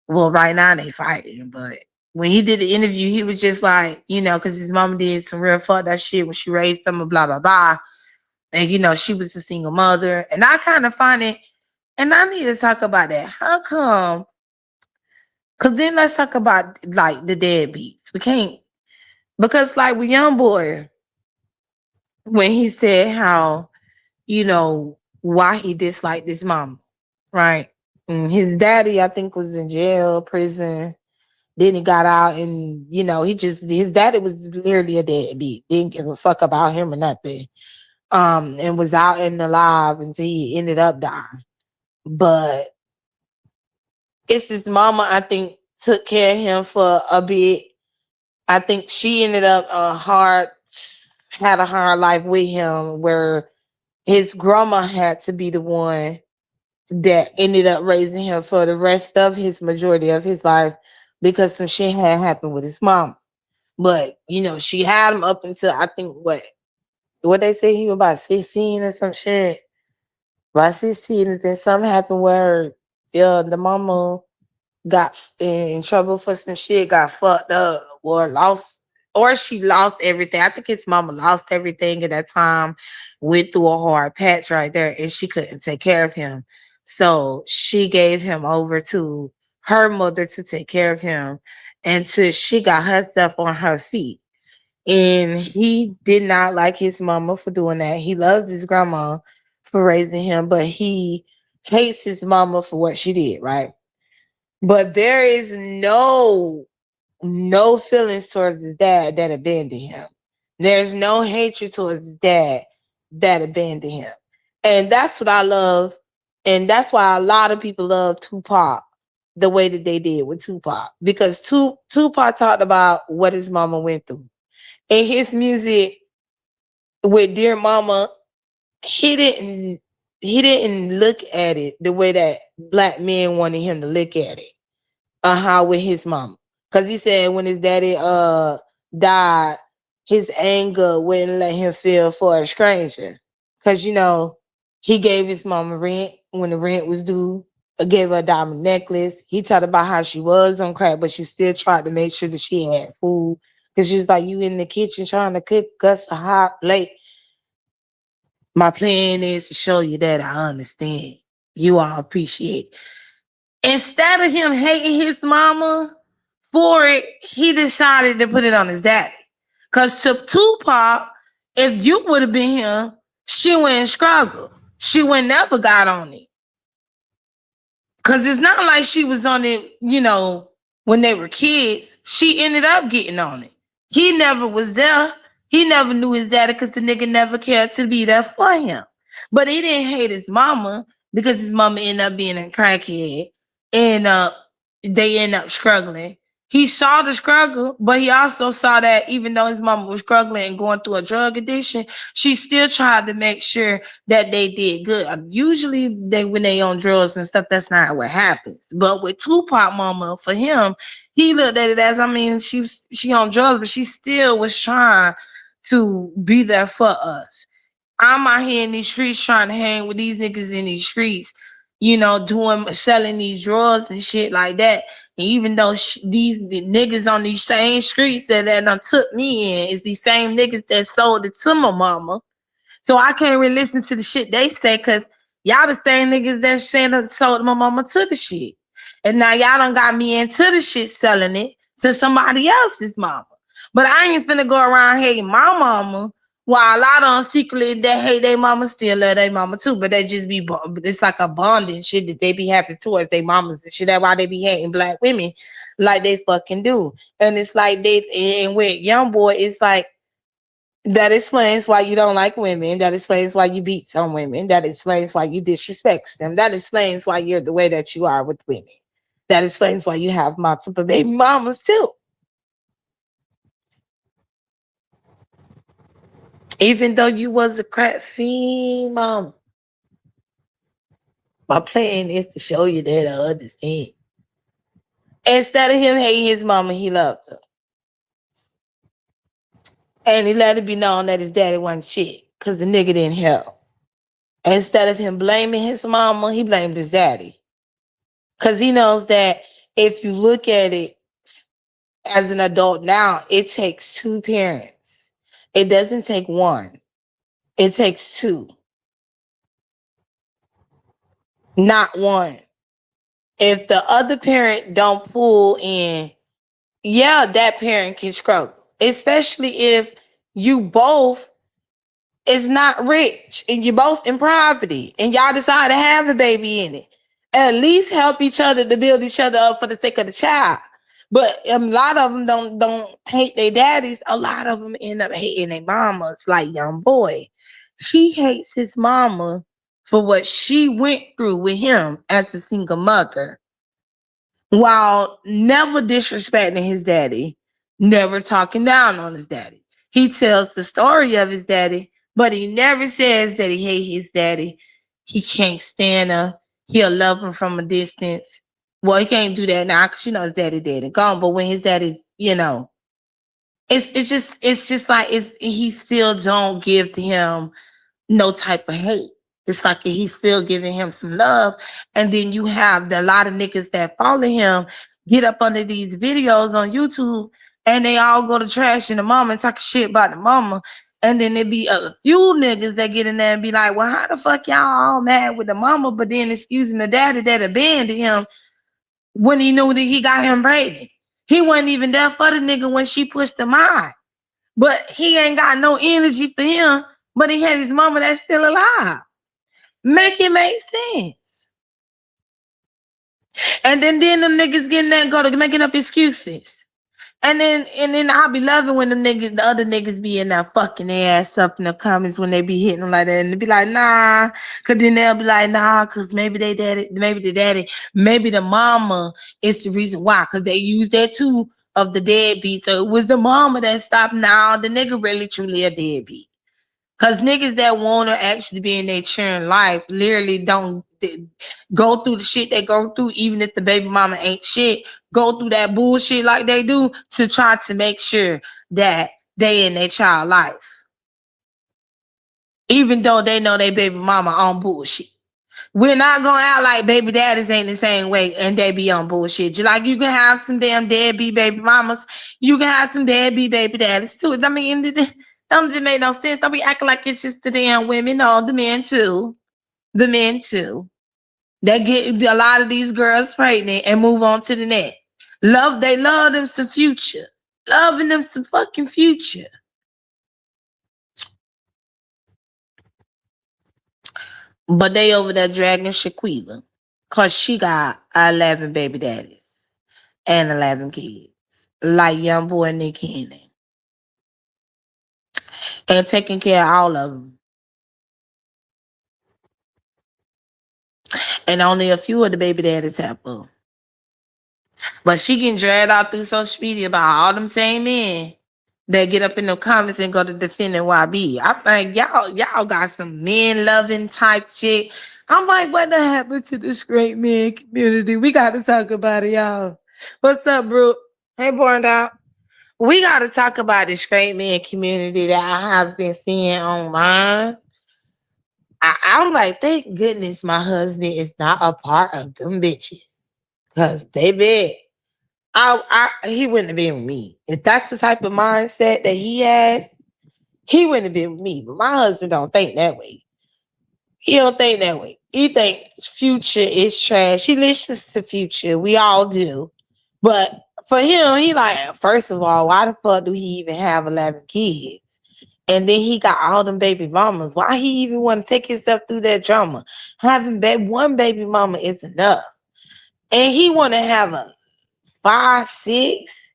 Well, right now they fighting, but when he did the interview, he was just like, because his mama did some real fucked up shit when she raised him, and blah blah blah. And she was a single mother, and I kind of find it. And I need to talk about that. How come? Because then let's talk about like the deadbeats. We can't, because like with young boy, when he said how why he disliked his mom, right? And his daddy, I think, was in jail, prison. Then he got out, and his daddy was literally a deadbeat. Didn't give a fuck about him or nothing. And was out and alive until he ended up dying. But it's his mama, I think, took care of him for a bit. I think she ended up had a hard life with him, where his grandma had to be the one that ended up raising him for the rest of his majority of his life, because some shit had happened with his mom. But she had him up until, I think, what they say, he was about 16 or some shit. By 16, and then something happened where the mama got in trouble for some shit, got fucked up, or lost, or she lost everything. I think his mama lost everything at that time, went through a hard patch right there, and she couldn't take care of him. So she gave him over to her mother to take care of him until she got herself on her feet. And he did not like his mama for doing that. He loves his grandma for raising him, but he hates his mama for what she did, right? But there is no feelings towards his dad that abandoned him. There's no hatred towards his dad that abandoned him. And that's what I love. And that's why a lot of people love Tupac the way that they did with Tupac. Because Tupac talked about what his mama went through. In his music with Dear Mama, he didn't look at it the way that black men wanted him to look at it. How with his mama. Cause he said when his daddy died, his anger wouldn't let him feel for a stranger. Cause he gave his mama rent when the rent was due. Gave her a diamond necklace. He talked about how she was on crack, but she still tried to make sure that she had food. Cause she was like, you in the kitchen trying to cook us a hot plate. My plan is to show you that I understand. You all appreciate it. Instead of him hating his mama for it, he decided to put it on his daddy. Because to Tupac, if you would have been him, she wouldn't struggle. She would never got on it. Because it's not like she was on it, when they were kids. She ended up getting on it. He never was there. He never knew his daddy because the nigga never cared to be there for him. But he didn't hate his mama because his mama ended up being a crackhead. And they end up struggling. He saw the struggle, but he also saw that even though his mama was struggling and going through a drug addiction, she still tried to make sure that they did good. Usually, when they on drugs and stuff, that's not what happens. But with Tupac mama, for him, he looked at it as, I mean, she on drugs, but she still was trying to be there for us. I'm out here in these streets trying to hang with these niggas in these streets, doing selling these drugs and shit like that. And even though the niggas on these same streets that done took me in is these same niggas that sold it to my mama. So I can't really listen to the shit they say because y'all the same niggas that sold my mama to the shit. And now y'all done got me into the shit selling it to somebody else's mama. But I ain't finna go around hating my mama while a lot of them secretly that hate their mama still love their mama too. But they just be, it's like a bonding shit that they be having towards their mamas and shit. That's why they be hating black women like they fucking do. And it's like and with young boy, it's like, that explains why you don't like women. That explains why you beat some women. That explains why you disrespect them. That explains why you're the way that you are with women. That explains why you have multiple baby mamas too. Even though you was a crap fiend mama. My plan is to show you that I understand. Instead of him hating his mama, he loved her. And he let it be known that his daddy wasn't shit. Because the nigga didn't help. Instead of him blaming his mama, he blamed his daddy. Because he knows that if you look at it as an adult now, it takes two parents. It doesn't take one. It takes two. Not one. If the other parent don't pull in, yeah, that parent can struggle. Especially if you both is not rich and you both in poverty and y'all decide to have a baby in it. At least help each other to build each other up for the sake of the child. But a lot of them don't hate their daddies. A lot of them end up hating their mamas. Like young boy, he hates his mama for what she went through with him as a single mother, while never disrespecting his daddy, never talking down on his daddy. He tells the story of his daddy, but he never says that he hates his daddy. He can't stand her. He'll love him from a distance. Well, he can't do that now because his daddy dead and gone. But when his daddy, it's just like he still don't give to him no type of hate. It's like he's still giving him some love. And then you have a lot of niggas that follow him get up under these videos on YouTube and they all go to trash in the mama and talk shit about the mama. And then there be a few niggas that get in there and be like, well, how the fuck y'all all mad with the mama, but then excusing the daddy that abandoned him when he knew that he got him pregnant. He wasn't even there for the nigga when she pushed him out. But he ain't got no energy for him, but he had his mama that's still alive. Make it make sense. And then them niggas getting there and go to making up excuses. And then I'll be loving when the other niggas be in there fucking their ass up in the comments when they be hitting them like that. And they be like, nah. Cause then they'll be like, nah, cause maybe the daddy, maybe the mama is the reason why. Cause they use that too of the deadbeat. So it was the mama that stopped. Now the nigga really truly a deadbeat. Cause niggas that want to actually be in their children life literally don't go through the shit they go through, even if the baby mama ain't shit, go through that bullshit like they do to try to make sure that they in their child life. Even though they know they baby mama on bullshit. We're not gonna act like baby daddies ain't the same way and they be on bullshit. Just like you can have some damn deadbeat baby mamas, you can have some deadbeat baby daddies too. I mean, don't just make no sense. Don't be acting like it's just the damn women. No, the men too. The men too. They get a lot of these girls pregnant and move on to the next. They love them some future. Loving them some fucking future. But they over there dragging Shaquilla. Cause she got 11 baby daddies and 11 kids. Like young boy Nick Cannon. And taking care of all of them. And only a few of the baby daddies have them. But she getting dragged out through social media by all them same men that get up in the comments and go to defending YB. I think y'all got some men loving type shit. I'm like, what the happened to this great man community? We got to talk about it, y'all. What's up, bro? Hey, Born Out. We got to talk about the straight man community that I have been seeing online. I'm like, thank goodness my husband is not a part of them bitches. Cause baby, he wouldn't have been with me. If that's the type of mindset that he has, he wouldn't have been with me. But my husband don't think that way. He don't think that way. He think Future is trash. He listens to Future. We all do. But for him, he like, first of all, why the fuck do he even have 11 kids? And then he got all them baby mamas. Why he even want to take himself through that drama? Having one baby mama is enough. And he want to have a 5, 6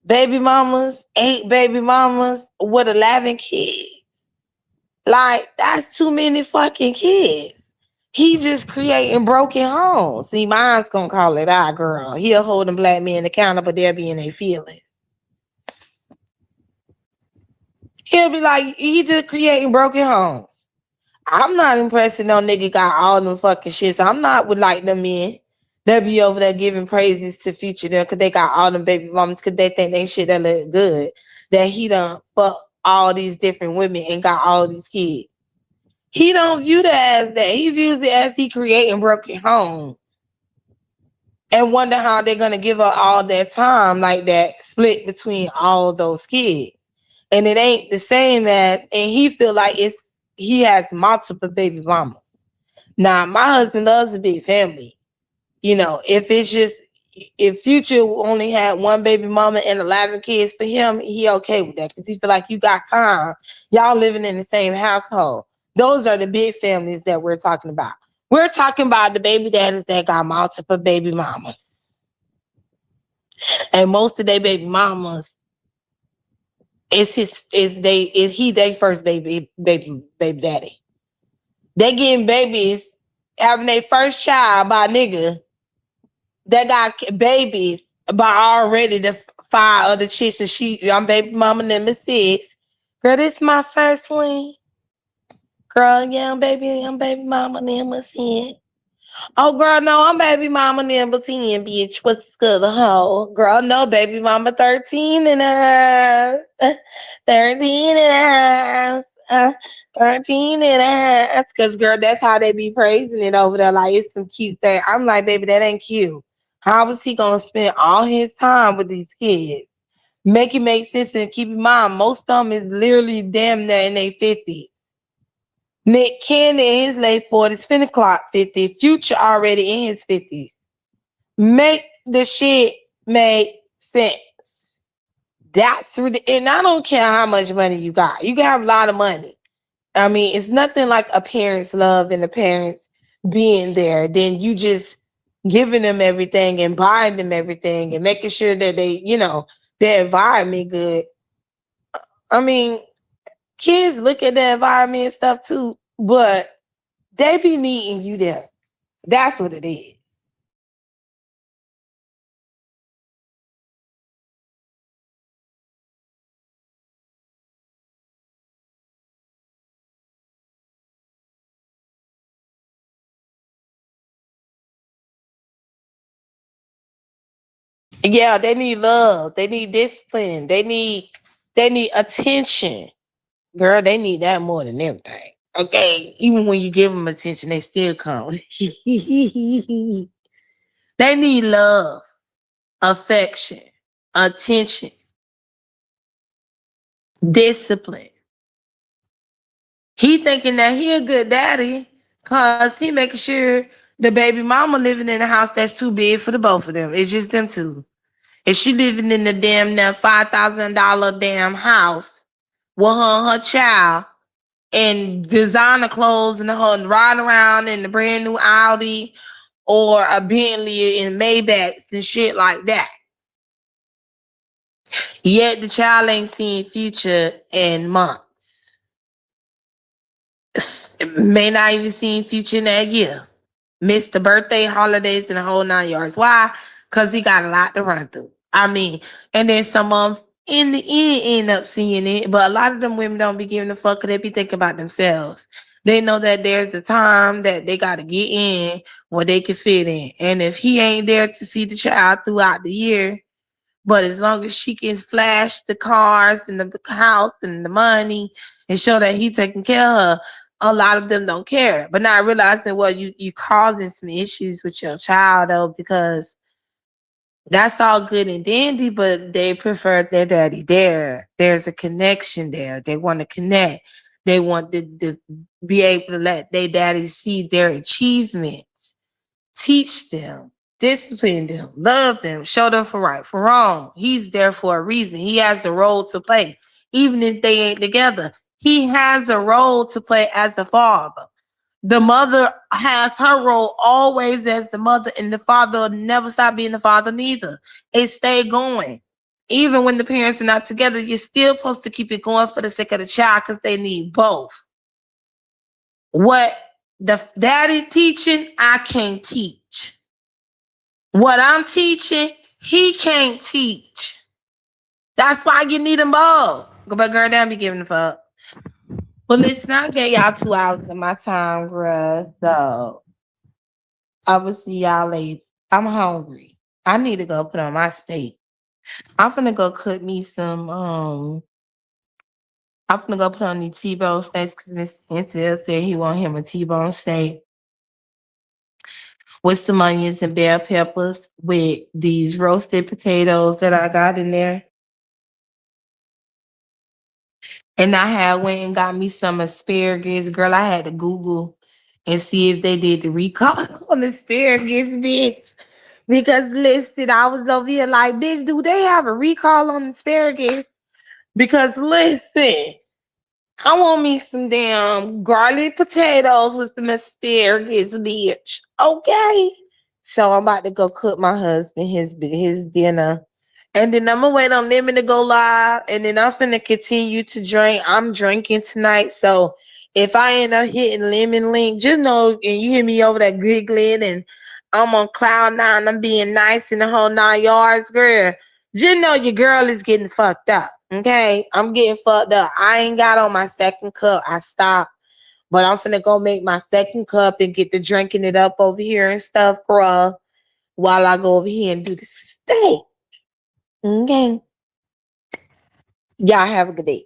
baby mamas, 8 baby mamas with 11 kids. Like, that's too many fucking kids. He just creating broken homes. See, mine's gonna call it our girl. He'll hold them black men accountable, they'll be in their feelings. He'll be like, he just creating broken homes. I'm not impressed that no nigga got all them fucking shits. I'm not with like them men that be over there giving praises to Future them because they got all them baby mamas because they think they shit that look good. That he done fuck all these different women and got all these kids. He don't view that as that. He views it as he creating broken homes. And wonder how they're gonna give her all their time like that split between all those kids. And it ain't the same as, and he feel like he has multiple baby mamas. Now, my husband loves a big family. You know, if Future only had one baby mama and 11 kids for him, he okay with that because he feel like you got time. Y'all living in the same household. Those are the big families that we're talking about. We're talking about the baby daddies that got multiple baby mamas. And most of their baby mamas is he their first baby daddy. They getting babies, having their first child by a nigga that got babies by already the 5 other chicks, and I'm baby mama number 6. Girl, this my first one. Girl, yeah, I'm baby mama number 6. Oh, girl, no, I'm baby mama number 10, bitch. What's good, hoe? Girl, no, baby mama 13 and a half. 13 and a half. 13 and a half. Because, girl, that's how they be praising it over there. Like, it's some cute thing. I'm like, baby, that ain't cute. How was he going to spend all his time with these kids? Make it make sense and keep in mind, most of them is literally damn near in their 50s. Nick Cannon in his late 40s, finna clock 50. Future already in his 50s. Make the shit make sense. That's really, and I don't care how much money you got. You can have a lot of money. I mean, it's nothing like a parent's love and the parents being there. Then you just giving them everything and buying them everything and making sure that they, their environment good. I mean, kids look at the environment and stuff too, but they be needing you there. That's what it is. Yeah, they need love. They need discipline. They need attention. Girl, they need that more than everything. Okay, even when you give them attention, they still come. They need love, affection, attention, discipline. He thinking that he a good daddy because he making sure the baby mama living in a house that's too big for the both of them. It's just them two. And she living in the damn $5,000 damn house with her and her child and designer clothes and her riding around in the brand new Audi or a Bentley and Maybachs and shit like that. Yet the child ain't seen Future in months. May not even seen Future in that year. Missed the birthday, holidays, and the whole 9 yards. Why? Because he got a lot to run through. I mean, and then some of them in the end up seeing it, but a lot of them women don't be giving a fuck because they be thinking about themselves. They know that there's a time that they got to get in where they can fit in. And if he ain't there to see the child throughout the year, But as long as she can flash the cars and the house and the money and show that he taking care of her, a lot of them don't care. But not realizing, well, you causing some issues with your child though, because that's all good and dandy, but they prefer their daddy there. There's a connection there. They want to connect. They want to be able to let their daddy see their achievements, teach them, discipline them, love them, show them for right, for wrong. He's there for a reason. He has a role to play, even if they ain't together. He has a role to play as a father. The mother has her role always as the mother, and the father will never stop being the father neither. It stay going. Even when the parents are not together, you're still supposed to keep it going for the sake of the child because they need both. What the daddy teaching, I can't teach. What I'm teaching, he can't teach. That's why you need them both. But girl, don't be giving a fuck. Well, listen, I gave y'all 2 hours of my time, girl. So I will see y'all later. I'm hungry. I need to go put on my steak. I'm finna go cook me some I'm finna go put on these T-bone steaks because Miss Intel said he want him a T-bone steak with some onions and bell peppers with these roasted potatoes that I got in there. And I had went and got me some asparagus. Girl, I had to Google and see if they did the recall on asparagus, bitch. Because listen, I was over here like, bitch, do they have a recall on asparagus? Because listen, I want me some damn garlic potatoes with some asparagus, bitch. Okay. So I'm about to go cook my husband his dinner. And then I'm gonna wait on Lemon to go live. And then I'm finna continue to drink. I'm drinking tonight. So if I end up hitting Lemon Link, just know, and you hear me over there giggling and I'm on cloud nine, I'm being nice in the whole 9 yards, girl. Just know your girl is getting fucked up. Okay, I'm getting fucked up. I ain't got on my second cup. I stopped, but I'm finna go make my second cup and get to drinking it up over here and stuff, bruh. While I go over here and do the steak. Okay, y'all have a good day.